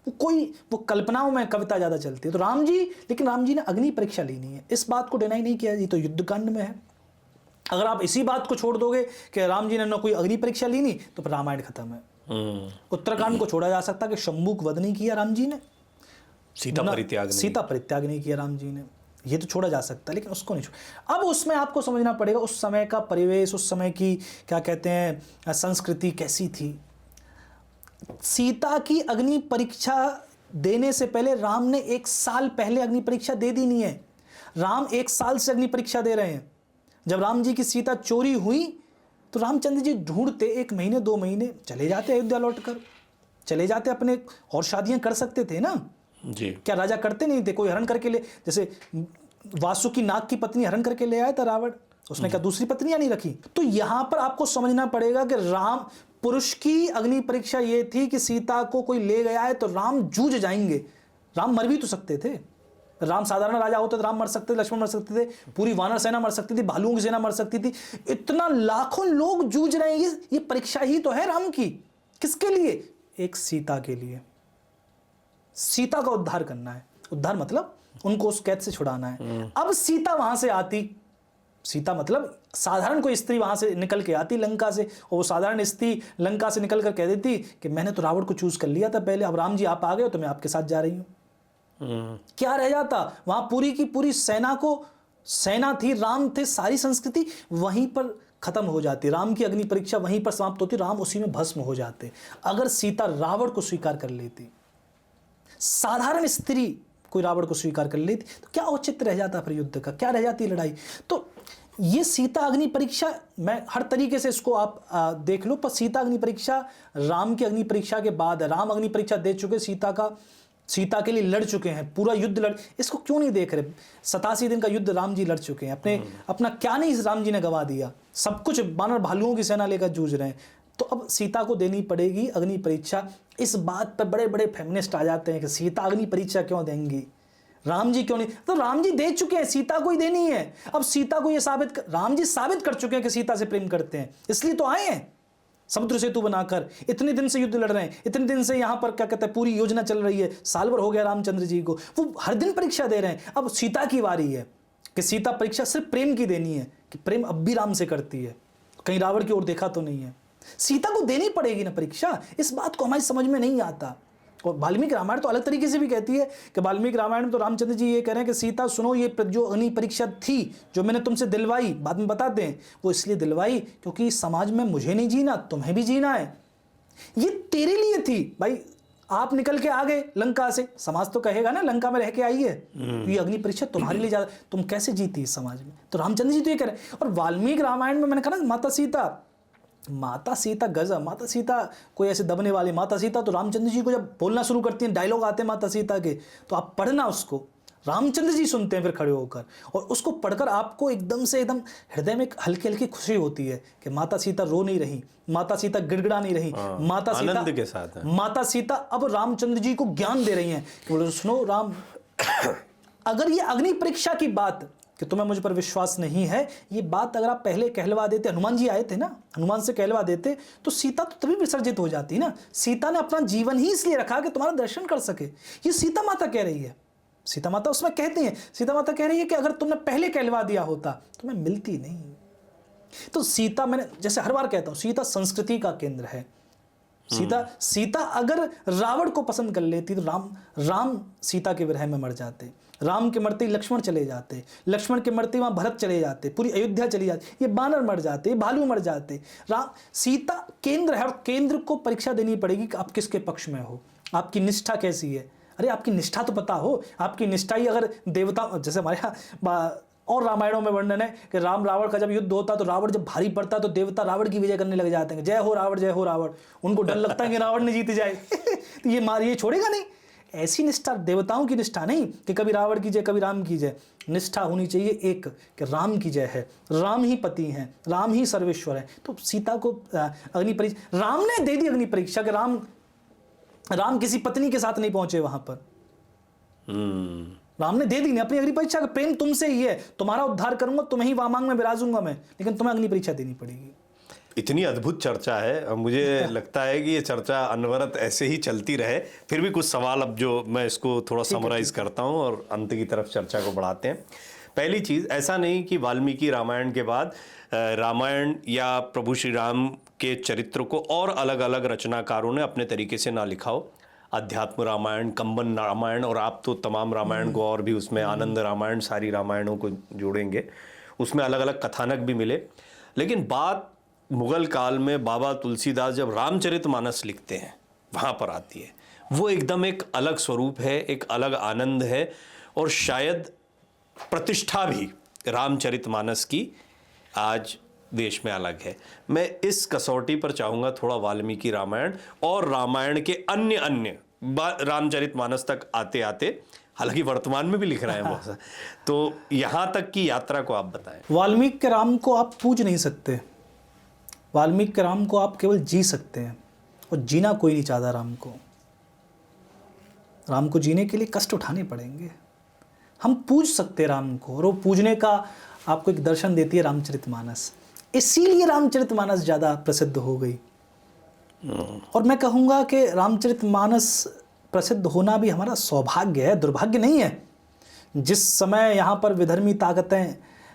वो कल्पनाओं में कविता ज़्यादा चलती है। तो लेकिन राम जी ने अग्नि परीक्षा ली नहीं है, इस बात को डिनाई नहीं किया। ये तो युद्धकांड में है। अगर आप इसी बात को छोड़ दोगे कि राम जी ने ना कोई अग्नि परीक्षा ली नहीं, तो फिर रामायण खत्म है। उत्तराखंड को छोड़ा जा सकता कि शंभुक वध नहीं किया राम जी ने, सीता परित्याग नहीं किया राम जी ने, ये तो छोड़ा जा सकता है, लेकिन उसको नहीं छोड़ा। अब उसमें आपको समझना पड़ेगा उस समय का परिवेश, उस समय की क्या कहते हैं संस्कृति कैसी थी। सीता की अग्नि परीक्षा देने से पहले राम ने 1 साल पहले अग्नि परीक्षा दे दी नहीं है। राम 1 साल से अग्नि परीक्षा दे रहे हैं। जब राम जी की सीता चोरी हुई तो रामचंद्र जी ढूंढते 1 महीने 2 महीने, चले जाते अयोध्या लौटकर, चले जाते अपने, और शादियां कर सकते थे ना जी। क्या राजा करते नहीं थे? कोई हरण करके ले, जैसे वासुकी नाग की पत्नी हरण करके ले आया था रावण, उसने क्या दूसरी पत्नियां नहीं रखी? तो यहां पर आपको समझना पड़ेगा कि राम पुरुष की अग्नि परीक्षा ये थी कि सीता को कोई ले गया है तो राम जूझ जाएंगे। राम मर भी तो सकते थे। राम साधारण राजा होते तो राम मर सकते थे, लक्ष्मण मर सकते थे, पूरी वानर सेना मर सकती थी, भालुओं की सेना मर सकती थी। इतना लाखों लोग जूझ रहे हैं, ये परीक्षा ही तो है राम की। किसके लिए? एक सीता के लिए। सीता का उद्धार करना है। उद्धार मतलब उनको उस कैद से छुड़ाना है। अब सीता वहां से आती, सीता मतलब साधारण कोई स्त्री वहां से निकल के आती लंका से, और वो साधारण स्त्री लंका से निकल कर कह देती कि मैंने तो रावण को चूज कर लिया था पहले, अब राम जी आप आ गए तो मैं आपके साथ जा रही हूं। क्या रह जाता वहां? पूरी की पूरी सेना को, सेना थी, राम थे, सारी संस्कृति वहीं पर खत्म हो जाती। राम की अग्नि परीक्षा वहीं पर समाप्त होती, राम उसी में भस्म हो जाते। अगर सीता रावण को स्वीकार कर लेती, साधारण स्त्री कोई रावण को स्वीकार कर लेती, तो क्या औचित्य रह जाता फिर युद्ध का? क्या रह जाती लड़ाई? तो ये सीता अग्नि परीक्षा, मैं हर तरीके से इसको आप देख लो, पर सीता अग्नि परीक्षा राम की अग्नि परीक्षा के बाद है। राम अग्नि परीक्षा दे चुके, सीता के लिए लड़ चुके हैं, पूरा युद्ध लड़, इसको क्यों नहीं देख रहे? 87 दिन का युद्ध राम जी लड़ चुके हैं। अपना क्या नहीं राम जी ने गवा दिया, सब कुछ बानर भालुओं की सेना लेकर जूझ रहे हैं। तो अब सीता को देनी पड़ेगी अग्नि परीक्षा। इस बात पर बड़े बड़े फेमिनिस्ट आ जाते हैं कि सीता अग्नि परीक्षा क्यों देंगी, राम जी क्यों नहीं? तो राम जी दे चुके हैं, सीता को ही देनी है। अब सीता को ये राम जी साबित कर चुके हैं कि सीता से प्रेम करते हैं, इसलिए तो आए हैं समुद्र सेतु बनाकर। इतने दिन से युद्ध लड़ रहे हैं, इतने दिन से यहां पर क्या कहते हैं पूरी योजना चल रही है, साल भर हो गया रामचंद्र जी को, वो हर दिन परीक्षा दे रहे हैं। अब सीता की बारी है कि सीता परीक्षा सिर्फ प्रेम की देनी है, कि प्रेम अब भी राम से करती है, कहीं रावण की ओर देखा तो नहीं है। सीता को देनी पड़ेगी ना परीक्षा, इस बात को हमारी समझ में नहीं आता। और वाल्मीकि रामायण तो अलग तरीके से भी कहती है कि वाल्मीकि रामायण में तो रामचंद्र जी ये कह रहे हैं कि सीता सुनो, ये जो अग्नि परीक्षा थी जो मैंने तुमसे दिलवाई, बाद में बताते हैं, वो इसलिए दिलवाई क्योंकि समाज में मुझे नहीं जीना, तुम्हें भी जीना है। ये तेरे लिए थी भाई, आप निकल के आ गए लंका से, समाज तो कहेगा ना लंका में रह के आई है, तो ये अग्नि परीक्षा तुम्हारे लिए ज्यादा, तुम कैसे जीती इस समाज में? तो रामचंद्र जी तो ये कह रहे हैं। और वाल्मीकि रामायण में मैंने कहा ना, माता सीता गजब, माता सीता कोई ऐसे दबने वाली, माता सीता तो रामचंद्र जी को जब बोलना शुरू करती हैं, डायलॉग आते हैं माता सीता के, तो आप पढ़ना उसको, रामचंद्र जी सुनते हैं फिर खड़े होकर, और उसको पढ़कर आपको एकदम से एकदम हृदय में हल्की हल्की खुशी होती है कि माता सीता रो नहीं रही, माता सीता गिड़गिड़ा नहीं रही, माता सीता आनंद के साथ है। माता सीता अब रामचंद्र जी को ज्ञान दे रही हैं कि बोलो सुनो राम, अगर ये अग्नि परीक्षा की बात कि तुम्हें मुझ पर विश्वास नहीं है, ये बात अगर आप पहले कहलवा देते, हनुमान जी आए थे ना, हनुमान से कहलवा देते तो सीता तो तभी विसर्जित हो जाती ना। सीता ने अपना जीवन ही इसलिए रखा कि तुम्हारा दर्शन कर सके। ये सीता माता कह रही है, सीता माता उसमें कहती हैं, सीता माता कह रही है कि अगर तुमने पहले कहलवा दिया होता तो मैं मिलती नहीं। तो सीता, मैंने जैसे हर बार कहता हूं, सीता संस्कृति का केंद्र है। सीता अगर रावण को पसंद कर लेती तो राम सीता के विरह में मर जाते, राम के मरते ही लक्ष्मण चले जाते, लक्ष्मण के मरते वहां भरत चले जाते, पूरी अयोध्या चली जाती, ये बानर मर जाते, ये भालू मर जाते। सीता केंद्र है, और केंद्र को परीक्षा देनी पड़ेगी कि आप किसके पक्ष में हो, आपकी निष्ठा कैसी है। अरे आपकी निष्ठा तो पता हो, आपकी निष्ठा ही अगर देवता, जैसे हमारे यहाँ और रामायणों में वर्णन है कि राम रावण का जब युद्ध होता तो रावण जब भारी पड़ता तो देवता रावण की विजय करने लग जाते हैं, जय हो रावण जय हो रावण, उनको डर लगता है कि रावण ने जीत जाए। तो ये छोड़ेगा नहीं। ऐसी निष्ठा, देवताओं की निष्ठा नहीं कि कभी रावण की जय कभी राम की जय, निष्ठा होनी चाहिए एक कि राम की जय है, राम ही पति हैं, राम ही सर्वेश्वर है। तो सीता को अग्नि परीक्षा राम ने दे दी, अग्नि परीक्षा कि राम किसी पत्नी के साथ नहीं पहुंचे वहां पर, राम ने दे दी अपनी अग्नि परीक्षा, प्रेम तुमसे ही है, तुम्हारा उद्धार करूंगा, तुम्हें ही वामांग में विराजूंगा मैं, लेकिन तुम्हें अग्नि परीक्षा देनी पड़ेगी। इतनी अद्भुत चर्चा है, मुझे लगता है कि ये चर्चा अनवरत ऐसे ही चलती रहे। फिर भी कुछ सवाल अब जो मैं इसको थोड़ा समराइज करता हूँ और अंत की तरफ चर्चा को बढ़ाते हैं। पहली चीज़, ऐसा नहीं कि वाल्मीकि रामायण के बाद रामायण या प्रभु श्री राम के चरित्र को और अलग अलग रचनाकारों ने अपने तरीके से ना लिखा हो। अध्यात्म रामायण, कंबन रामायण, और आप तो तमाम रामायण को और भी उसमें आनंद रामायण, सारी रामायणों को जोड़ेंगे, उसमें अलग अलग कथानक भी मिले। लेकिन बात मुगल काल में बाबा तुलसीदास जब रामचरितमानस लिखते हैं वहाँ पर आती है, वो एकदम एक अलग स्वरूप है, एक अलग आनंद है, और शायद प्रतिष्ठा भी रामचरितमानस की आज देश में अलग है। मैं इस कसौटी पर चाहूँगा थोड़ा वाल्मीकि रामायण और रामायण के अन्य अन्य रामचरितमानस तक आते आते, हालांकि वर्तमान में भी लिख रहे हैं बहुत सा, तो यहाँ तक की यात्रा को आप बताएं। वाल्मीकि के राम को आप पूज नहीं सकते, वाल्मीकि के राम को आप केवल जी सकते हैं, और जीना कोई नहीं चाहता राम को। राम को जीने के लिए कष्ट उठाने पड़ेंगे। हम पूज सकते हैं राम को, और वो पूजने का आपको एक दर्शन देती है रामचरितमानस। इसीलिए रामचरितमानस ज़्यादा प्रसिद्ध हो गई। और मैं कहूँगा कि रामचरितमानस प्रसिद्ध होना भी हमारा सौभाग्य है, दुर्भाग्य नहीं है। जिस समय यहाँ पर विधर्मी ताकतें,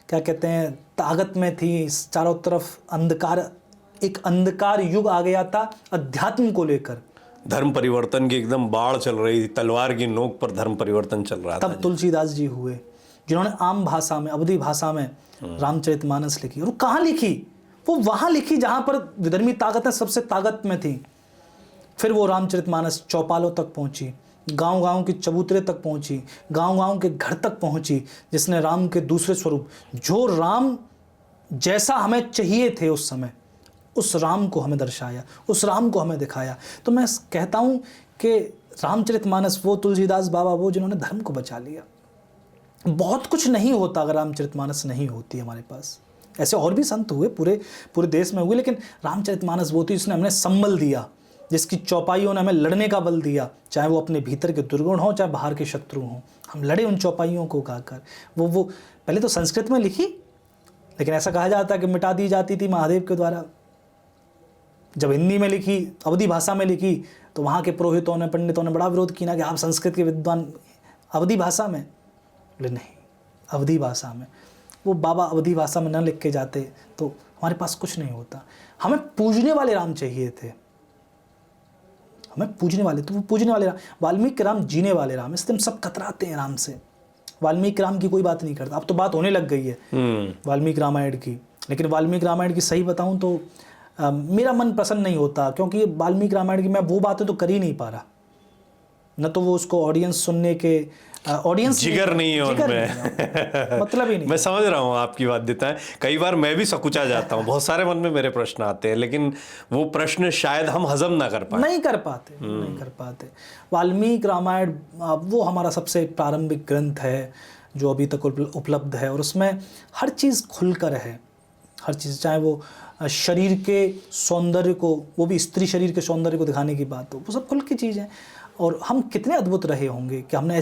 क्या कहते हैं, ताकत में थी, चारों तरफ अंधकार, एक अंधकार युग आ गया था अध्यात्म को लेकर। धर्म परिवर्तन की एकदम बाढ़ चल रही थी, तलवार की नोक पर धर्म परिवर्तन चल रहा था। तब तुलसीदास जी हुए, जिन्होंने आम भाषा में, अवधी भाषा में रामचरितमानस लिखी। और वो कहाँ लिखी? वो वहाँ लिखी जहाँ पर विधर्मी ताकतें सबसे ताकत में थी। फिर वो रामचरितमानस चौपालों तक पहुँची, गांव-गांव की चबूतरे तक पहुँची, गांव-गांव के घर तक पहुँची, जिसने राम के दूसरे स्वरूप, जो राम जैसा हमें चाहिए थे उस समय, उस राम को हमें दर्शाया, उस राम को हमें दिखाया। तो मैं कहता हूँ कि रामचरितमानस, वो तुलसीदास बाबा, वो जिन्होंने धर्म को बचा लिया। बहुत कुछ नहीं होता अगर रामचरितमानस नहीं होती हमारे पास। ऐसे और भी संत हुए, पूरे देश में हुए, लेकिन रामचरितमानस वो थी जिसने हमें संबल दिया, जिसकी चौपाइयों ने हमें लड़ने का बल दिया, चाहे वो अपने भीतर के दुर्गुण हो, चाहे बाहर के शत्रु हों। हम लड़े उन चौपाइयों को गाकर। वो पहले तो संस्कृत में लिखी, लेकिन ऐसा कहा जाता है कि मिटा दी जाती थी महादेव के द्वारा। जब हिंदी में लिखी, अवधी भाषा में लिखी, तो वहाँ के पुरोहितों ने, पंडितों ने बड़ा विरोध किया कि आप संस्कृत के विद्वान अवधी भाषा में। बोले नहीं, अवधी भाषा में। वो बाबा अवधी भाषा में न लिख के जाते तो हमारे पास कुछ नहीं होता। हमें पूजने वाले राम चाहिए थे, हमें पूजने वाले, तो वो पूजने वाले राम, वाल्मीकि राम जीने वाले राम। इसलिए हम सब कतराते हैं राम से। वाल्मीकि राम की कोई बात नहीं करता। अब तो बात होने लग गई है वाल्मीकि रामायण की, लेकिन वाल्मीकि रामायण की सही बताऊं तो मेरा मन प्रसन्न नहीं होता, क्योंकि वाल्मीकि रामायण की मैं वो बातें तो कर ही नहीं पा रहा। न तो वो उसको ऑडियंस सुनने के ऑडियंस जिगर नहीं है उनमें, मतलब ही नहीं। मैं समझ रहा हूँ आपकी बात देता है। कई बार मैं भी सकुचा जाता हूँ, बहुत सारे मन में मेरे प्रश्न आते हैं, लेकिन वो प्रश्न शायद हम हजम ना कर पाए, नहीं कर पाते। वाल्मीकि रामायण वो हमारा सबसे प्रारंभिक ग्रंथ है जो अभी तक उपलब्ध है, और उसमें हर चीज़ खुलकर है। हर चीज़, चाहे वो शरीर के सौंदर्य को, वो भी स्त्री शरीर के सौंदर्य को दिखाने की बात हो, वो सब खुल की चीज़ है। और हम कितने अद्भुत रहे होंगे कि हमने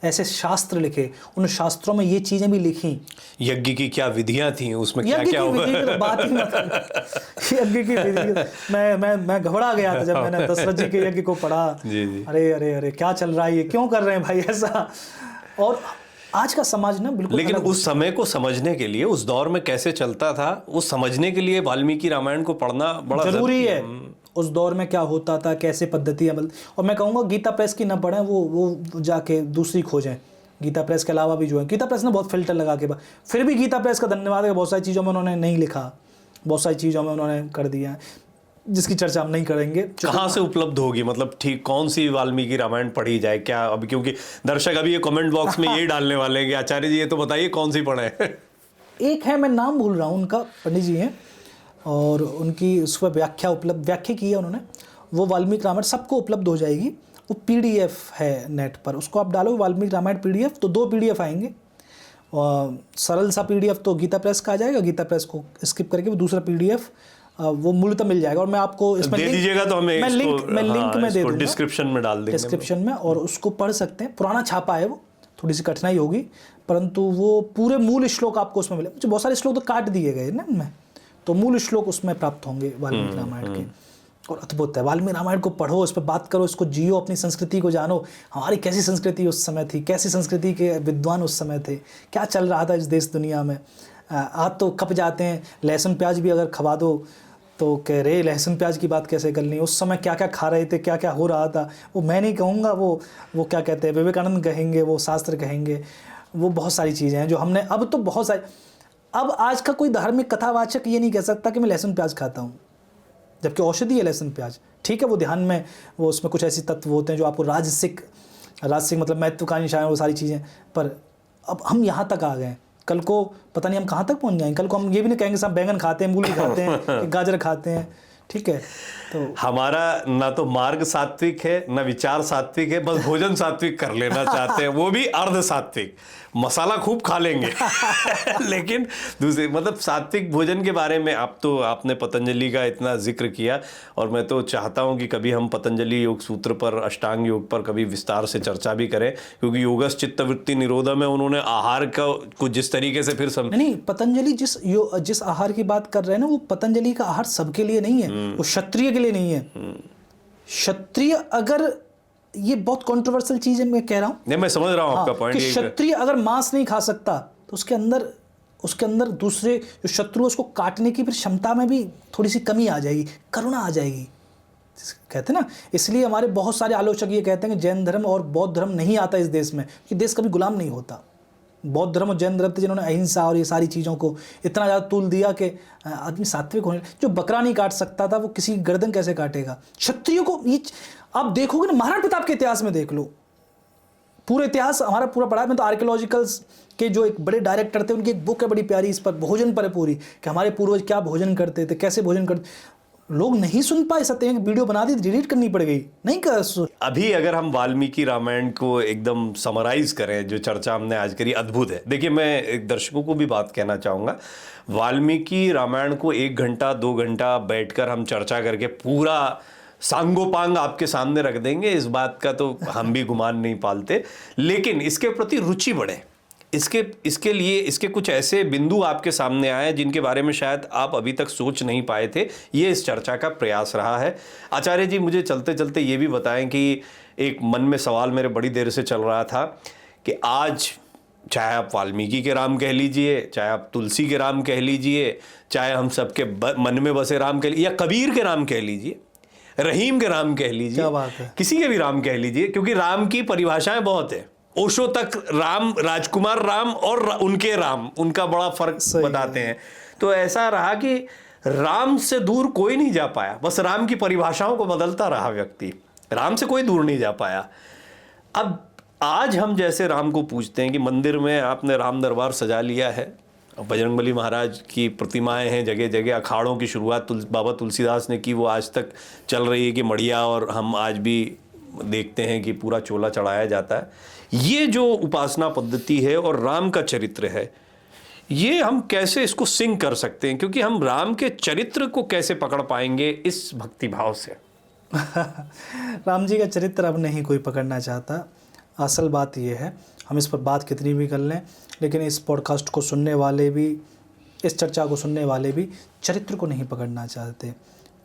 ऐसे शास्त्र लिखे, उन शास्त्रों में ये चीज़ें भी लिखी। यज्ञ की क्या विधियां थी, उसमें क्या क्या हुआ, बात ही मत। यज्ञ की विधि, मैं घबरा गया था जब मैंने दशरथ जी के यज्ञ को पढ़ा। जी। अरे क्या चल रहा है, ये क्यों कर रहे हैं भाई ऐसा। और आज का समाज ना बिल्कुल, लेकिन उस समय को समझने के लिए, उस दौर में कैसे चलता था, उस समझने के लिए वाल्मीकि रामायण को पढ़ना बड़ा जरूरी है। उस दौर में क्या होता था, कैसे पद्धति अमल। और मैं कहूँगा गीता प्रेस की ना पढ़ें, वो जाके दूसरी खोजें। गीता प्रेस के अलावा भी जो है, गीता प्रेस ने बहुत फिल्टर लगा के, फिर भी गीता प्रेस का धन्यवाद है, बहुत सारी चीज़ों में उन्होंने नहीं लिखा, बहुत सारी चीज़ों में उन्होंने कर दिया, जिसकी चर्चा हम नहीं करेंगे। कहाँ से उपलब्ध होगी, मतलब ठीक कौन सी वाल्मीकि रामायण पढ़ी जाए क्या अभी, क्योंकि दर्शक अभी ये कमेंट बॉक्स में यही डालने वाले हैं कि आचार्य जी ये तो बताइए कौन सी पढ़े। एक है, मैं नाम भूल रहा हूँ उनका, पंडित जी हैं, और उनकी उस पर व्याख्या की है उन्होंने। वो वाल्मीकि रामायण सबको उपलब्ध हो जाएगी, वो PDF है नेट पर, उसको आप डालो वाल्मीकि रामायण PDF, तो 2 PDF आएंगे। और सरल सा PDF तो गीता प्रेस का आ जाएगा, गीता प्रेस को स्किप करके वो दूसरा PDF वो मूलतः मिल जाएगा। और मैं आपको इसमें दे दीजिएगा तो हमें, मैं लिंक में दे दूंगा, डिस्क्रिप्शन में डाल देंगे, डिस्क्रिप्शन में, और उसको पढ़ सकते हैं। पुराना छापा है वो, थोड़ी सी कठिनाई होगी, परंतु वो पूरे मूल श्लोक आपको उसमें मिले। मुझे बहुत सारे श्लोक तो काट दिए गए ना उनमें, तो मूल श्लोक उसमें प्राप्त होंगे वाल्मीकि रामायण के। और अद्भुत है, वाल्मीकि रामायण को पढ़ो, इस पर बात करो, इसको जियो, अपनी संस्कृति को जानो। हमारी कैसी संस्कृति उस समय थी, कैसी संस्कृति के विद्वान उस समय थे, क्या चल रहा था इस देश दुनिया में। आज तो कप जाते हैं, लहसुन प्याज भी अगर खवा दो तो कह रहे लहसुन प्याज की बात कैसे करनी। उस समय क्या क्या खा रहे थे, क्या क्या हो रहा था, वो मैं नहीं कहूँगा, वो क्या कहते हैं, विवेकानंद कहेंगे, वो शास्त्र कहेंगे। वो बहुत सारी चीज़ें हैं जो हमने, अब तो बहुत सारी, अब आज का कोई धार्मिक कथावाचक ये नहीं कह सकता कि मैं लहसुन प्याज खाता हूँ। जबकि औषधि है लहसुन प्याज। ठीक है, वो ध्यान में वो उसमें कुछ ऐसे तत्व होते हैं जो आपको राजसिक मतलब महत्वाकांक्षा है, वो सारी चीज़ें। पर अब हम यहाँ तक आ गए हैं, कल को पता नहीं हम कहाँ तक पहुँच जाएंगे। कल को हम ये भी नहीं कहेंगे सब बैंगन खाते हैं, मूली खाते हैं, गाजर खाते हैं। ठीक है, तो हमारा ना तो मार्ग सात्विक है ना विचार सात्विक है, बस भोजन सात्विक कर लेना चाहते हैं, वो भी अर्ध सात्विक। मसाला खूब खा लेंगे लेकिन दूसरे मतलब सात्विक भोजन के बारे में आपने पतंजलि का इतना जिक्र किया, और मैं तो चाहता हूं कि कभी हम पतंजलि योग सूत्र पर, अष्टांग योग पर कभी विस्तार से चर्चा भी करें, क्योंकि योगस चित्तवृत्ति निरोधा में उन्होंने आहार को जिस तरीके से फिर नहीं, पतंजलि जिस आहार की बात कर रहे हैं ना, वो पतंजलि का आहार सबके लिए नहीं है, वो क्षत्रिय के लिए नहीं है। क्षत्रिय अगर, ये बहुत कंट्रोवर्शियल चीज है, मैं कह रहा हूं। नहीं, मैं समझ रहा हूं आपका पॉइंट। कि क्षत्रिय अगर मांस नहीं खा सकता तो उसके अंदर दूसरे जो शत्रु, उसको काटने की फिर क्षमता में भी थोड़ी सी कमी आ जाएगी, करुणा आ जाएगी, कहते हैं ना। इसलिए हमारे बहुत सारे आलोचक ये कहते हैं कि जैन धर्म और बौद्ध धर्म नहीं आता इस देश में, कि देश कभी गुलाम नहीं होता। बौद्ध धर्म और जैन धर्म थे जिन्होंने अहिंसा और ये सारी चीज़ों को इतना ज़्यादा तूल दिया कि आदमी सात्विक होने। जो बकरा नहीं काट सकता था वो किसी गर्दन कैसे काटेगा? क्षत्रियों को ये आप देखोगे ना, महाराणा प्रताप के इतिहास में देख लो, पूरे इतिहास हमारा पूरा पढ़ा है। मैं तो आर्कियोलॉजिकल्स के जो एक बड़े डायरेक्टर थे, उनकी एक बुक है बड़ी प्यारी, इस पर भोजन पर है पूरी, कि हमारे पूर्वज क्या भोजन करते थे, कैसे भोजन करते। लोग नहीं सुन पाए, सत्य वीडियो बना दी, डिलीट करनी पड़ गई, नहीं कर। अभी अगर हम वाल्मीकि रामायण को एकदम समराइज करें, जो चर्चा हमने आज करी अद्भुत है। देखिए, मैं एक दर्शकों को भी बात कहना चाहूँगा, वाल्मीकि रामायण को 1 घंटा 2 घंटा बैठकर हम चर्चा करके पूरा सांगोपांग आपके सामने रख देंगे, इस बात का तो हम भी गुमान नहीं पालते। लेकिन इसके प्रति रुचि बढ़े, इसके लिए इसके कुछ ऐसे बिंदु आपके सामने आए जिनके बारे में शायद आप अभी तक सोच नहीं पाए थे, ये इस चर्चा का प्रयास रहा है। आचार्य जी, मुझे चलते चलते ये भी बताएं कि एक मन में सवाल मेरे बड़ी देर से चल रहा था कि आज चाहे आप वाल्मीकि के राम कह लीजिए, चाहे आप तुलसी के राम कह लीजिए, चाहे हम सबके मन में बसे राम कह लीजिए, या कबीर के राम कह लीजिए, रहीम के राम कह लीजिए, क्या बात है, किसी के भी राम कह लीजिए, क्योंकि राम की परिभाषाएं बहुत है। ओशो तक राम, राजकुमार राम और उनके राम, उनका बड़ा फर्क बताते हैं। तो ऐसा रहा कि राम से दूर कोई नहीं जा पाया, बस राम की परिभाषाओं को बदलता रहा व्यक्ति, राम से कोई दूर नहीं जा पाया। अब आज हम जैसे राम को पूजते हैं कि मंदिर में आपने राम दरबार सजा लिया है, बजरंगबली महाराज की प्रतिमाएं हैं जगह जगह, अखाड़ों की शुरुआत बाबा तुलसीदास ने की, वो आज तक चल रही है कि मढ़िया, और हम आज भी देखते हैं कि पूरा चोला चढ़ाया जाता है। ये जो उपासना पद्धति है और राम का चरित्र है, ये हम कैसे इसको सिंक कर सकते हैं? क्योंकि हम राम के चरित्र को कैसे पकड़ पाएंगे इस भक्ति भाव से? राम जी का चरित्र अब नहीं कोई पकड़ना चाहता। असल बात यह है, हम इस पर बात कितनी भी कर लें, लेकिन इस पॉडकास्ट को सुनने वाले भी, इस चर्चा को सुनने वाले भी चरित्र को नहीं पकड़ना चाहते,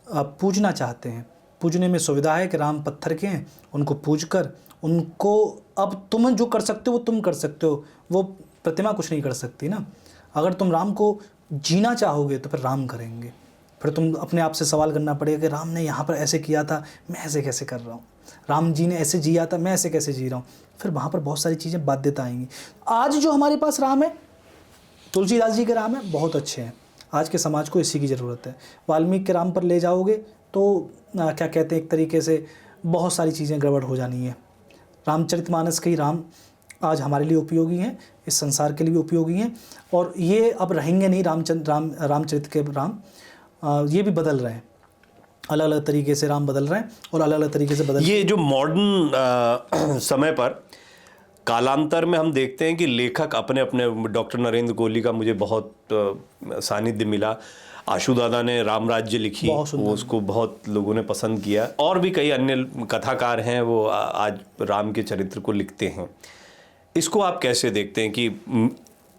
अब पूजना चाहते हैं। पूजने में सुविधा है कि राम पत्थर के हैं, उनको पूजकर उनको, अब तुम जो कर सकते हो वो तुम कर सकते हो, वो प्रतिमा कुछ नहीं कर सकती ना। अगर तुम राम को जीना चाहोगे तो फिर राम करेंगे। फिर तुम अपने आप से सवाल करना पड़ेगा कि राम ने यहाँ पर ऐसे किया था, मैं ऐसे कैसे कर रहा हूँ, राम जी ने ऐसे जिया था, मैं ऐसे कैसे जी रहा हूँ। फिर वहाँ पर बहुत सारी चीज़ें बाध्यता आएंगी। आज जो हमारे पास राम है, तुलसीदास जी के राम है, बहुत अच्छे हैं। आज के समाज को इसी की ज़रूरत है। वाल्मीकि के राम पर ले जाओगे तो क्या कहते हैं, एक तरीके से बहुत सारी चीज़ें गड़बड़ हो जानी है। रामचरितमानस के ही राम आज हमारे लिए उपयोगी हैं, इस संसार के लिए भी उपयोगी हैं, और ये अब रहेंगे नहीं। रामचरित के राम ये भी बदल रहे हैं, अलग अलग तरीके से राम बदल रहे हैं और अलग अलग तरीके से बदल। ये जो मॉडर्न समय पर कालांतर में हम देखते हैं कि लेखक अपने अपने, डॉक्टर नरेंद्र कोहली का मुझे बहुत सानिध्य मिला, आशु दादा ने राम राज्य लिखी, वो उसको बहुत लोगों ने पसंद किया, और भी कई अन्य कथाकार हैं वो आज राम के चरित्र को लिखते हैं। इसको आप कैसे देखते हैं कि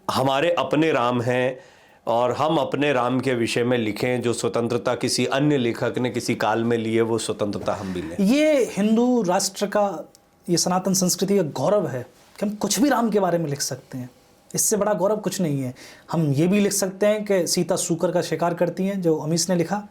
हमारे अपने राम हैं और हम अपने राम के विषय में लिखें, जो स्वतंत्रता किसी अन्य लेखक ने किसी काल में ली है, वो स्वतंत्रता हम भी लें? ये हिंदू राष्ट्र का, ये सनातन संस्कृति का गौरव है कि हम कुछ भी राम के बारे में लिख सकते हैं। इससे बड़ा गौरव कुछ नहीं है। हम ये भी लिख सकते हैं कि सीता सूकर का शिकार करती हैं, जो अमीश ने लिखा,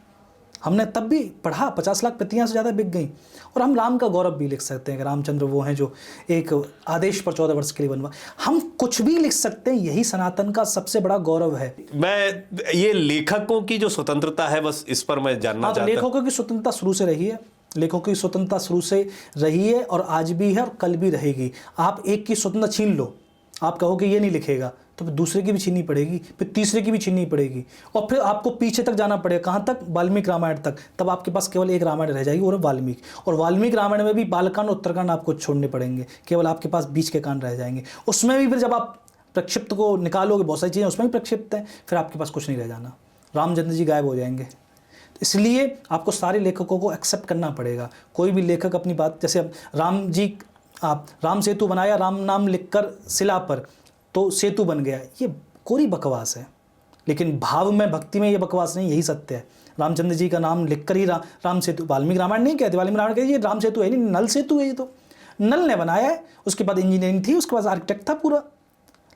हमने तब भी पढ़ा, 50 लाख प्रतियां से ज़्यादा बिक गई। और हम राम का गौरव भी लिख सकते हैं कि रामचंद्र वो हैं जो एक आदेश पर 14 वर्ष के लिए बनवा। हम कुछ भी लिख सकते हैं, यही सनातन का सबसे बड़ा गौरव है। मैं ये लेखकों की जो स्वतंत्रता है, बस इस पर मैं जानना हाँ, तो चाहता हूं। लेखकों की स्वतंत्रता शुरू से रही है, लेखकों की स्वतंत्रता शुरू से रही है और आज भी है और कल भी रहेगी। आप एक की स्वतंत्रता छीन लो, आप कहो कि ये नहीं लिखेगा, तो फिर दूसरे की भी छीननी पड़ेगी, फिर तीसरे की भी छीननी पड़ेगी, और फिर आपको पीछे तक जाना पड़ेगा। कहाँ तक? वाल्मीकि रामायण तक। तब आपके पास केवल एक रामायण रह जाएगी, और वाल्मीकि। और वाल्मीकि रामायण में भी बालकांड और उत्तरकांड आपको छोड़ने पड़ेंगे, केवल आपके पास बीच के कांड रह जाएंगे। उसमें भी फिर जब आप प्रक्षिप्त को निकालोगे, बहुत सारी चीज़ें उसमें भी प्रक्षिप्त हैं, फिर आपके पास कुछ नहीं रह जाना, रामचंद्र जी गायब हो जाएंगे। इसलिए आपको सारे लेखकों को एक्सेप्ट करना पड़ेगा। कोई भी लेखक अपनी बात, जैसे अब राम जी, आप राम सेतु बनाया, राम नाम लिखकर शिला पर, तो सेतु बन गया, ये कोरी बकवास है। लेकिन भाव में, भक्ति में ये बकवास नहीं, यही सत्य है। रामचंद्र जी का नाम लिखकर ही राम सेतु, वाल्मीकि रामायण नहीं कहते, वाल्मीकि रामायण कहते ये राम सेतु है नहीं, नल सेतु है। ये तो नल ने बनाया है, उसके बाद इंजीनियरिंग थी, उसके बाद आर्किटेक्ट था पूरा।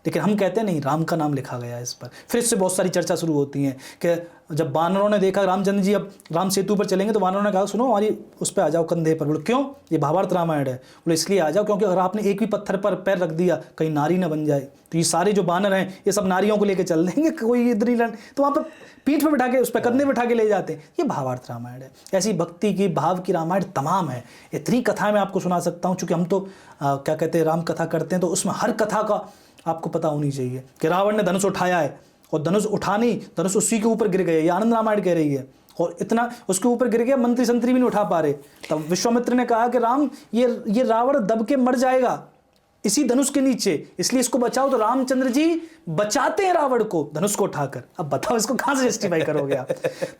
लेकिन हम कहते हैं नहीं, राम का नाम लिखा गया है इस पर। फिर इससे बहुत सारी चर्चा शुरू होती है कि जब वानरों ने देखा रामचंद्र जी अब राम सेतु पर चलेंगे, तो वानरों ने कहा सुनो हमारी उस पर आ जाओ, कंधे पर। बोले क्यों? ये महाभारत रामायण है। बोले इसलिए आ जाओ क्योंकि अगर आपने एक भी पत्थर पर पैर रख दिया, कहीं नारी न बन जाए। तो ये सारे जो बानर हैं, ये सब नारियों को लेकर चल देंगे, कोई इधर ही तो वहाँ पर पीठ पर बैठा के, उस पर कंधे बैठा के ले जाते हैं। ये महाभारत रामायण है। ऐसी भक्ति की, भाव की रामायण तमाम है। इतनी कथाएं मैं आपको सुना सकता हूँ, चूँकि हम तो क्या कहते हैं, राम कथा करते हैं, तो उसमें हर कथा का आपको पता होनी चाहिए कि रावण ने धनुष उठाया है, और धनुष उठा नहीं, धनुष उसी के ऊपर गिर गए, ये आनंद रामायण कह रही है। और इतना उसके ऊपर गिर गया, मंत्री संतरी भी नहीं उठा पा रहे। तब विश्वामित्र ने कहा कि राम, ये रावण दब के मर जाएगा इसी धनुष के नीचे, इसलिए इसको बचाओ। तो रामचंद्र जी बचाते हैं रावण को धनुष को उठाकर। अब बताओ इसको कहां से जस्टिफाई करोगे आप?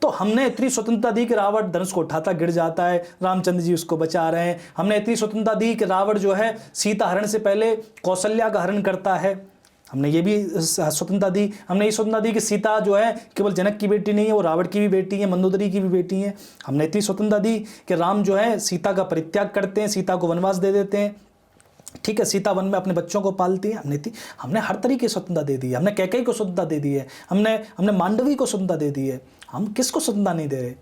तो हमने इतनी स्वतंत्रता दी कि रावण धनुष को उठाता गिर जाता है, रामचंद्र जी उसको बचा रहे हैं। हमने इतनी स्वतंत्रता दी कि रावण जो है सीता हरण से पहले कौशल्या का हरण करता है। हमने ये भी स्वतंत्रता दी। हमने ये स्वतंत्रता दी कि सीता जो है केवल जनक की बेटी नहीं है, वो रावण की भी बेटी है, मंदोदरी की भी बेटी है। हमने इतनी स्वतंत्रता दी कि राम जो है सीता का परित्याग करते हैं, सीता को वनवास दे देते हैं। ठीक है, सीता वन में अपने बच्चों को पालती है। हमने हर तरीके की स्वतंत्रता दे दी है। हमने कैकेयी को स्वतंत्रता दे दी है, हमने मांडवी को स्वतंत्रता दे दी है। हम किसको स्वतंत्रता नहीं दे रहे?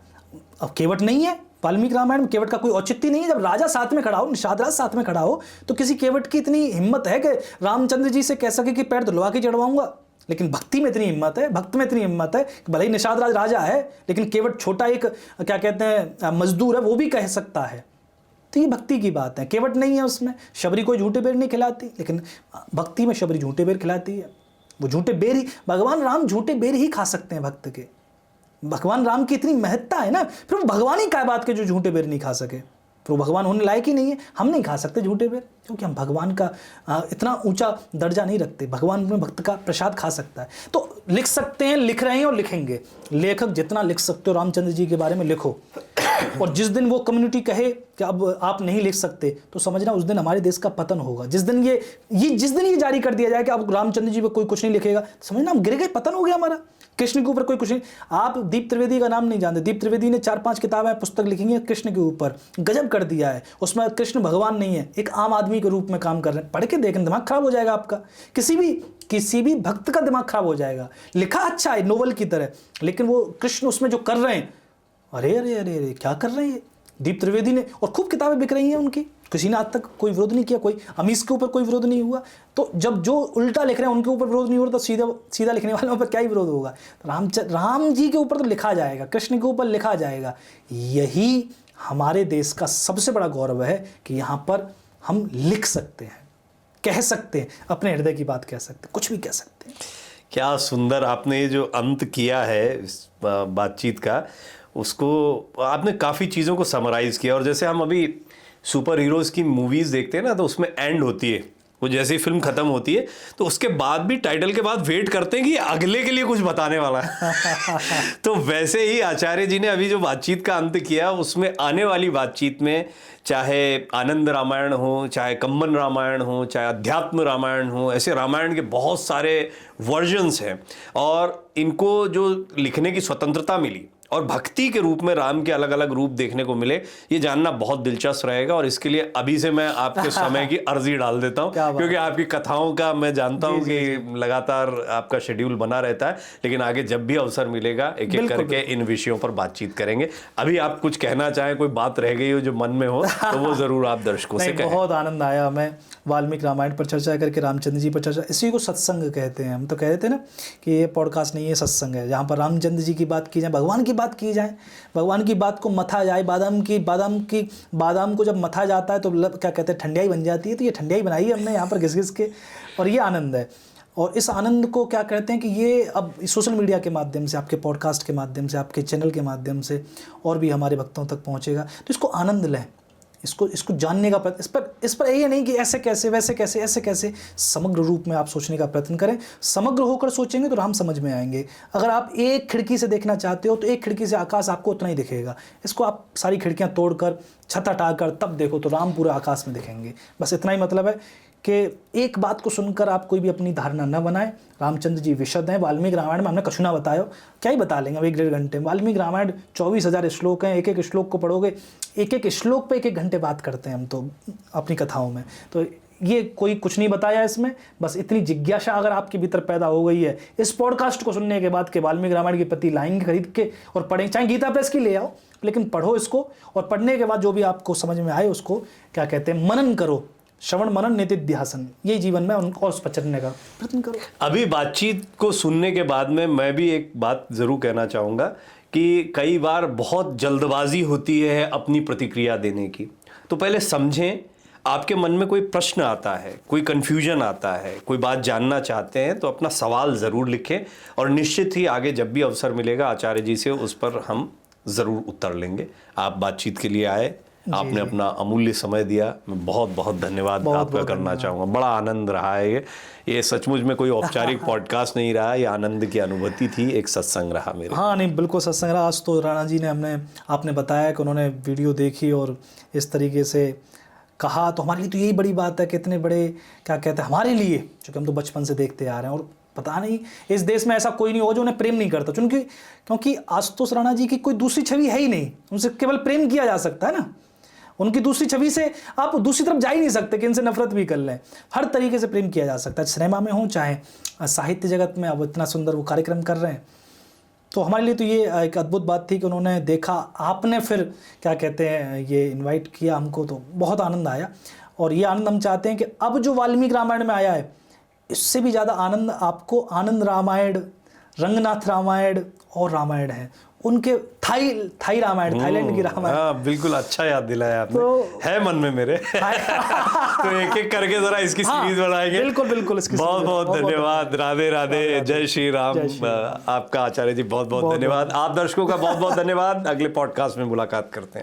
अब केवट नहीं है वाल्मीकि रामायण में, केवट का कोई औचित्य नहीं है। जब राजा साथ में खड़ा हो, निषाद राज साथ में खड़ा हो, तो किसी केवट की इतनी हिम्मत है कि रामचंद्र जी से कह सके कि पैर धुलवा के चढ़वाऊंगा? लेकिन भक्ति में इतनी हिम्मत है, भक्त में इतनी हिम्मत है कि भले ही निषाद राज राजा है, लेकिन केवट छोटा एक क्या कहते हैं मजदूर है, वो भी कह सकता है। तो ये भक्ति की बात है। केवट नहीं है उसमें। शबरी कोई झूठे बेर नहीं खिलाती, लेकिन भक्ति में शबरी झूठे बेर खिलाती है। वो झूठे बेर ही, भगवान राम झूठे बेर ही खा सकते हैं भक्त के। भगवान राम की इतनी महत्ता है ना, फिर वो भगवान ही क्या बात के जो झूठे बेर नहीं खा सके, फिर वो भगवान होने लायक ही नहीं है। हम नहीं खा सकते झूठे बेर, क्योंकि हम भगवान का इतना ऊंचा दर्जा नहीं रखते। भगवान में भक्त का प्रसाद खा सकता है। तो लिख सकते हैं, लिख रहे हैं और लिखेंगे। लेखक जितना लिख सकते हो रामचंद्र जी के बारे में लिखो। और जिस दिन वो कम्युनिटी कहे कि अब आप नहीं लिख सकते, तो समझना उस दिन हमारे देश का पतन होगा। जिस दिन ये जारी कर दिया जाए कि अब रामचंद्र जी पे कोई कुछ नहीं लिखेगा, तो समझना हम गिर गए, पतन हो गया हमारा। कृष्ण के ऊपर कोई कुछ नहीं। आप दीप त्रिवेदी का नाम नहीं जानते। दीप त्रिवेदी ने 4-5 किताबें पुस्तक लिखी है कृष्ण के ऊपर, गजब कर दिया है। उसमें कृष्ण भगवान नहीं है, एक आम आदमी के रूप में काम कर रहे हैं। पढ़ के देखें, दिमाग खराब हो जाएगा आपका। किसी भी भक्त का दिमाग खराब हो जाएगा। लिखा अच्छा है नोवेल की तरह, लेकिन वो कृष्ण उसमें जो कर रहे हैं, अरे अरे अरे अरे क्या कर रहे हैं दीप त्रिवेदी ने। और खूब किताबें बिक रही हैं उनकी, किसी ने आज तक कोई विरोध नहीं किया। कोई अमीश के ऊपर कोई विरोध नहीं हुआ। तो जब जो उल्टा लिख रहे हैं उनके ऊपर विरोध नहीं हो रहा, तो सीधा लिखने वालों पर क्या ही विरोध होगा। राम जी के ऊपर तो लिखा जाएगा, कृष्ण के ऊपर लिखा जाएगा। यही हमारे देश का सबसे बड़ा गौरव है कि यहाँ पर हम लिख सकते हैं, कह सकते हैं, अपने हृदय की बात कह सकते हैं, कुछ भी कह सकते हैं। क्या सुंदर आपने ये जो अंत किया है इस बातचीत का, उसको आपने काफ़ी चीज़ों को समराइज़ किया। और जैसे हम अभी सुपर हीरोज़ की मूवीज़ देखते हैं ना, तो उसमें एंड होती है, वो जैसे ही फिल्म ख़त्म होती है तो उसके बाद भी टाइटल के बाद वेट करते हैं कि अगले के लिए कुछ बताने वाला है। तो वैसे ही आचार्य जी ने अभी जो बातचीत का अंत किया, उसमें आने वाली बातचीत में चाहे आनंद रामायण हो, चाहे कम्बन रामायण हो, चाहे अध्यात्म रामायण हो, ऐसे रामायण के बहुत सारे वर्जन्स हैं। और इनको जो लिखने की स्वतंत्रता मिली, और भक्ति के रूप में राम के अलग अलग रूप देखने को मिले, ये जानना बहुत दिलचस्प रहेगा। और इसके लिए अभी से मैं आपके समय की अर्जी डाल देता हूँ, क्योंकि आपकी कथाओं का मैं जानता हूँ कि लगातार आपका शेड्यूल बना रहता है, लेकिन आगे जब भी अवसर मिलेगा एक एक करके इन विषयों पर बातचीत करेंगे। अभी आप कुछ कहना चाहें, कोई बात रह गई हो जो मन में हो तो वो जरूर आप दर्शकों से कहें। बहुत आनंद आया हमें वाल्मीकि रामायण पर चर्चा करके, रामचंद्र जी पर चर्चा। इसी को सत्संग कहते हैं। हम तो कह रहे थे ना कि ये पॉडकास्ट नहीं है, सत्संग है, जहाँ पर रामचंद्र जी की बात की जाए, भगवान की बात की जाए, भगवान की बात को मथा जाए। बादाम को जब मथा जाता है तो क्या कहते हैं, ठंडियाई बन जाती है। तो ये ठंडियाई बनाई है हमने यहाँ पर घिस घिस के, और ये आनंद है। और इस आनंद को क्या कहते हैं कि ये अब सोशल मीडिया के माध्यम से, आपके पॉडकास्ट के माध्यम से, आपके चैनल के माध्यम से और भी हमारे भक्तों तक पहुँचेगा। तो इसको आनंद लें, इसको जानने का प्रयत्न, इस पर ये नहीं कि ऐसे कैसे, वैसे कैसे, ऐसे कैसे, समग्र रूप में आप सोचने का प्रयत्न करें। समग्र होकर सोचेंगे तो राम समझ में आएंगे। अगर आप एक खिड़की से देखना चाहते हो तो एक खिड़की से आकाश आपको उतना ही दिखेगा। इसको आप सारी खिड़कियां तोड़कर, छत हटाकर तब देखो तो राम पूरे आकाश में दिखेंगे। बस इतना ही मतलब है कि एक बात को सुनकर आप कोई भी अपनी धारणा न बनाएं। रामचंद्र जी विशद हैं। वाल्मीकि रामायण में हमने कछु ना बताया, क्या ही बता लेंगे अब 1-1.5 घंटे में। वाल्मीकि रामायण 24,000 श्लोक हैं। एक एक श्लोक को पढ़ोगे, एक एक श्लोक पे 1-1 घंटे बात करते हैं हम तो अपनी कथाओं में। तो ये कोई कुछ नहीं बताया इसमें, बस इतनी जिज्ञासा अगर आपके भीतर पैदा हो गई है इस पॉडकास्ट को सुनने के बाद कि वाल्मीकि रामायण की प्रति लाएंगे खरीद के और पढ़ेंगे, चाहे गीता प्रेस की ले आओ, लेकिन पढ़ो इसको। और पढ़ने के बाद जो भी आपको समझ में आए उसको क्या कहते हैं, मनन करो। श्रवण मनन निधिध्यासन, ये जीवन में उनको और उस पर चलने का प्रयत्न करो। अभी बातचीत को सुनने के बाद में मैं भी एक बात जरूर कहना चाहूँगा कि कई बार बहुत जल्दबाजी होती है अपनी प्रतिक्रिया देने की। तो पहले समझें, आपके मन में कोई प्रश्न आता है, कोई कन्फ्यूजन आता है, कोई बात जानना चाहते हैं तो अपना सवाल ज़रूर लिखें, और निश्चित ही आगे जब भी अवसर मिलेगा आचार्य जी से उस पर हम ज़रूर उत्तर लेंगे। आप बातचीत के लिए आए, आपने अपना अमूल्य समय दिया, मैं बहुत बहुत धन्यवाद आपका करना चाहूँगा। बड़ा आनंद रहा है ये सचमुच में कोई औपचारिक पॉडकास्ट नहीं रहा, ये आनंद की अनुभूति थी, एक सत्संग रहा मेरे। हाँ नहीं, बिल्कुल सत्संग रहा। आज तो राणा जी ने आपने बताया कि उन्होंने वीडियो देखी और इस तरीके से कहा, तो हमारे लिए तो यही बड़ी बात है कि इतने बड़े क्या कहते हैं हमारे लिए, क्योंकि हम तो बचपन से देखते आ रहे हैं और पता नहीं इस देश में ऐसा कोई नहीं होगा जो उन्हें प्रेम नहीं करता। क्योंकि आशुतोष राणा जी की कोई दूसरी छवि है ही नहीं, उनसे केवल प्रेम किया जा सकता है ना। उनकी दूसरी छवि से आप दूसरी तरफ जा ही नहीं सकते कि इनसे नफरत भी कर लें। हर तरीके से प्रेम किया जा सकता है, सिनेमा में हो चाहे साहित्य जगत में। अब इतना सुंदर वो कार्यक्रम कर रहे हैं, तो हमारे लिए तो ये एक अद्भुत बात थी कि उन्होंने देखा, आपने फिर क्या कहते हैं ये इनवाइट किया हमको, तो बहुत आनंद आया। और ये आनंद हम चाहते हैं कि अब जो वाल्मीकि रामायण में आया है इससे भी ज़्यादा आनंद आपको आनंद रामायण, रंगनाथ रामायण और रामायण है उनके, थाई रामायण, थाईलैंड की रामायण। हाँ बिल्कुल, अच्छा याद दिलाया आपने, तो है मन में मेरे। तो एक एक करके जरा इसकी सीरीज बनाएंगे। बिल्कुल बिल्कुल, इसकी बहुत बहुत धन्यवाद। राधे राधे, जय श्री राम। आपका आचार्य जी बहुत बहुत धन्यवाद। आप दर्शकों का बहुत बहुत धन्यवाद। अगले पॉडकास्ट में मुलाकात करते हैं।